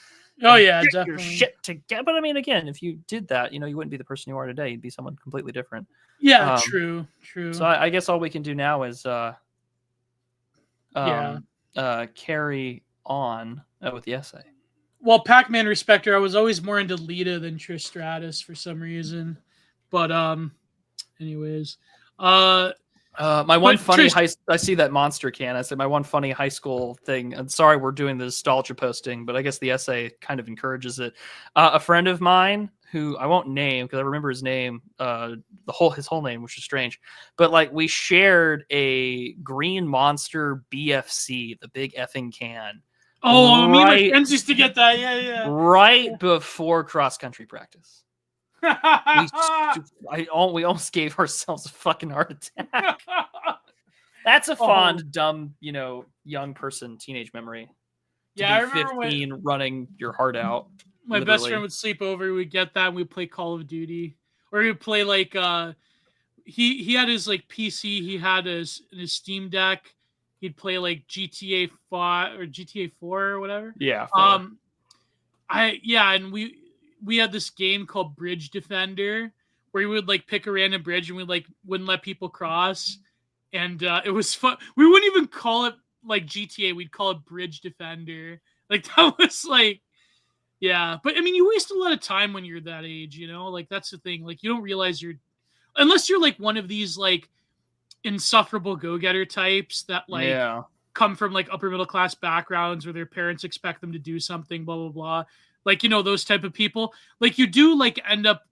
Oh yeah, get definitely. your shit together. But I mean, again, if you did that, you wouldn't be the person you are today. You'd be someone completely different. Yeah, true. So I guess all we can do now is carry on with the essay. Well, Pac-Man Respector, I was always more into Lita than Trish Stratus for some reason. But anyways, my one funny I see that monster can. I said my one funny high school thing. And sorry, we're doing the nostalgia posting, but I guess the essay kind of encourages it. A friend of mine who I won't name because I remember his name, his whole name, which is strange. But like we shared a green monster BFC, the big effing can. Oh, me and my friends used to get that. Yeah. Right before cross country practice. We almost gave ourselves a fucking heart attack. That's a fond, dumb, young person teenage memory. Yeah, I remember 15 running your heart out. My best friend would sleep over. We'd get that, and we'd play Call of Duty, or he would play like he had his like PC. He had his Steam Deck. He'd play like GTA 5 or GTA 4 or whatever. Yeah. 4. And we had this game called Bridge Defender where we would like pick a random bridge and we like wouldn't let people cross. And it was fun. We wouldn't even call it like GTA, we'd call it Bridge Defender. Like that was like, yeah. But I mean, you waste a lot of time when you're that age, you know. Like that's the thing. Like you don't realize unless you're like one of these like insufferable go-getter types that like come from like upper middle class backgrounds where their parents expect them to do something, blah blah blah. Like, you know, those type of people. Like you do like end up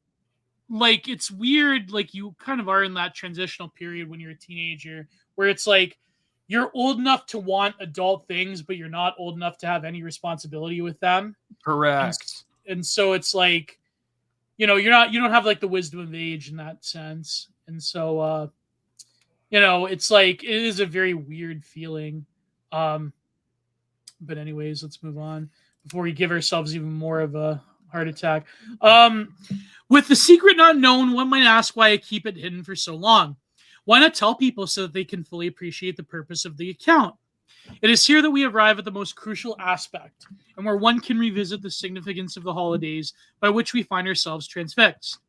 like, it's weird, like you kind of are in that transitional period when you're a teenager where it's like you're old enough to want adult things, but you're not old enough to have any responsibility with them. Correct. And so it's like, you know, you don't have like the wisdom of age in that sense. And so you know, it's like it is a very weird feeling. But anyways, let's move on before we give ourselves even more of a heart attack. With the secret not known, one might ask why I keep it hidden for so long. Why not tell people so that they can fully appreciate the purpose of the account? It is here that we arrive at the most crucial aspect, and where one can revisit the significance of the holidays by which we find ourselves transfixed.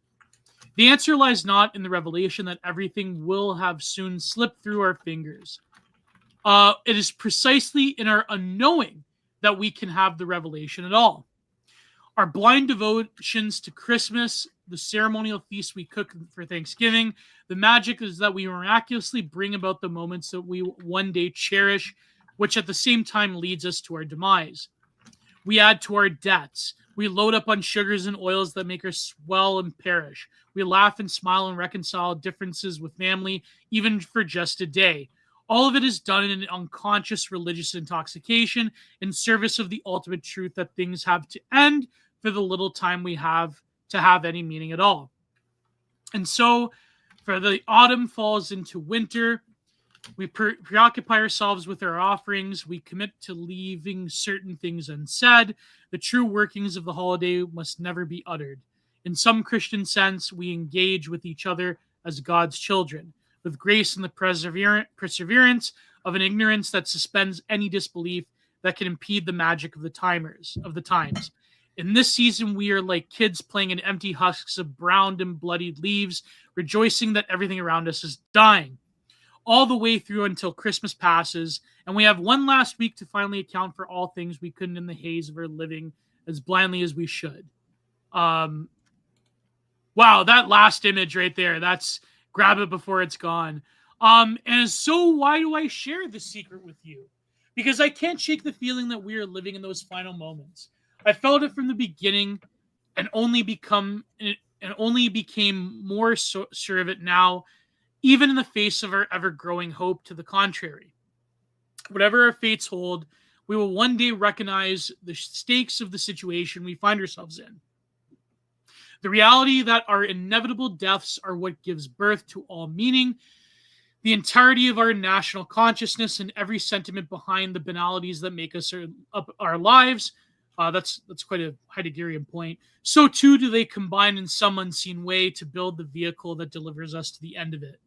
The answer lies not in the revelation that everything will have soon slipped through our fingers. It is precisely in our unknowing that we can have the revelation at all. Our blind devotions to Christmas, the ceremonial feast we cook for Thanksgiving, the magic is that we miraculously bring about the moments that we one day cherish, which at the same time leads us to our demise. We add to our debts. We load up on sugars and oils that make us swell and perish. We laugh and smile and reconcile differences with family, even for just a day. All of it is done in an unconscious religious intoxication in service of the ultimate truth that things have to end for the little time we have to have any meaning at all. And so, for the autumn falls into winter, we preoccupy ourselves with our offerings. We commit to leaving certain things unsaid. The true workings of the holiday must never be uttered. In some Christian sense, we engage with each other as God's children, with grace and the perseverance of an ignorance that suspends any disbelief that can impede the magic of the times. In this season, we are like kids playing in empty husks of browned and bloodied leaves, rejoicing that everything around us is dying, all the way through until Christmas passes, and we have one last week to finally account for all things we couldn't in the haze of our living as blindly as we should. Wow, that last image right there, that's grab it before it's gone. And so why do I share this secret with you? Because I can't shake the feeling that we are living in those final moments. I felt it from the beginning and only became more sure of it now, even in the face of our ever-growing hope to the contrary. Whatever our fates hold, we will one day recognize the stakes of the situation we find ourselves in. The reality that our inevitable deaths are what gives birth to all meaning, the entirety of our national consciousness, and every sentiment behind the banalities that make us our lives. That's quite a Heideggerian point. So too do they combine in some unseen way to build the vehicle that delivers us to the end of it.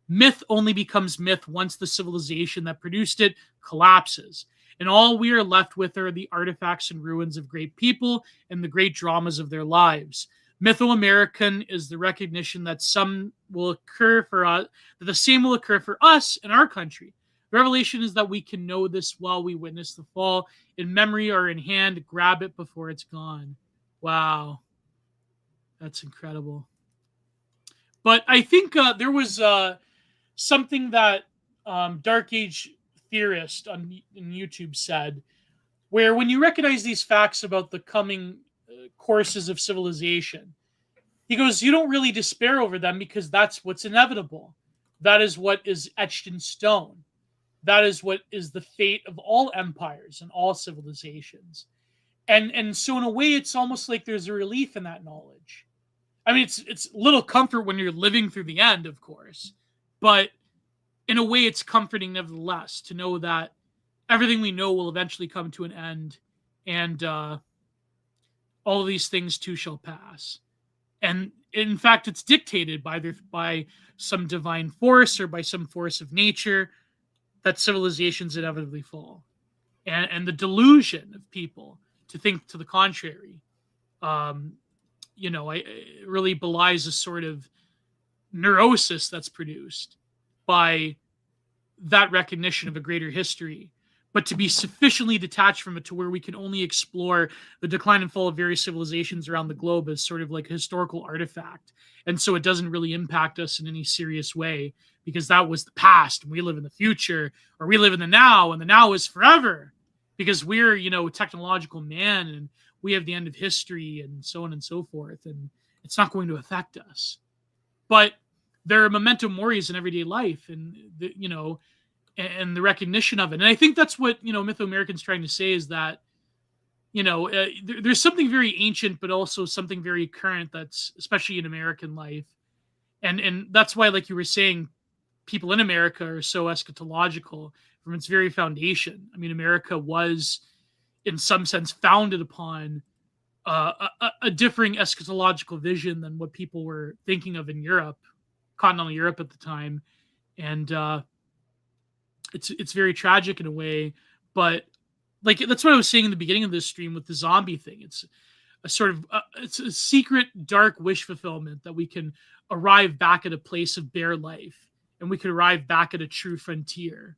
Myth only becomes myth once the civilization that produced it collapses, and all we are left with are the artifacts and ruins of great people and the great dramas of their lives. Mythoamerican is the recognition that some will occur for us, that the same will occur for us in our country. The revelation is that we can know this while we witness the fall, in memory or in hand, grab it before it's gone. Wow. That's incredible. But I think there was something that Dark Age Theorist on YouTube said, where when you recognize these facts about the coming courses of civilization, he goes, you don't really despair over them because that's what's inevitable. That is what is etched in stone. That is what is the fate of all empires and all civilizations. And so in a way, it's almost like there's a relief in that knowledge. I mean, it's little comfort when you're living through the end, of course, but in a way, it's comforting nevertheless to know that everything we know will eventually come to an end, and all of these things too shall pass. And in fact, it's dictated by some divine force or by some force of nature that civilizations inevitably fall. And the delusion of people to think to the contrary, it really belies a sort of neurosis that's produced by that recognition of a greater history, but to be sufficiently detached from it to where we can only explore the decline and fall of various civilizations around the globe as sort of like a historical artifact. And so it doesn't really impact us in any serious way, because that was the past and we live in the future, or we live in the now, and the now is forever because we're, technological man, and we have the end of history and so on and so forth. And it's not going to affect us. But there are memento moris in everyday life, and and the recognition of it. And I think that's what, Mythoamerican's trying to say, is that, there's something very ancient, but also something very current that's especially in American life. And that's why, like you were saying, people in America are so eschatological from its very foundation. I mean, America was, in some sense, founded upon a differing eschatological vision than what people were thinking of in Europe, continental Europe at the time. And it's very tragic in a way, but like that's what I was saying in the beginning of this stream with the zombie thing. It's a sort of it's a secret dark wish fulfillment that we can arrive back at a place of bare life, and we could arrive back at a true frontier.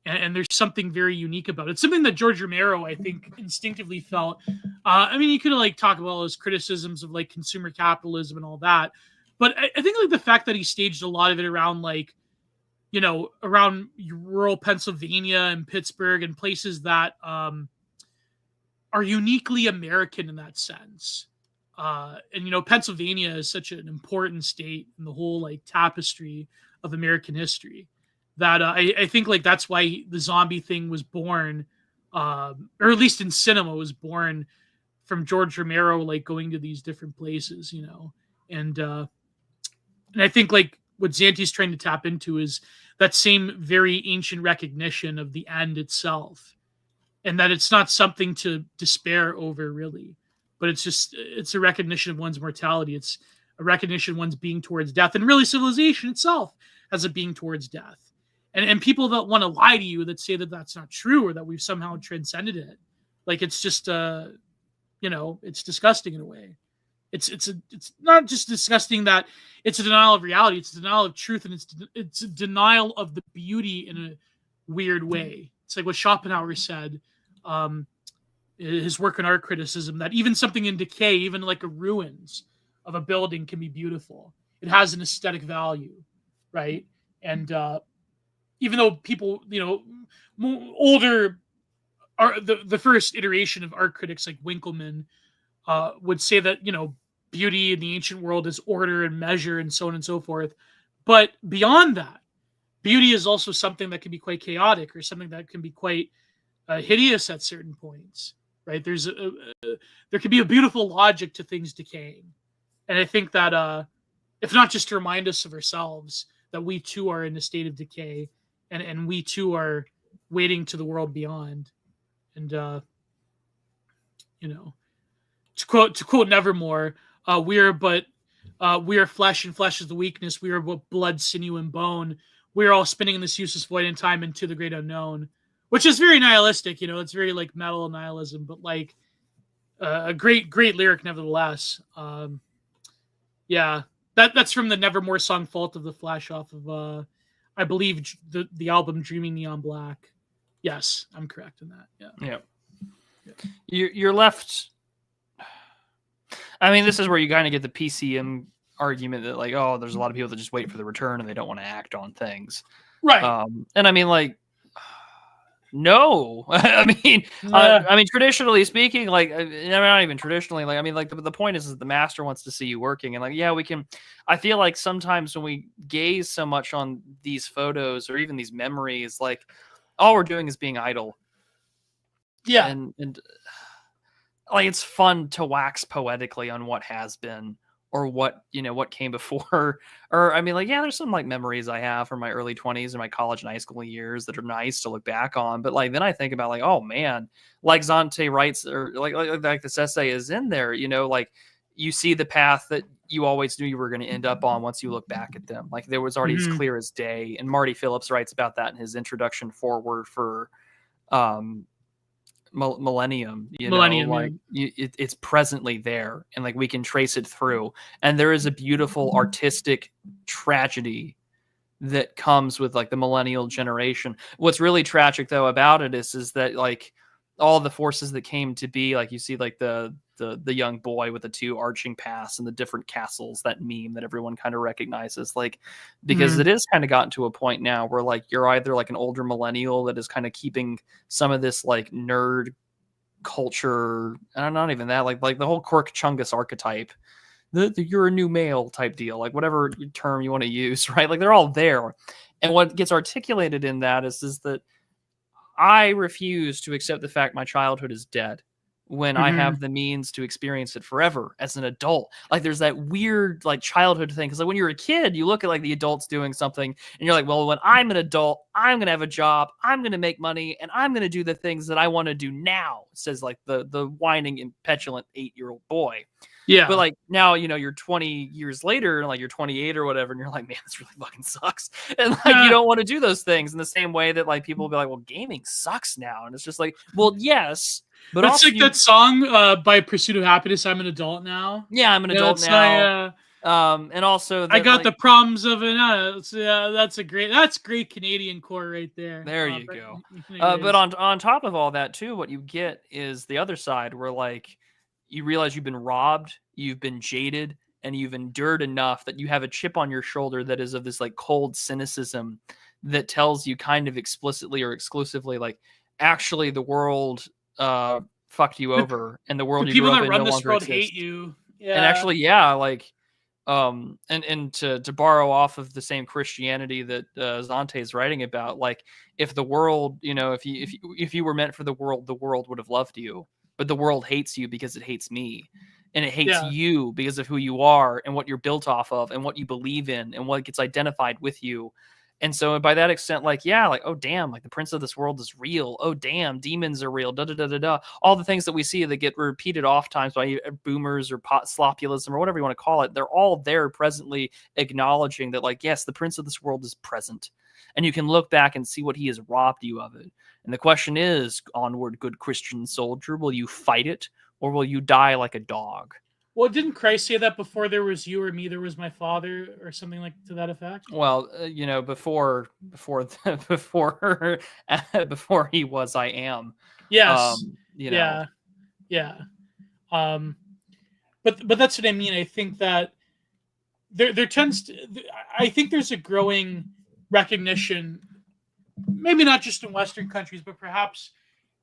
And there's something very unique about it. It's something that George Romero, I think, instinctively felt. I mean, you could like talk about all his criticisms of like consumer capitalism and all that, but I think like the fact that he staged a lot of it around like, around rural Pennsylvania and Pittsburgh and places that are uniquely American in that sense. And Pennsylvania is such an important state in the whole like tapestry of American history that I think like that's why the zombie thing was born, or at least in cinema was born from George Romero, like going to these different places, and I think like what Zante's trying to tap into is that same very ancient recognition of the end itself, and that it's not something to despair over really, but it's a recognition of one's mortality. It's a recognition of one's being towards death, and really civilization itself has a being towards death. And people that want to lie to you, that say that that's not true, or that we've somehow transcended it, like it's just it's disgusting in a way. It's not just disgusting that it's a denial of reality, it's a denial of truth, and it's a denial of the beauty in a weird way. It's like what Schopenhauer said, his work on art criticism, that even something in decay, even like a ruins of a building, can be beautiful. It has an aesthetic value, right? And even though people, older, the first iteration of art critics like Winckelmann would say that, beauty in the ancient world is order and measure and so on and so forth. But beyond that, beauty is also something that can be quite chaotic, or something that can be quite hideous at certain points, right? There can be a beautiful logic to things decaying. And I think that if not just to remind us of ourselves, that we too are in a state of decay, and we too are waiting to the world beyond. And to quote Nevermore, we are flesh, and flesh is the weakness. We are but blood, sinew, and bone. We are all spinning in this useless void in time into the great unknown, which is very nihilistic. It's very like metal nihilism, but like a great lyric nevertheless. Yeah, that's from the Nevermore song "Fault of the Flesh" off of I believe the album "Dreaming Neon Black." Yes, I'm correct in that. Yeah. You're left. I mean, this is where you kind of get the PCM argument that like, oh, there's a lot of people that just wait for the return and they don't want to act on things, right? And I mean, like, no, I mean, traditionally speaking, like, not even traditionally, like, I mean, like, the point is that the master wants to see you working, and like, yeah, we can. I feel like sometimes when we gaze so much on these photos or even these memories, like, all we're doing is being idle. Yeah, and like it's fun to wax poetically on what has been, or what came before. Or I mean, like, yeah, there's some like memories I have from my early 20s and my college and high school years that are nice to look back on. But like then I think about like, oh man, like Zante writes, or like this essay is in there, like you see the path that you always knew you were going to end up on once you look back at them. Like there was already as clear as day. And Marty Phillips writes about that in his introduction foreword for Millennium, like it's presently there, and like we can trace it through, and there is a beautiful artistic tragedy that comes with like the millennial generation. What's really tragic though about it is that like all the forces that came to be, like you see like the young boy with the 2 arching paths and the different castles, that meme that everyone kind of recognizes, like, because it is kind of gotten to a point now where like you're either like an older millennial that is kind of keeping some of this like nerd culture, and not even that, like the whole Quirk Chungus archetype, the you're a new male type deal, like whatever term you want to use, right? Like they're all there. And what gets articulated in that is that I refuse to accept the fact my childhood is dead when I have the means to experience it forever as an adult. Like there's that weird like childhood thing. Cause like when you're a kid, you look at like the adults doing something and you're like, well, when I'm an adult, I'm going to have a job, I'm going to make money, and I'm going to do the things that I want to do now, says like the whining and petulant 8-year-old boy. Yeah. But like now, you know, you're 20 years later, like you're 28 or whatever, and you're like, man, this really fucking sucks. And like you don't want to do those things in the same way that like people will be like, well, gaming sucks now. And it's just like, well, yes. But it's like that song by Pursuit of Happiness, I'm an adult now. Yeah, I'm an adult now. And also I got the problems of an that's great Canadian core right there. There you go. But on top of all that too, what you get is the other side where like you realize you've been robbed, you've been jaded, and you've endured enough that you have a chip on your shoulder that is of this like cold cynicism that tells you kind of explicitly or exclusively like actually the world fucked you over, and the world the you people grew up that in run no this longer world exists. hate you. Yeah. And actually, yeah, like and to borrow off of the same Christianity that Zante is writing about, like if the world, you know, if you were meant for the world would have loved you, but the world hates you because it hates me, and it hates you because of who you are and what you're built off of and what you believe in and what gets identified with you. And so by that extent, like, yeah, like, oh, damn, like the prince of this world is real. Oh, damn, demons are real. Da, da, da, da, da. All the things that we see that get repeated oft times by boomers or slopulism or whatever you want to call it, they're all there presently acknowledging that, like, yes, the prince of this world is present. And you can look back and see what he has robbed you of it. And the question is, onward, good Christian soldier, will you fight it or will you die like a dog? Well, didn't Christ say that before there was you or me, there was my Father, or something like to that effect? Well, you know, before he was, I am. Yes. You know. Yeah. But that's what I mean. I think that there tends to, I think there's a growing recognition, maybe not just in Western countries, but perhaps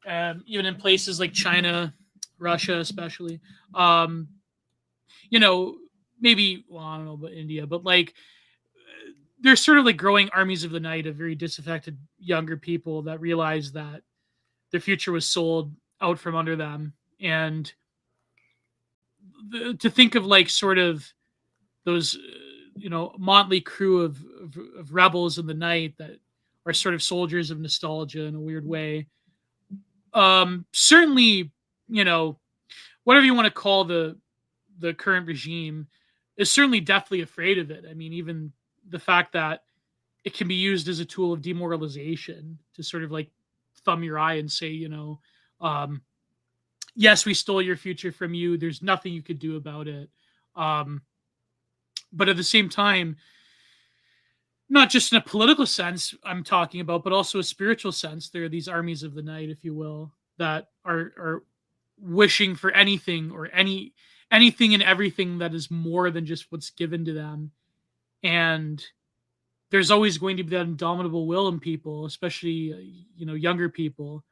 even in places like China, Russia, especially. You know, maybe, well, I don't know about India, but like there's sort of like growing armies of the night of very disaffected younger people that realize that their future was sold out from under them. And to think of like sort of those, you know, motley crew of rebels in the night that are sort of soldiers of nostalgia in a weird way. Certainly, you know, whatever you want to call the current regime is certainly deathly afraid of it. I mean, even the fact that it can be used as a tool of demoralization to sort of like thumb your eye and say, you know, yes, we stole your future from you. There's nothing you could do about it. But at the same time, not just in a political sense I'm talking about, but also a spiritual sense. There are these armies of the night, if you will, that are wishing for anything or anything and everything that is more than just what's given to them. And there's always going to be that indomitable will in people, especially, you know, younger people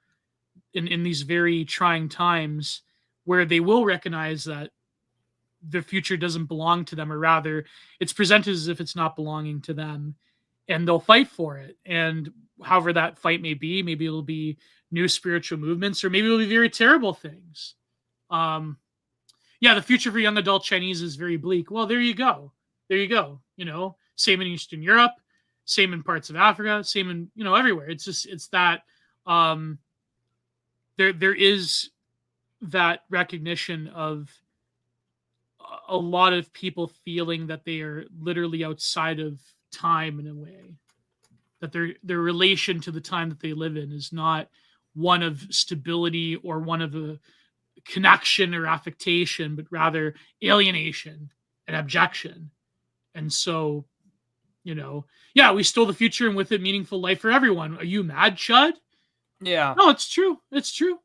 in these very trying times where they will recognize that the future doesn't belong to them, or rather it's presented as if it's not belonging to them, and they'll fight for it. And however that fight may be, maybe it'll be new spiritual movements, or maybe it'll be very terrible things. Yeah, the future for young adult Chinese is very bleak. Well, there you go. You know, same in Eastern Europe, same in parts of Africa, same in, you know, everywhere. It's that there is that recognition of a lot of people feeling that they are literally outside of time in a way, that their relation to the time that they live in is not one of stability or one of a connection or affectation, but rather alienation and abjection. And so, Yeah, we stole the future and with it meaningful life for everyone. Are you mad, Chud? Yeah. No, it's true. It's true.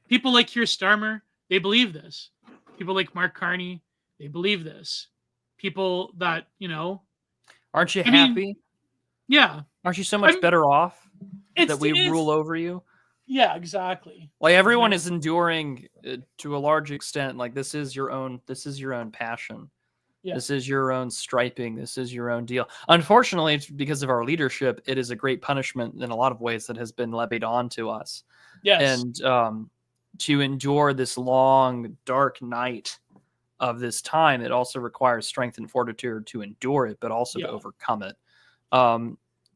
People like Keir Starmer, they believe this. People like Mark Carney, they believe this. People that, Aren't you I mean, happy? yeah. Aren't you so much better off that we rule over you? Yeah, exactly. Like everyone is enduring to a large extent. Like this is your own passion. Yeah. This is your own striping. This is your own deal. Unfortunately, it's because of our leadership, it is a great punishment in a lot of ways that has been levied onto us. Yes. And to endure this long, dark night of this time, it also requires strength and fortitude to endure it, but also to overcome it.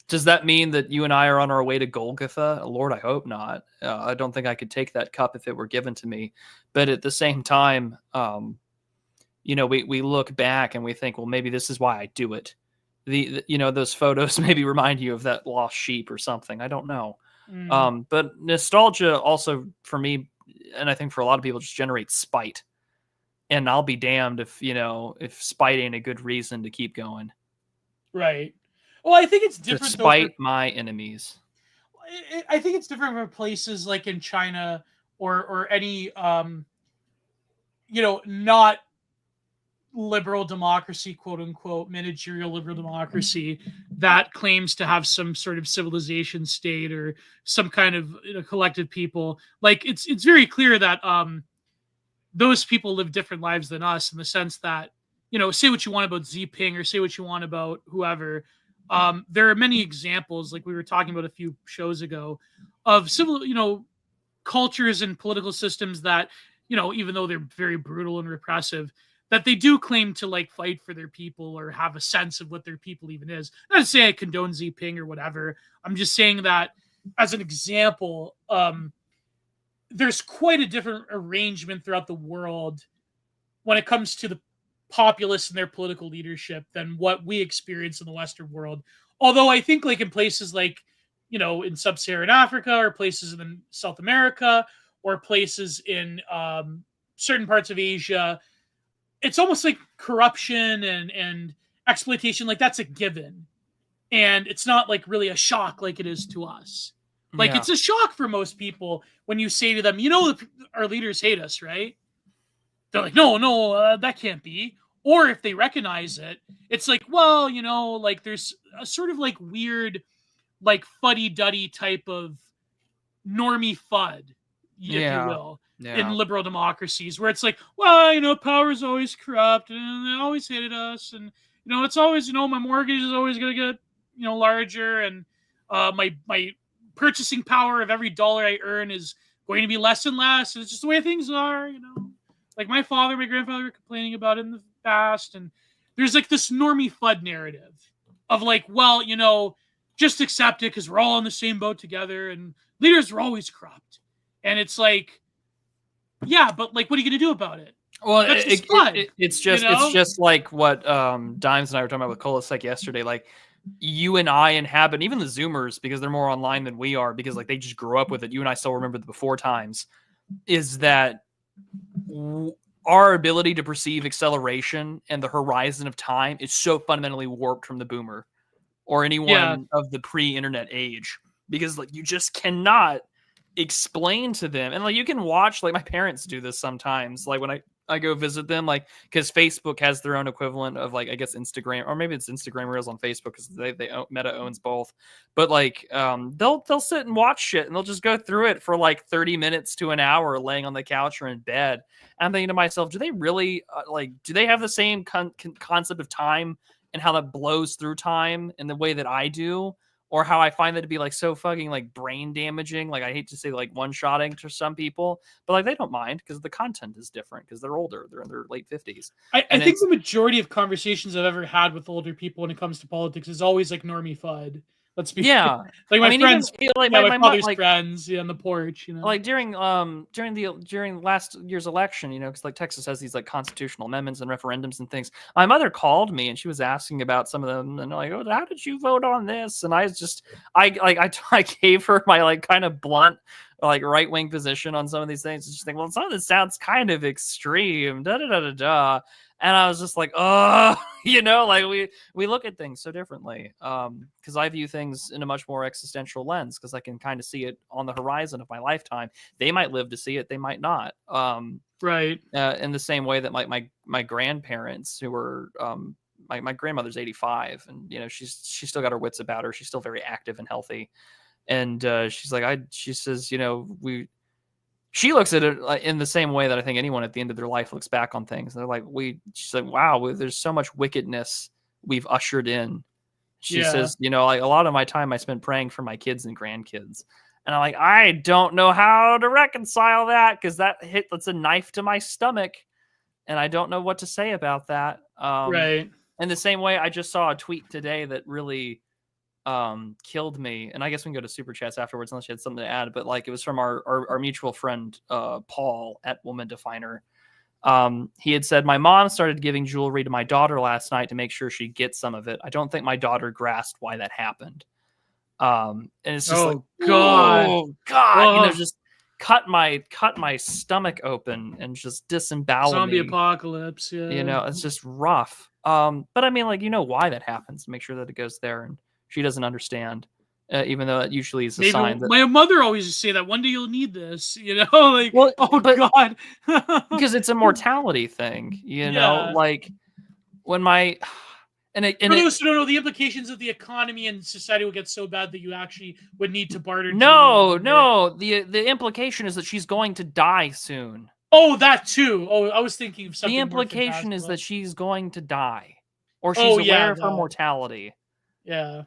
Does that mean that you and I are on our way to Golgotha? Lord, I hope not. I don't think I could take that cup if it were given to me. But at the same time, we look back and we think, well, maybe this is why I do it. Those photos maybe remind you of that lost sheep or something. I don't know. But nostalgia also for me, and I think for a lot of people, just generates spite. And I'll be damned if spite ain't a good reason to keep going. Right. Well, I think it's different. Despite my enemies. I think it's different for places like in China or any, not liberal democracy, quote unquote, managerial liberal democracy that claims to have some sort of civilization state or some kind of collective people. Like it's very clear that those people live different lives than us in the sense that, say what you want about Xi or say what you want about whoever. There are many examples, like we were talking about a few shows ago, of civil, cultures and political systems that, even though they're very brutal and repressive, that they do claim to like fight for their people or have a sense of what their people even is. Not to say I condone Xi or whatever. I'm just saying that as an example, there's quite a different arrangement throughout the world when it comes to the populace and their political leadership than what we experience in the Western world. Although I think like in places like, in sub-Saharan Africa or places in South America or places in certain parts of Asia, it's almost like corruption and exploitation. Like that's a given. And it's not like really a shock like it is to us. Like it's a shock for most people when you say to them, our leaders hate us, right? They're like, no, that can't be. Or if they recognize it, it's like, well, like there's a sort of like weird, like fuddy-duddy type of normie FUD, if you will, in liberal democracies, where it's like, well, power is always corrupt and they always hated us. And, it's always, my mortgage is always going to get, larger. And my purchasing power of every dollar I earn is going to be less and less. And it's just the way things are, Like my father, my grandfather were complaining about it in the past. And there's like this normie FUD narrative of like, well, just accept it because we're all in the same boat together and leaders are always corrupt. And it's like, yeah, but like, what are you going to do about it? Well, it's just like what Dimes and I were talking about with Kolasek yesterday. Like you and I inhabit, even the Zoomers, because they're more online than we are, because like they just grew up with it. You and I still remember the before times. Is that our ability to perceive acceleration and the horizon of time is so fundamentally warped from the boomer or anyone of the pre-internet age, because like you just cannot explain to them. And like you can watch, like my parents do this sometimes, like when I go visit them, like because Facebook has their own equivalent of like I guess Instagram, or maybe it's Instagram Reels on Facebook because Meta owns both. But like they'll sit and watch shit and they'll just go through it for like 30 minutes to an hour laying on the couch or in bed. And I'm thinking to myself, do they really do they have the same concept of time and how that blows through time in the way that I do? Or how I find that to be like so fucking like brain damaging. Like I hate to say like one-shotting to some people, but like they don't mind because the content is different because they're older. They're in their late 50s. I think the majority of conversations I've ever had with older people when it comes to politics is always like normie FUD. Let's be like my friends, my father's friends on the porch, Like during last year's election, because like Texas has these like constitutional amendments and referendums and things. My mother called me and she was asking about some of them, and like, oh, how did you vote on this? And I gave her my like kind of blunt like right wing position on some of these things. Just think, well, some of this sounds kind of extreme, And I was just like, oh, like we look at things so differently. Because I view things in a much more existential lens, because I can kind of see it on the horizon of my lifetime. They might live to see it, they might not. Right. In the same way that my grandparents, who were my grandmother's 85, and she's still got her wits about her. She's still very active and healthy. And she's like, she says, she looks at it in the same way that I think anyone at the end of their life looks back on things. They're like, she's like, wow, there's so much wickedness we've ushered in. She says, like a lot of my time I spent praying for my kids and grandkids. And I'm like, I don't know how to reconcile that, because that's a knife to my stomach. And I don't know what to say about that. Right. In the same way, I just saw a tweet today that really killed me, and I guess we can go to super chats afterwards unless you had something to add, but like it was from our mutual friend Paul at Woman Definer. He had said, my mom started giving jewelry to my daughter last night to make sure she gets some of it. I don't think my daughter grasped why that happened. And it's just God, just cut my stomach open and just disembowel zombie me. apocalypse. It's just rough. But I mean, like, why that happens, make sure that it goes there, and she doesn't understand, even though it usually is a sign that my mother always used to say that one day you'll need this, like, well, God, because it's a mortality thing, like when my for those who don't know, the implications of the economy and society will get so bad that you actually would need to barter. The implication is that she's going to die soon. Oh, that too. Oh, I was thinking of something. The implication is that she's going to die, or she's aware of her mortality. Yeah.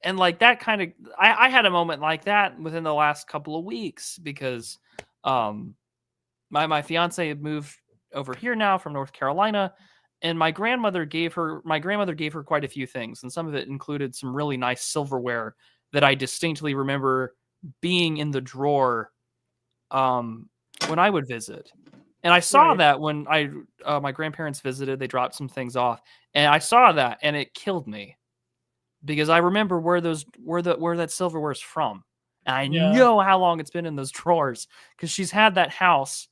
And like that kind of, I had a moment like that within the last couple of weeks, because my fiance had moved over here now from North Carolina, and my grandmother gave her quite a few things, and some of it included some really nice silverware that I distinctly remember being in the drawer when I would visit. And I saw that when my grandparents visited, they dropped some things off, and I saw that, and it killed me, because I remember where that silverware is from. And I know how long it's been in those drawers, because she's had that house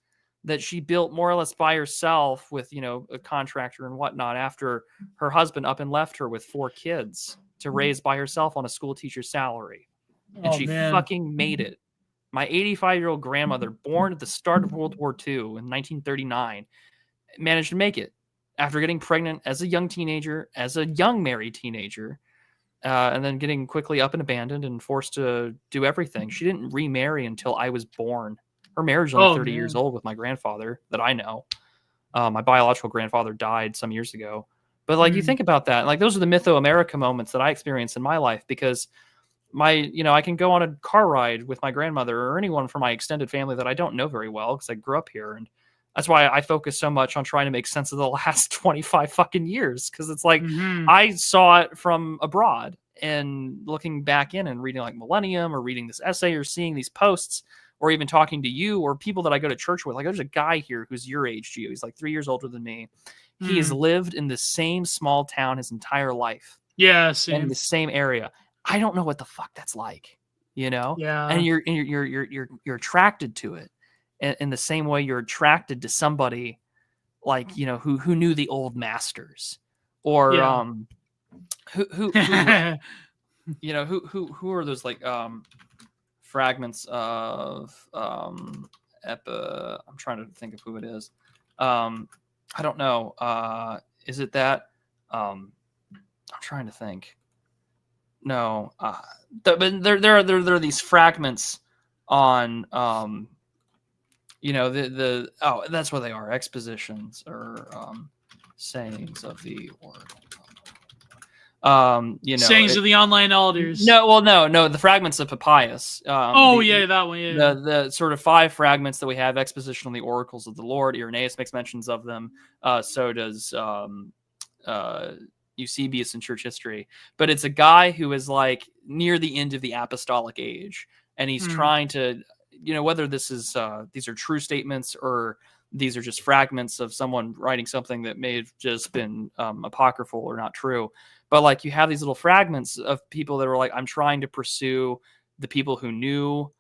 that she built more or less by herself with, a contractor and whatnot, after her husband up and left her with 4 kids to raise by herself on a school teacher's salary. And she fucking made it. My 85-year-old grandmother, born at the start of World War II in 1939, managed to make it after getting pregnant as a young teenager, as a young married teenager, and then getting quickly up and abandoned and forced to do everything. She didn't remarry until I was born. Her marriage is only 30 years old with my grandfather that I know. My biological grandfather died some years ago. But like, you think about that, like those are the Mythoamerican moments that I experienced in my life, because I can go on a car ride with my grandmother or anyone from my extended family that I don't know very well, because I grew up here. And that's why I focus so much on trying to make sense of the last 25 fucking years. Because it's like, I saw it from abroad, and looking back in and reading like Millennium, or reading this essay, or seeing these posts, or even talking to you or people that I go to church with. Like, there's a guy here who's your age, Gio. He's like 3 years older than me. He has lived in the same small town his entire life. Yeah, same. In the same area. I don't know what the fuck that's like, Yeah. And you're attracted to it in the same way you're attracted to somebody like, who knew the old masters, or who are those like fragments of I'm trying to think of who it is. I don't know. Is it that? I'm trying to think. No, but there are these fragments on that's what they are, expositions, or sayings of the oracle. Sayings of the online elders. No, the fragments of Papyrus. That one. Yeah. The sort of 5 fragments that we have, exposition on the oracles of the Lord. Irenaeus makes mentions of them. So does Eusebius in church history. But it's a guy who is like near the end of the apostolic age, and he's trying to, whether this is these are true statements or these are just fragments of someone writing something that may have just been apocryphal or not true. But like, you have these little fragments of people that are like, I'm trying to pursue the people who knew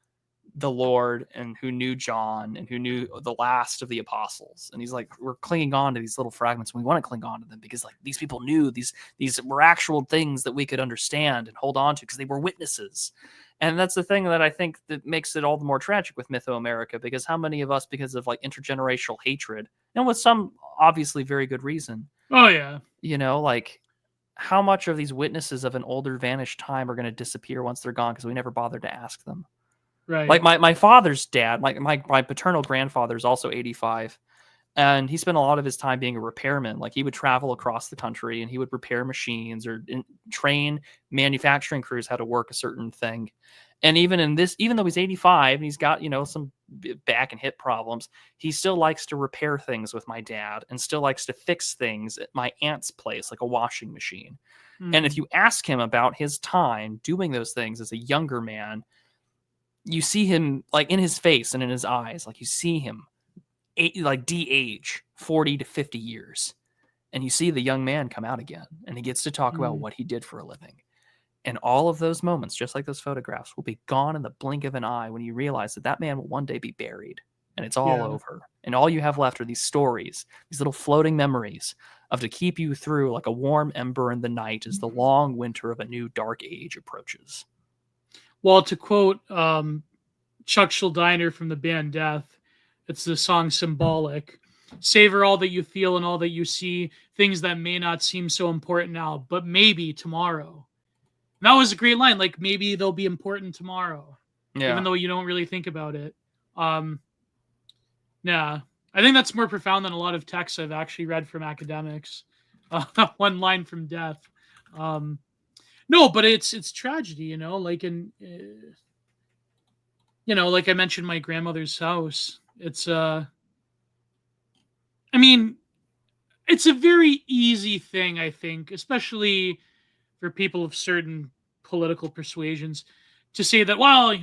the Lord and who knew John and who knew the last of the apostles. And he's like, we're clinging on to these little fragments. And we want to cling on to them because like these people knew these were actual things that we could understand and hold on to because they were witnesses. And that's the thing that I think that makes it all the more tragic with Mythoamerica, because how many of us, because of like intergenerational hatred, and with some obviously very good reason. Oh yeah. Like how much of these witnesses of an older vanished time are going to disappear once they're gone because we never bothered to ask them. Right. Like my father's dad, my paternal grandfather is also 85, and he spent a lot of his time being a repairman. Like he would travel across the country and he would repair machines or train manufacturing crews how to work a certain thing. And even though he's 85 and he's got, some back and hip problems, he still likes to repair things with my dad and still likes to fix things at my aunt's place, like a washing machine. Mm-hmm. And if you ask him about his time doing those things as a younger man, you see him like in his face and in his eyes, like you see him like de-age 40 to 50 years. And you see the young man come out again and he gets to talk about what he did for a living. And all of those moments, just like those photographs, will be gone in the blink of an eye when you realize that man will one day be buried and it's all over. And all you have left are these stories, these little floating memories of to keep you through like a warm ember in the night as the long winter of a new dark age approaches. Well, to quote Chuck Schuldiner from the band Death, it's the song Symbolic. Savor all that you feel and all that you see, things that may not seem so important now, but maybe tomorrow. And that was a great line. Like maybe they'll be important tomorrow, even though you don't really think about it. Yeah, I think that's more profound than a lot of texts I've actually read from academics. One line from Death. No, but it's tragedy, like like I mentioned, my grandmother's house. It's I mean, it's a very easy thing, I think, especially for people of certain political persuasions, to say that, well, like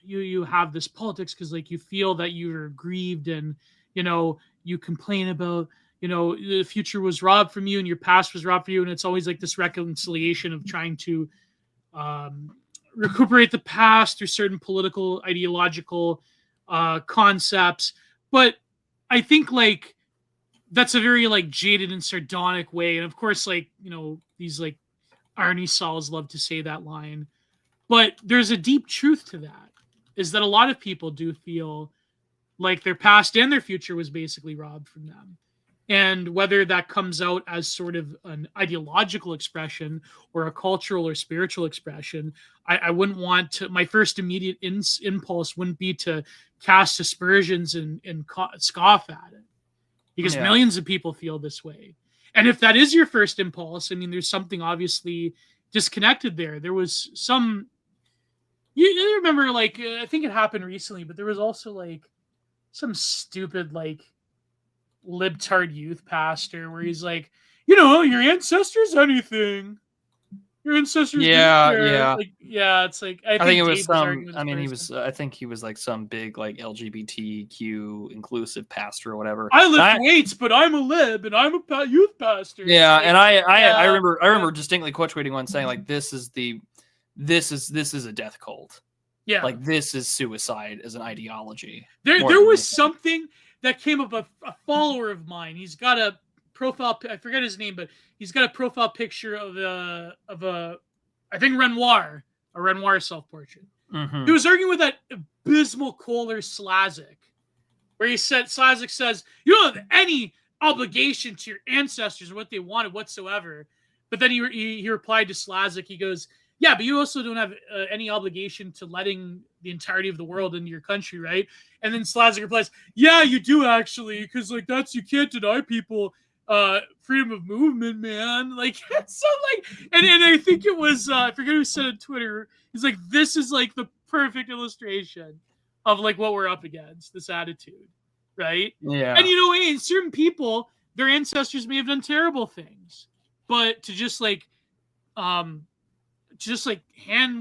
you have this politics because like you feel that you're grieved and you complain about the future was robbed from you and your past was robbed from you, and it's always like this reconciliation of trying to recuperate the past through certain political ideological concepts. But I think like that's a very like jaded and sardonic way, and of course like these like Arnie Sauls love to say that line, but there's a deep truth to that, is that a lot of people do feel like their past and their future was basically robbed from them. And whether that comes out as sort of an ideological expression or a cultural or spiritual expression, I wouldn't want to, my first immediate impulse wouldn't be to cast aspersions and scoff at it, because millions of people feel this way. And if that is your first impulse, I mean, there's something obviously disconnected there. There was some, you remember, like, I think it happened recently, but there was also like some stupid, like, libtard youth pastor where he's like, your ancestors anything. Your ancestors it's like I think it was some, I mean, I think he was like some big like LGBTQ inclusive pastor or whatever. I lift weights, but I'm a lib and I'm a youth pastor. Yeah, and I remember distinctly quote tweeting one saying like this is a death cult. Yeah, like this is suicide as an ideology. There was something that came up, a follower of mine. He's got a profile, I forget his name, but he's got a profile picture of a I think a Renoir self-portrait. Mm-hmm. He was arguing with that abysmal Kohler Slazik, where he said, Slazik says, you don't have any obligation to your ancestors or what they wanted whatsoever. But then he replied to Slazik, he goes, yeah, but you also don't have any obligation to letting the entirety of the world into your country, right? And then Slazik replies, yeah, you do actually, because like you can't deny people freedom of movement, man. Like, so like, and I think it was I forget who said on Twitter, he's like, this is like the perfect illustration of like what we're up against, this attitude, right? Yeah. And in certain people, their ancestors may have done terrible things, but to just like hand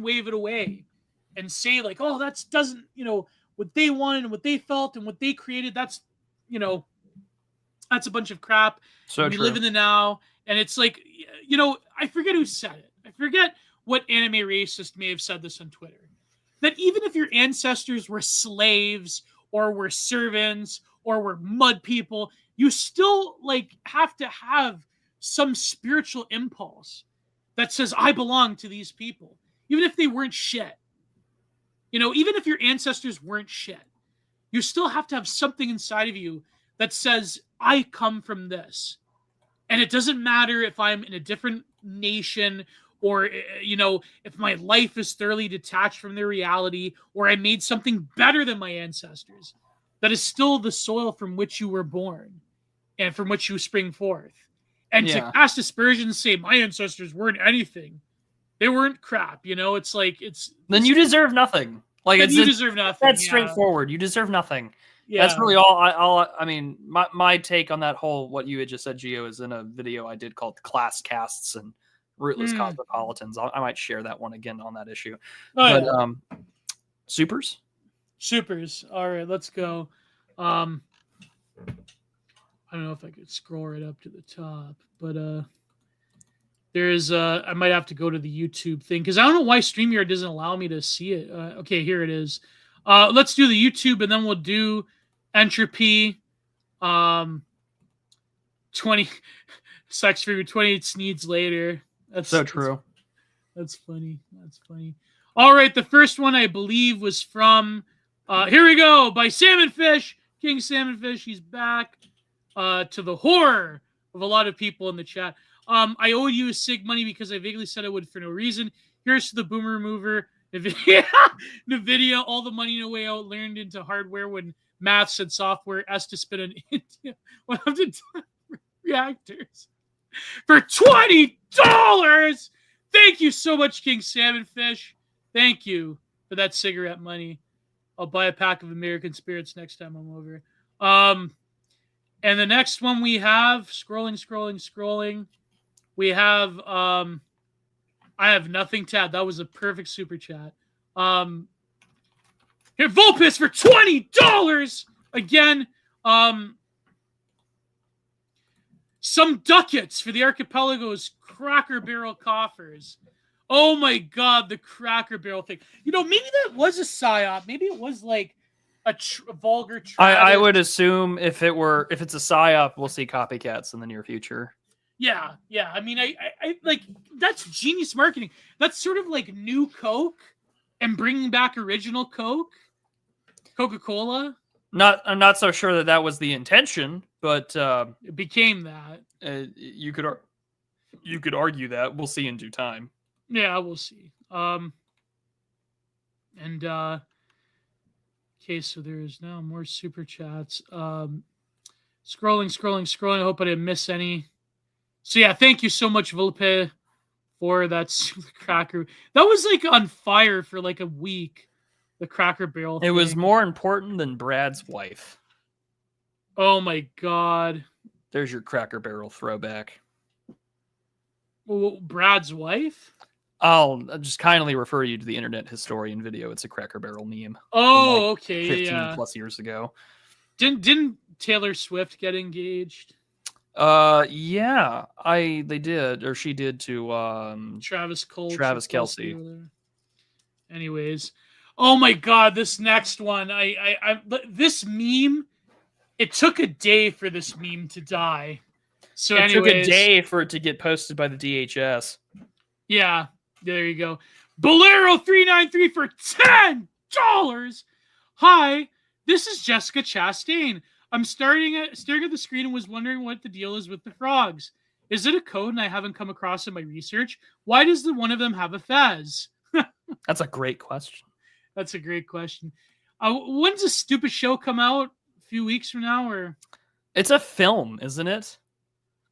wave it away and say like, oh, that doesn't, what they wanted and what they felt and what they created, that's that's a bunch of crap. So we live in the now, and it's like, I forget who said it. I forget what anime racist may have said this on Twitter, that even if your ancestors were slaves or were servants or were mud people, you still like have to have some spiritual impulse that says, I belong to these people, even if they weren't shit. You know, even if your ancestors weren't shit, you still have to have something inside of you that says, I come from this. And it doesn't matter if I'm in a different nation or, you know, if my life is thoroughly detached from their reality or I made something better than my ancestors. That is still the soil from which you were born and from which you spring forth. And to cast aspersions and say, my ancestors weren't anything. They weren't crap, you know? It's like, then you deserve nothing. Like, you deserve nothing. That's straightforward. You deserve nothing. Yeah. That's really all. I mean, my take on that whole what you had just said, Gio, is in a video I did called "Class Castes and Rootless Cosmopolitans." I might share that one again on that issue. Supers. All right, let's go. I don't know if I could scroll right up to the top, but there's I might have to go to the YouTube thing because I don't know why StreamYard doesn't allow me to see it. Okay, here it is. Let's do the YouTube and then we'll do Entropy. 20 sex figure 28 Sneeds later. That's so true. That's funny. All right, the first one I believe was from here we go by Salmonfish, King Salmonfish. He's back to the horror of a lot of people in the chat. I owe you a sig money because I vaguely said I would for no reason. Here's to the boomer remover. NVIDIA, all the money no way out learned into hardware when math said software. S to spin an India 100 reactors for $20. Thank you so much, King Salmonfish. Thank you for that cigarette money. I'll buy a pack of American Spirits next time I'm over. And the next one we have, scrolling. We have I have nothing to add. That was a perfect super chat. Here, Vulpes for $20 again. Some ducats for the Archipelago's Cracker Barrel coffers. Oh my God, the Cracker Barrel thing. You know, maybe that was a psyop. Maybe it was like a vulgar. I would assume if it's a psyop, we'll see copycats in the near future. Yeah. I mean, I like that's genius marketing. That's sort of like new Coke and bringing back original Coke, Coca-Cola. I'm not so sure that was the intention, but it became that. You could argue that. We'll see in due time. Yeah, we'll see. Okay, so there's now more super chats. Scrolling. I hope I didn't miss any. So yeah, thank you so much, Volpe, for that cracker. That was like on fire for like a week. The Cracker Barrel thing. It was more important than Brad's wife. Oh my God. There's your Cracker Barrel throwback. Well, Brad's wife? I'll just kindly refer you to the Internet Historian video. It's a Cracker Barrel meme. Oh, okay. 15 plus years ago. Didn't Taylor Swift get engaged? Yeah, they did, or she did to Travis Kelce. Anyways, oh my God, this next one, this meme, it took a day for this meme to die. So it took a day for it to get posted by the DHS. Yeah, there you go. Bolero 393 for $10. Hi, this is Jessica Chastain. I'm staring at the screen and was wondering what the deal is with the frogs. Is it a code and I haven't come across in my research? Why does the one of them have a fez? That's a great question. That's a great question. When's this stupid show come out? A few weeks from now, or? It's a film, isn't it?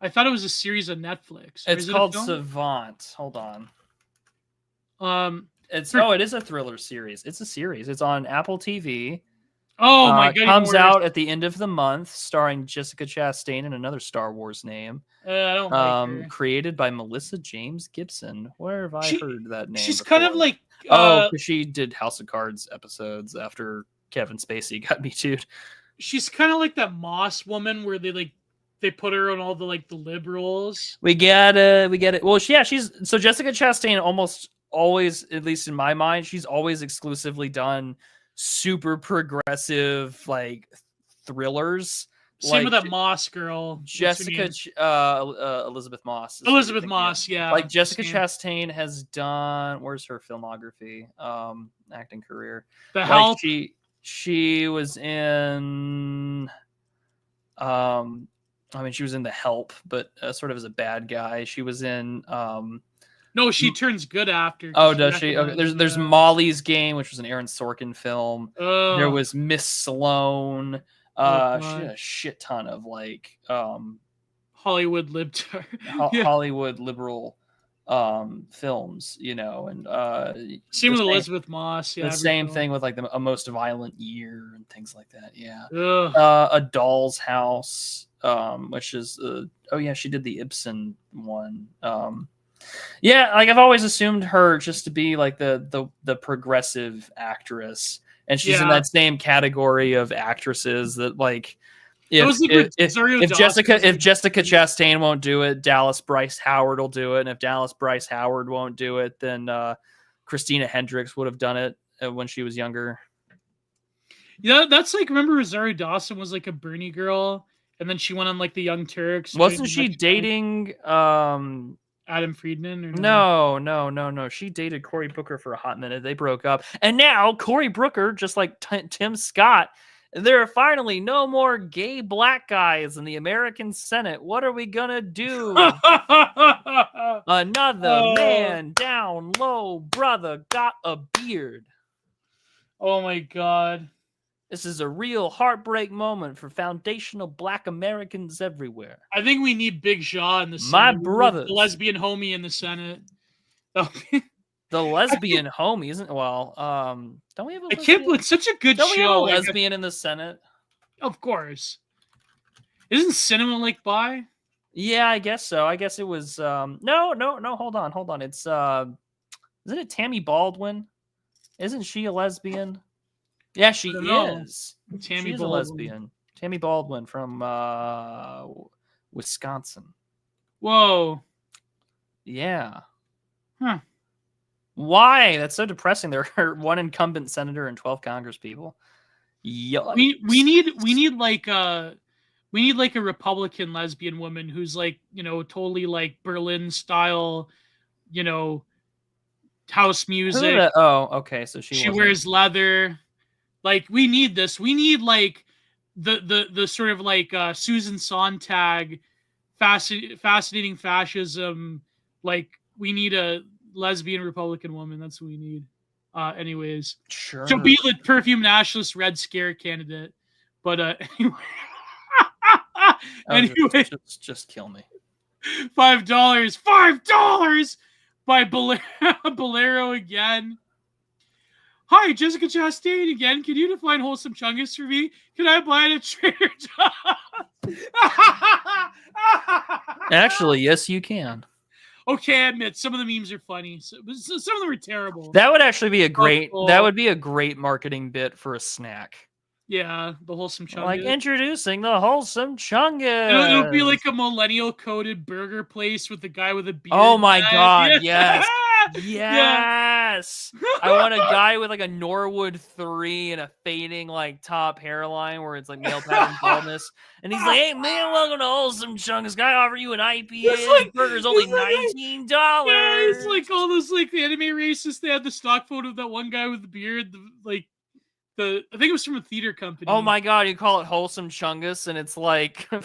I thought it was a series on Netflix. It's called Savant. Hold on. It is a thriller series. It's a series. It's on Apple TV. Oh my God! Comes out at the end of the month, starring Jessica Chastain and another Star Wars name. I don't like her. Created by Melissa James Gibson. Where have I heard that name? She's before? Kind of like she did House of Cards episodes after Kevin Spacey got Me Too'd. She's kind of like that Moss woman where they put her on all the the liberals. We get it. Well, she's so Jessica Chastain almost always, at least in my mind, she's always exclusively done super progressive like thrillers. Same with Like that Moss girl. What's her Jessica, name? Elizabeth Moss. is who you're Elizabeth thinking of. Moss, yeah. Like Jessica same. Chastain has done. Where's her filmography? Acting career. The Like Help. she was in. I mean, she was in The Help, but sort of as a bad guy. She was in. No, she turns good after. Oh, does she? Okay. There's Molly's Game, which was an Aaron Sorkin film. There was Miss Sloane. She had a shit ton of like Hollywood libtard. Hollywood liberal films, you know, and same with Elizabeth Moss. Yeah, the same thing with like A Most Violent Year and things like that. Yeah. A Doll's House, which is she did the Ibsen one. Yeah, like I've always assumed her just to be like the progressive actress, and she's in that same category of actresses that like if Jessica Chastain won't do it, Dallas Bryce Howard will do it, and if Dallas Bryce Howard won't do it, then Christina Hendricks would have done it when she was younger. Yeah, that's like, remember Rosario Dawson was like a Bernie girl, and then she went on like the Young Turks. Wasn't she dating Adam Friedman? Or no. She dated Cory Booker for a hot minute. They broke up. And now Cory Booker, just like Tim Scott, there are finally no more gay black guys in the American Senate. What are we going to do? Another man down low, brother, got a beard. Oh my God. This is a real heartbreak moment for foundational black Americans everywhere. I think we need Big Shaw in the Senate. My brothers. The lesbian homie in the Senate. The lesbian homie, isn't don't we have a lesbian? I can't believe it's such a good don't show. We have a lesbian in the Senate? Of course. Isn't Cinema Lake bi? Yeah, I guess so. I guess it was no, hold on. It's isn't it Tammy Baldwin? Isn't she a lesbian? Yeah, she is. She's a lesbian. Tammy Baldwin from Wisconsin. Whoa. Yeah. Huh. Why? That's so depressing. There are one incumbent senator and 12 Congress people. Yikes. We need like a Republican lesbian woman who's like, you know, totally like Berlin style, you know, house music. Okay. So she wears leather. Like, we need this. We need like the sort of like Susan Sontag, fascinating fascism. Like, we need a lesbian Republican woman. That's what we need. Anyways, sure. She'll be the perfume nationalist Red Scare candidate. But anyway, just kill me. $5 by Bolero again. Hi, Jessica Chastain again. Can you define wholesome chungus for me? Can I buy it at Trader Joe's? Actually, yes, you can. Okay, I admit some of the memes are funny. Some of them are terrible. That would actually be a great. That would be a great marketing bit for a snack. Yeah, the wholesome chungus. Like introducing the wholesome chungus. It'll be like a millennial coded burger place with the guy with a beard. Oh my God! Yes. Yes. I want a guy with like a Norwood 3 and a fading like top hairline where it's like male pattern baldness, and he's like, "Hey man, welcome to Wholesome Chungus. Can I offer you an IPA? Like, burger's only $19." Yeah, it's like all those like the anime racists. They had the stock photo of that one guy with the beard. I think it was from a theater company. Oh my God, you call it Wholesome Chungus, and it's like, and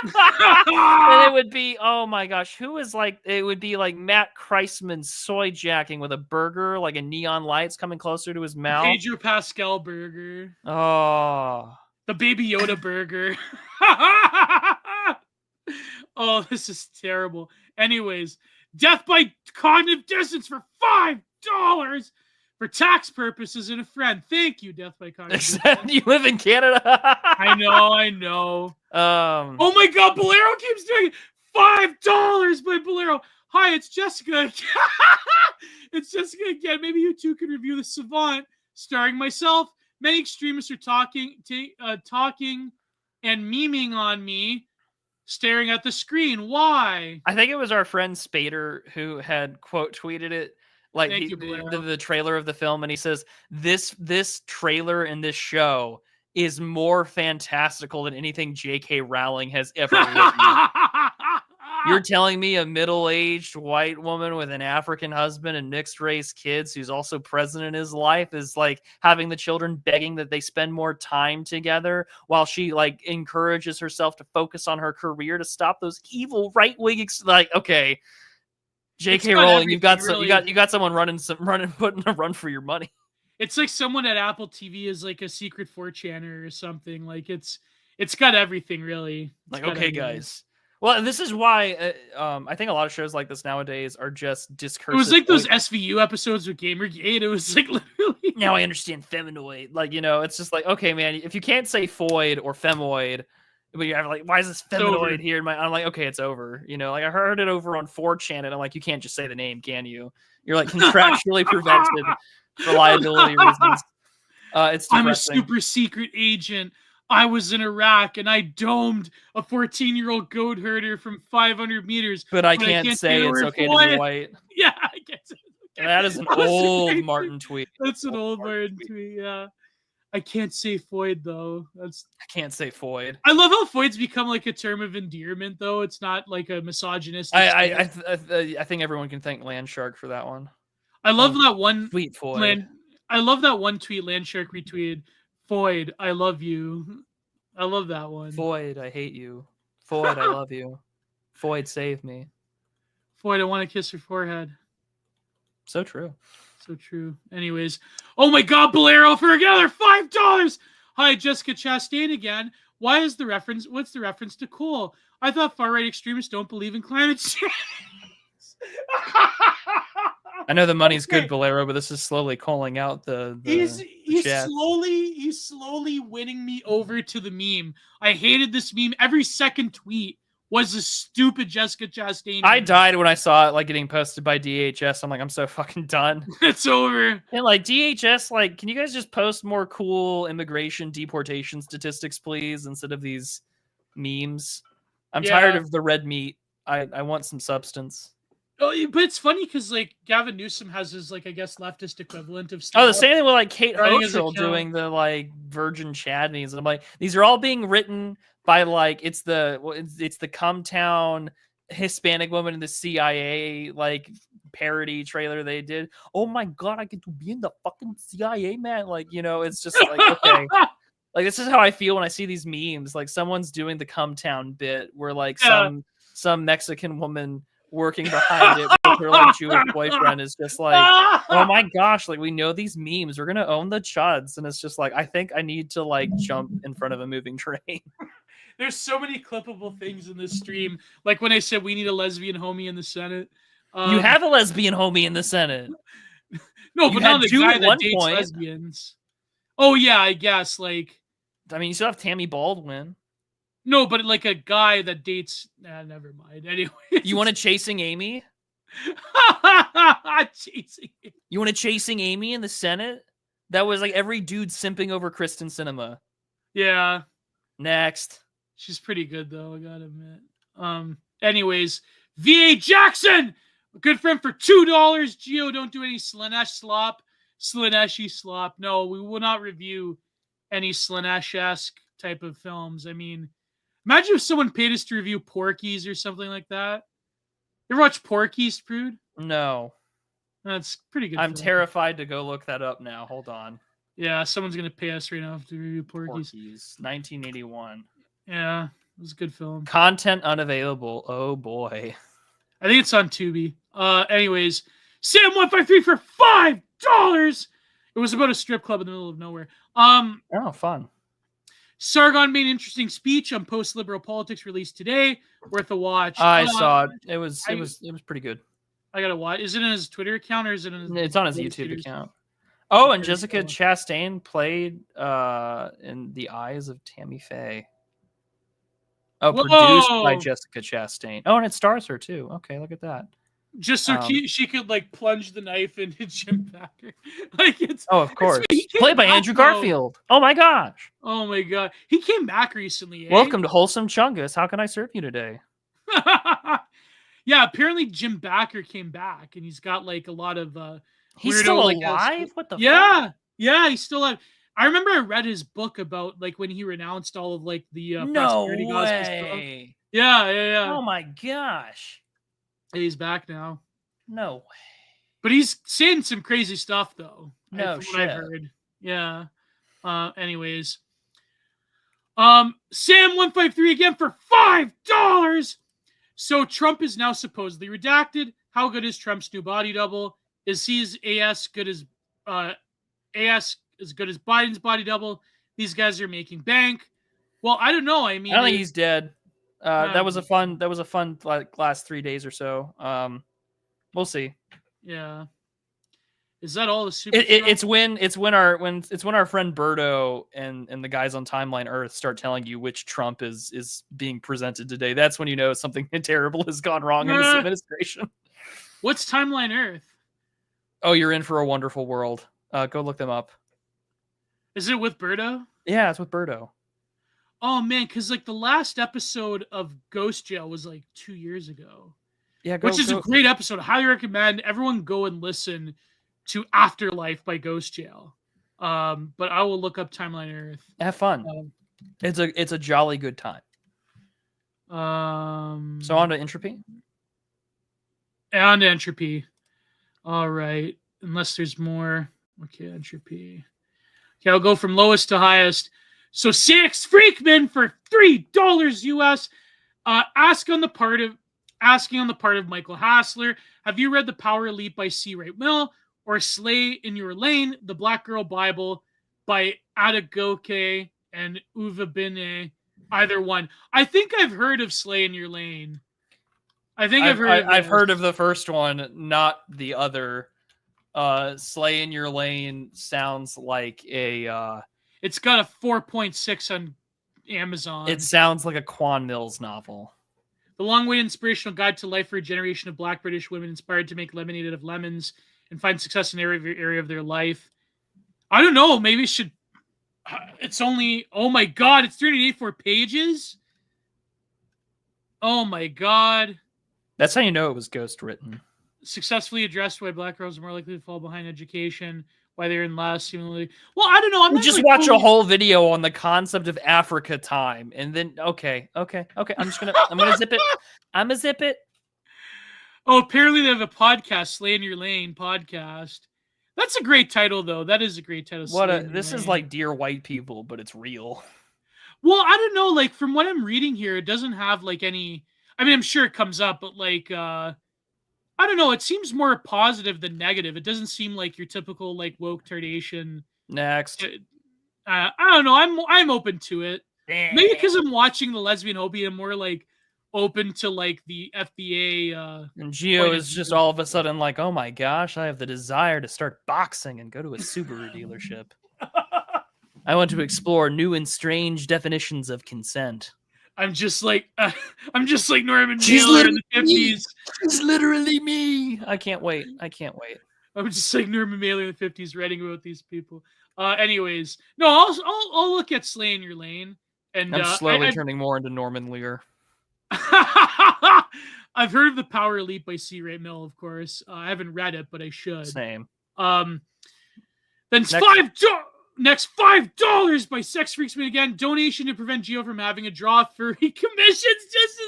it would be, oh my gosh, it would be like Matt Kreisman soy jacking with a burger, like a neon lights coming closer to his mouth. Pedro Pascal burger. Oh. The Baby Yoda burger. Oh, this is terrible. Anyways, death by cognitive dissonance for $5 for tax purposes and a friend. Thank you, death by cognitive dissonance. Except you live in Canada. I know. Oh my God, Bolero keeps doing it. $5 by Bolero. Hi, it's Jessica. It's Jessica again. Maybe you two can review The Savant, starring myself. Many extremists are talking and memeing on me, staring at the screen. Why? I think it was our friend Spader who had quote tweeted it. Like Thank you, Bolero. the trailer of the film, and he says this trailer and this show is more fantastical than anything J.K. Rowling has ever written. You're telling me a middle-aged white woman with an African husband and mixed-race kids who's also present in his life is like having the children begging that they spend more time together while she like encourages herself to focus on her career to stop those evil right-wing like, okay, J.K. Rowling, you got someone putting a run for your money. It's like someone at Apple TV is like a secret 4chaner or something. Like it's got everything really. Like, okay, guys. Well, this is why I think a lot of shows like this nowadays are just discursive. It was like those SVU episodes with Gamergate. It was like literally. Now I understand feminoid. Like, you know, it's just like, okay, man, if you can't say foid or femoid, but you're like, why is this feminoid here? I'm like, okay, it's over. You know, like I heard it over on 4chan, and I'm like, you can't just say the name, can you? You're like contractually prevented for liability reasons. It's depressing. I'm a super secret agent. I was in Iraq and I domed a 14-year-old goat herder from 500 meters. But I can't say it's okay to be white. Yeah, I guess. Okay. That is an old Martin tweet. That's an old Martin tweet, yeah. I can't say Foyd, though. I can't say Foyd. I love how Foyd's become like a term of endearment, though. It's not like a misogynist. I think everyone can thank Landshark for that one. I love that one tweet, Foyd. I love that one tweet Landshark retweeted. Foyd, I love you. I love that one. Foyd, I hate you. Foyd, I love you. Foyd, save me. Foyd, I want to kiss your forehead. So true. So true. Anyways, oh my God, Bolero for another $5. Hi, Jessica Chastain again. What's the reference to cool? I thought far-right extremists don't believe in climate change. I know the money's good, Bolero, but this is slowly calling out the he's slowly winning me over to the meme. I hated this meme. Every second tweet was a stupid Jessica Chastain meme. I died when I saw it like getting posted by DHS. I'm like, I'm so fucking done. It's over. And like DHS, like, can you guys just post more cool immigration deportation statistics, please, instead of these memes? I'm tired of the red meat. I want some substance. Oh, but it's funny because like Gavin Newsom has his like I guess leftist equivalent of stuff. Oh, the same thing with like Kate Hochul doing the like Virgin Chad memes. And I'm like, these are all being written by like it's the Cumtown Hispanic woman in the CIA like parody trailer they did. Oh my God, I get to be in the fucking CIA, man. Like, you know, it's just like, okay. Like, this is how I feel when I see these memes. Like, someone's doing the Cumtown bit where like some Mexican woman working behind it with her like Jewish boyfriend is just like, oh my gosh, like we know these memes, we're gonna own the chuds, and it's just like, I think I need to like jump in front of a moving train. There's so many clippable things in this stream, like when I said we need a lesbian homie in the Senate. You have a lesbian homie in the Senate. No, but not the guy that dates lesbians. Oh yeah, I guess like. I mean, you still have Tammy Baldwin. No, but like a guy that dates. Never mind. Anyway, you want a Chasing Amy? Chasing. You want a Chasing Amy in the Senate? That was like every dude simping over Kristen Sinema. Yeah. Next. She's pretty good though, I gotta admit. Anyways, V.A. Jackson, a good friend for $2. Gio, don't do any Slaneshi slop. No, we will not review any Slanesh-esque type of films. I mean, imagine if someone paid us to review Porky's or something like that. You ever watch Porky's, Prude? No. That's pretty good. I'm terrified to go look that up now. Hold on. Yeah, someone's going to pay us right now to review Porky's. 1981. Yeah, it was a good film. Content unavailable. Oh, boy. I think it's on Tubi. Anyways, Sam153 for $5! It was about a strip club in the middle of nowhere. Oh, fun. Sargon made an interesting speech on post-liberal politics released today. Worth a watch. I saw it. It was pretty good. I gotta watch. Is it in his Twitter account or is it in his? It's on his YouTube account. Oh, and Jessica Chastain played in The Eyes of Tammy Faye. Oh, produced by Jessica Chastain. Oh, and it stars her too. Okay, look at that. Just so she could like plunge the knife into Jim Packer. Like it's of course. Played by Andrew Garfield. Oh my gosh. Oh my god. He came back recently. Welcome to Wholesome Chungus. How can I serve you today? Yeah, apparently Jim Bakker came back, and he's got like a lot of He's weirdo, still like, alive? What the fuck? Yeah, he's still alive. I remember I read his book about like when he renounced all of like the No prosperity gospel stuff. way. Yeah. Oh my gosh. He's back now. No way. But he's saying some crazy stuff though. No from what I've shit. heard. Yeah. Anyways. Sam153 again for $5. So Trump is now supposedly redacted. How good is Trump's new body double? Is his AS good as Biden's body double? These guys are making bank. Well, I don't know. I mean, I don't think he's dead. That was a fun like last 3 days or so. We'll see. Yeah. Is that all the super? It's when our friend Berto and the guys on Timeline Earth start telling you which Trump is being presented today. That's when you know something terrible has gone wrong in this administration. What's Timeline Earth? Oh, you're in for a wonderful world. Go look them up. Is it with Berto? Yeah, it's with Berto. Oh man, because like the last episode of Ghost Jail was like 2 years ago. Yeah, which is a great episode. I highly recommend everyone go and listen to Afterlife by Ghost Jail. But I will look up Timeline Earth. Have fun. It's a jolly good time. So on to entropy. And entropy. All right. Unless there's more. Okay, entropy. Okay, I'll go from lowest to highest. So Six Freakman for $3 US. Asking on the part of Michael Hassler, have you read The Power Elite by C. Wright Mill or Slay in Your Lane, The Black Girl Bible by Adegoke and Uvabine? Either one. I think I've heard of Slay in Your Lane. I've heard of the first one, not the other. Slay in Your Lane sounds like a it's got a 4.6 on Amazon. It sounds like a Quan Mills novel. The long-awaited inspirational guide to life for a generation of Black British women inspired to make lemonade out of lemons and find success in every area of their life. I don't know. Maybe it should. It's only. Oh my God! It's 384 pages. Oh my God! That's how you know it was ghost written. Successfully addressed why Black girls are more likely to fall behind education. Why they're in last, seemingly. Well, I don't know. I'm just watch a whole video on the concept of Africa time, and then okay. I'm gonna zip it. I'm gonna zip it. Oh, apparently they have a podcast, Slay in Your Lane podcast. That's a great title, though. That is a great title. This is like Dear White People, but it's real. Well, I don't know. Like from what I'm reading here, it doesn't have like any. I mean, I'm sure it comes up, but like. I don't know. It seems more positive than negative. It doesn't seem like your typical like woke tardation. Next, I don't know. I'm open to it. Maybe because I'm watching the Lesbian Hobie, I'm more like open to like the FBA. And Gio is just all of a sudden like, oh my gosh, I have the desire to start boxing and go to a Subaru dealership. I want to explore new and strange definitions of consent. I'm just like Norman Mailer in the 50s. She's literally me. I can't wait. I'm just like Norman Mailer in the 50s writing about these people. Anyways, no, I'll look at Slay in Your Lane. And I'm slowly turning more into Norman Lear. I've heard of The Power Elite by C. Wright Mill, of course. I haven't read it, but I should. Same. Then Next $5 by Sex Freaks Me again. Donation to prevent Gio from having a draw furry commissions just to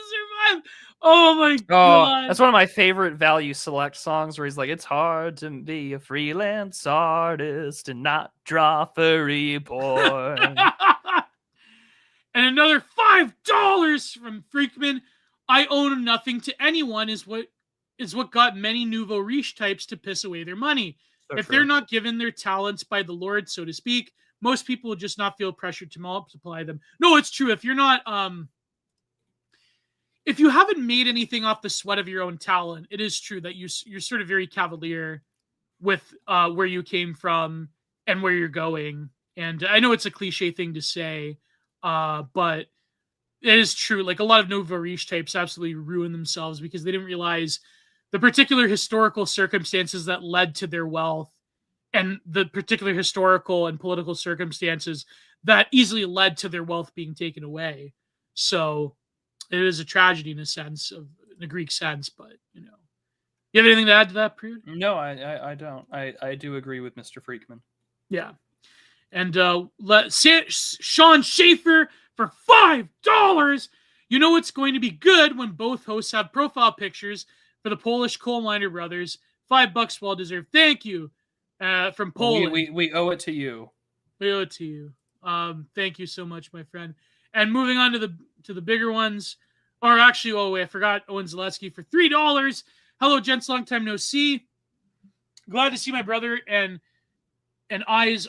survive. Oh my God. That's one of my favorite Value Select songs where he's like, it's hard to be a freelance artist and not draw furry porn. And another $5 from Freakman. I own nothing to anyone is what got many nouveau riche types to piss away their money. So if true. they're not given their talents by the Lord, so to speak, most people will just not feel pressured to multiply them. No, it's true. If you're not, if you haven't made anything off the sweat of your own talent, it is true that you're sort of very cavalier with where you came from and where you're going. And I know it's a cliche thing to say, but it is true. Like a lot of nouveau riche types absolutely ruin themselves because they didn't realize the particular historical circumstances that led to their wealth and the particular historical and political circumstances that easily led to their wealth being taken away. So it is a tragedy in a sense of in a Greek sense, but you have anything to add to that, Prude? No, I don't. I do agree with Mr. Freakman. Yeah. And Sean Schaefer for $5. You know it's going to be good when both hosts have profile pictures for the Polish coal miner brothers. $5 well deserved. Thank you from Poland. We owe it to you. We owe it to you. Thank you so much, my friend. And moving on to the bigger ones, or actually, oh wait, I forgot Owen Zaleski for $3. Hello, gents, long time no see. Glad to see my brother and I's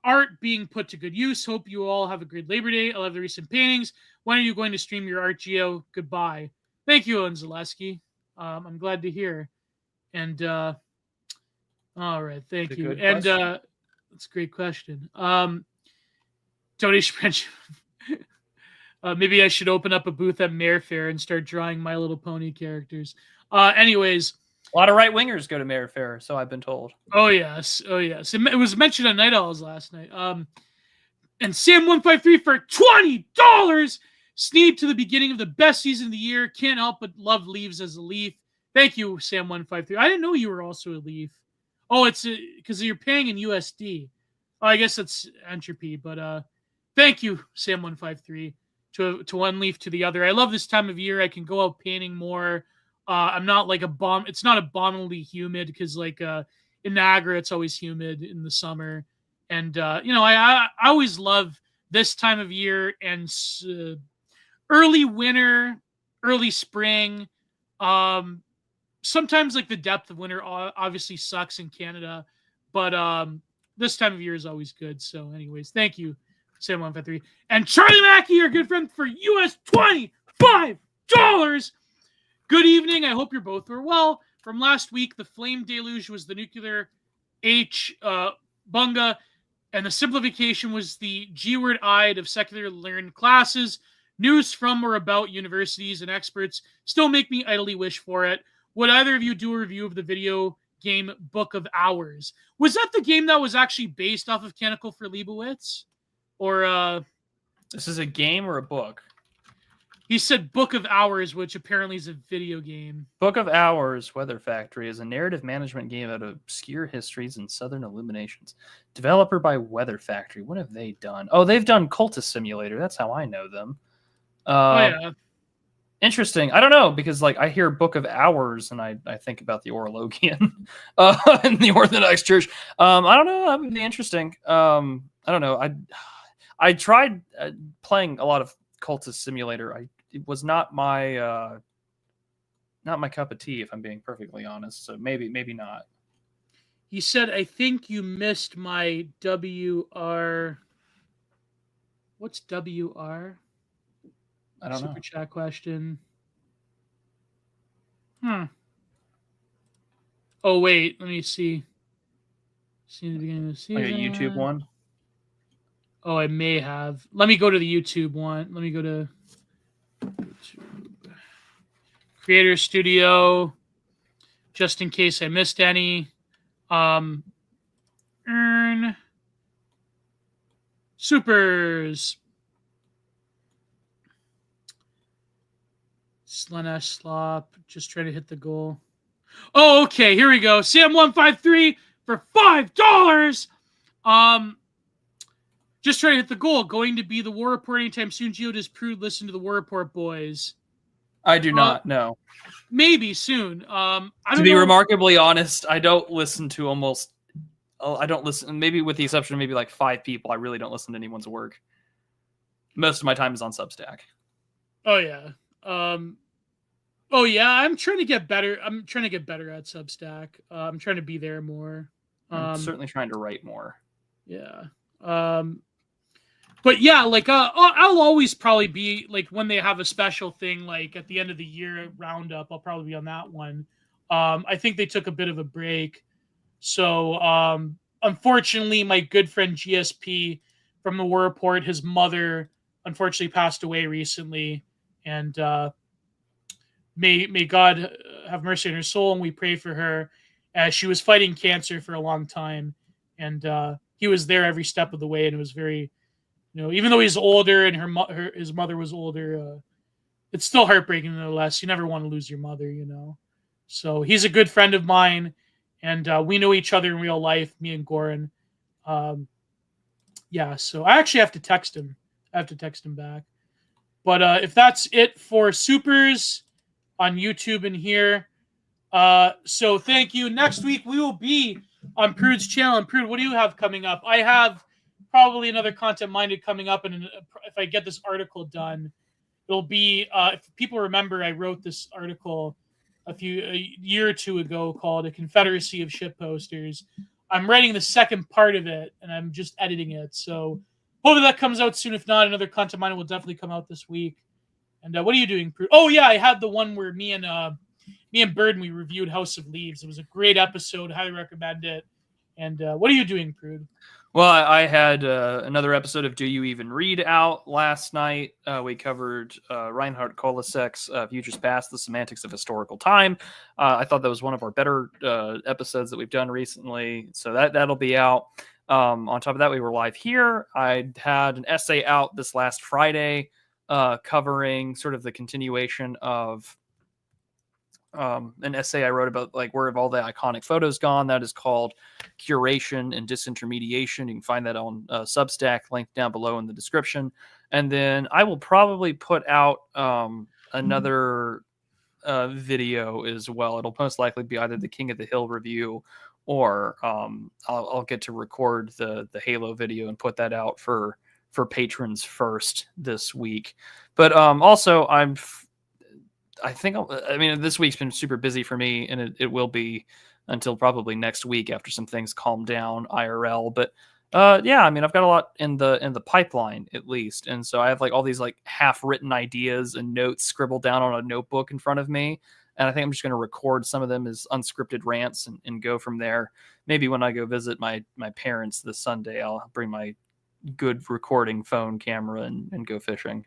art being put to good use. Hope you all have a great Labor Day. I love the recent paintings. When are you going to stream your art, Gio? Goodbye. Thank you, Owen Zaleski. I'm glad to hear. And all right, thank you. And that's a great question. Donation. Maybe I should open up a booth at Mayor Fair and start drawing My Little Pony characters. Anyways, a lot of right wingers go to Mayor Fair, so I've been told. Oh yes. It was mentioned on Night Owls last night. And Sam153 for $20. Sneed to the beginning of the best season of the year. Can't help but love Leaves as a Leaf. Thank you, Sam153. I didn't know you were also a Leaf. Oh, it's because you're paying in USD. Oh, I guess that's entropy, but thank you, Sam153, to one leaf to the other. I love this time of year. I can go out painting more. I'm not like it's not abominably humid because like in Niagara it's always humid in the summer, and I always love this time of year and early winter, early spring. Sometimes like the depth of winter obviously sucks in Canada, but this time of year is always good. So anyways, thank you, Sam153 and Charlie Mackey, your good friend, for US $25. Good evening. I hope you're both were well. From last week, the flame deluge was the nuclear bunga, and the simplification was the G-word eyed of secular learned classes. News from or about universities and experts still make me idly wish for it. Would either of you do a review of the video game Book of Hours? Was that the game that was actually based off of Canticle for Leibowitz? Or this is a game or a book? He said Book of Hours, which apparently is a video game. Book of Hours, Weather Factory, is a narrative management game out of obscure histories and Southern Illuminations. Developer by Weather Factory. What have they done? Oh, they've done Cultist Simulator. That's how I know them. Yeah. Interesting. I don't know, because like I hear Book of Hours and I think about the Orologian and the Orthodox Church. I don't know. That would be interesting. I don't know. I tried playing a lot of Cultist Simulator. It was not my cup of tea, if I'm being perfectly honest. So maybe not. He said, I think you missed my WR. What's WR? I don't know. Super chat question. Oh, wait. Let me see. See the beginning of the season. Like a YouTube one? Oh, I may have. Let me go to the YouTube one. Let me go to YouTube. Creator Studio, just in case I missed any. Earn supers. Slanesh Slop, just trying to hit the goal. Oh, okay, here we go. Sam153 for $5. Just trying to hit the goal. Going to be the War Report anytime soon. Gio, does Prude listen to the War Report boys? I do not, no. Maybe soon. To be remarkably honest, I don't listen to I don't listen, maybe with the exception of maybe like 5 people, I really don't listen to anyone's work. Most of my time is on Substack. Oh, yeah. I'm trying to get better. I'm trying to get better at Substack. I'm trying to be there more. I'm certainly trying to write more. Yeah. But yeah, like I'll always probably be like when they have a special thing like at the end of the year roundup, I'll probably be on that one. I think they took a bit of a break. So unfortunately, my good friend GSP from the War Report, his mother unfortunately passed away recently, and may God have mercy on her soul, and we pray for her. As she was fighting cancer for a long time, and he was there every step of the way, and it was very, even though he's older and his mother was older, it's still heartbreaking nonetheless. You never want to lose your mother, you know. So he's a good friend of mine, and we know each other in real life, me and Goran. Yeah, so I actually have to text him. I have to text him back. But if that's it for Supers on YouTube and here, so thank you. Next week we will be on Prude's channel. And Prude, what do you have coming up? I have probably another Content Minded coming up, and if I get this article done, it'll be. If people remember, I wrote this article a year or two ago called "A Confederacy of Shitposters." I'm writing the second part of it, and I'm just editing it. So hopefully that comes out soon. If not, another Content Minded will definitely come out this week. And what are you doing, Prude? Oh yeah, I had the one where me and Bird, we reviewed House of Leaves. It was a great episode. Highly recommend it. And what are you doing, Prude? Well, I had another episode of Do You Even Read out last night. We covered Reinhard Kolasek's Futures Past, The Semantics of Historical Time. I thought that was one of our better episodes that we've done recently. So that'll be out. On top of that, we were live here. I had an essay out this last Friday covering sort of the continuation of an essay I wrote about like where have all the iconic photos gone. That is called Curation and Disintermediation. You can find that on Substack, linked down below in the description. And then I will probably put out another video as well. It'll most likely be either the King of the Hill review or I'll get to record the Halo video and put that out for patrons first this week. But also I mean, this week's been super busy for me, and it will be until probably next week after some things calm down IRL. But yeah, I mean, I've got a lot in the pipeline at least, and so I have like all these like half-written ideas and notes scribbled down on a notebook in front of me, and I think I'm just going to record some of them as unscripted rants and go from there. Maybe when I go visit my parents this Sunday, I'll bring my good recording phone camera and go fishing.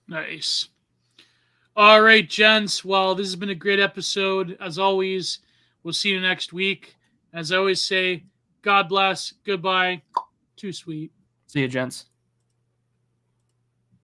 Nice. All right, gents. Well, this has been a great episode. As always, we'll see you next week. As I always say, God bless. Goodbye. Too sweet. See you, gents.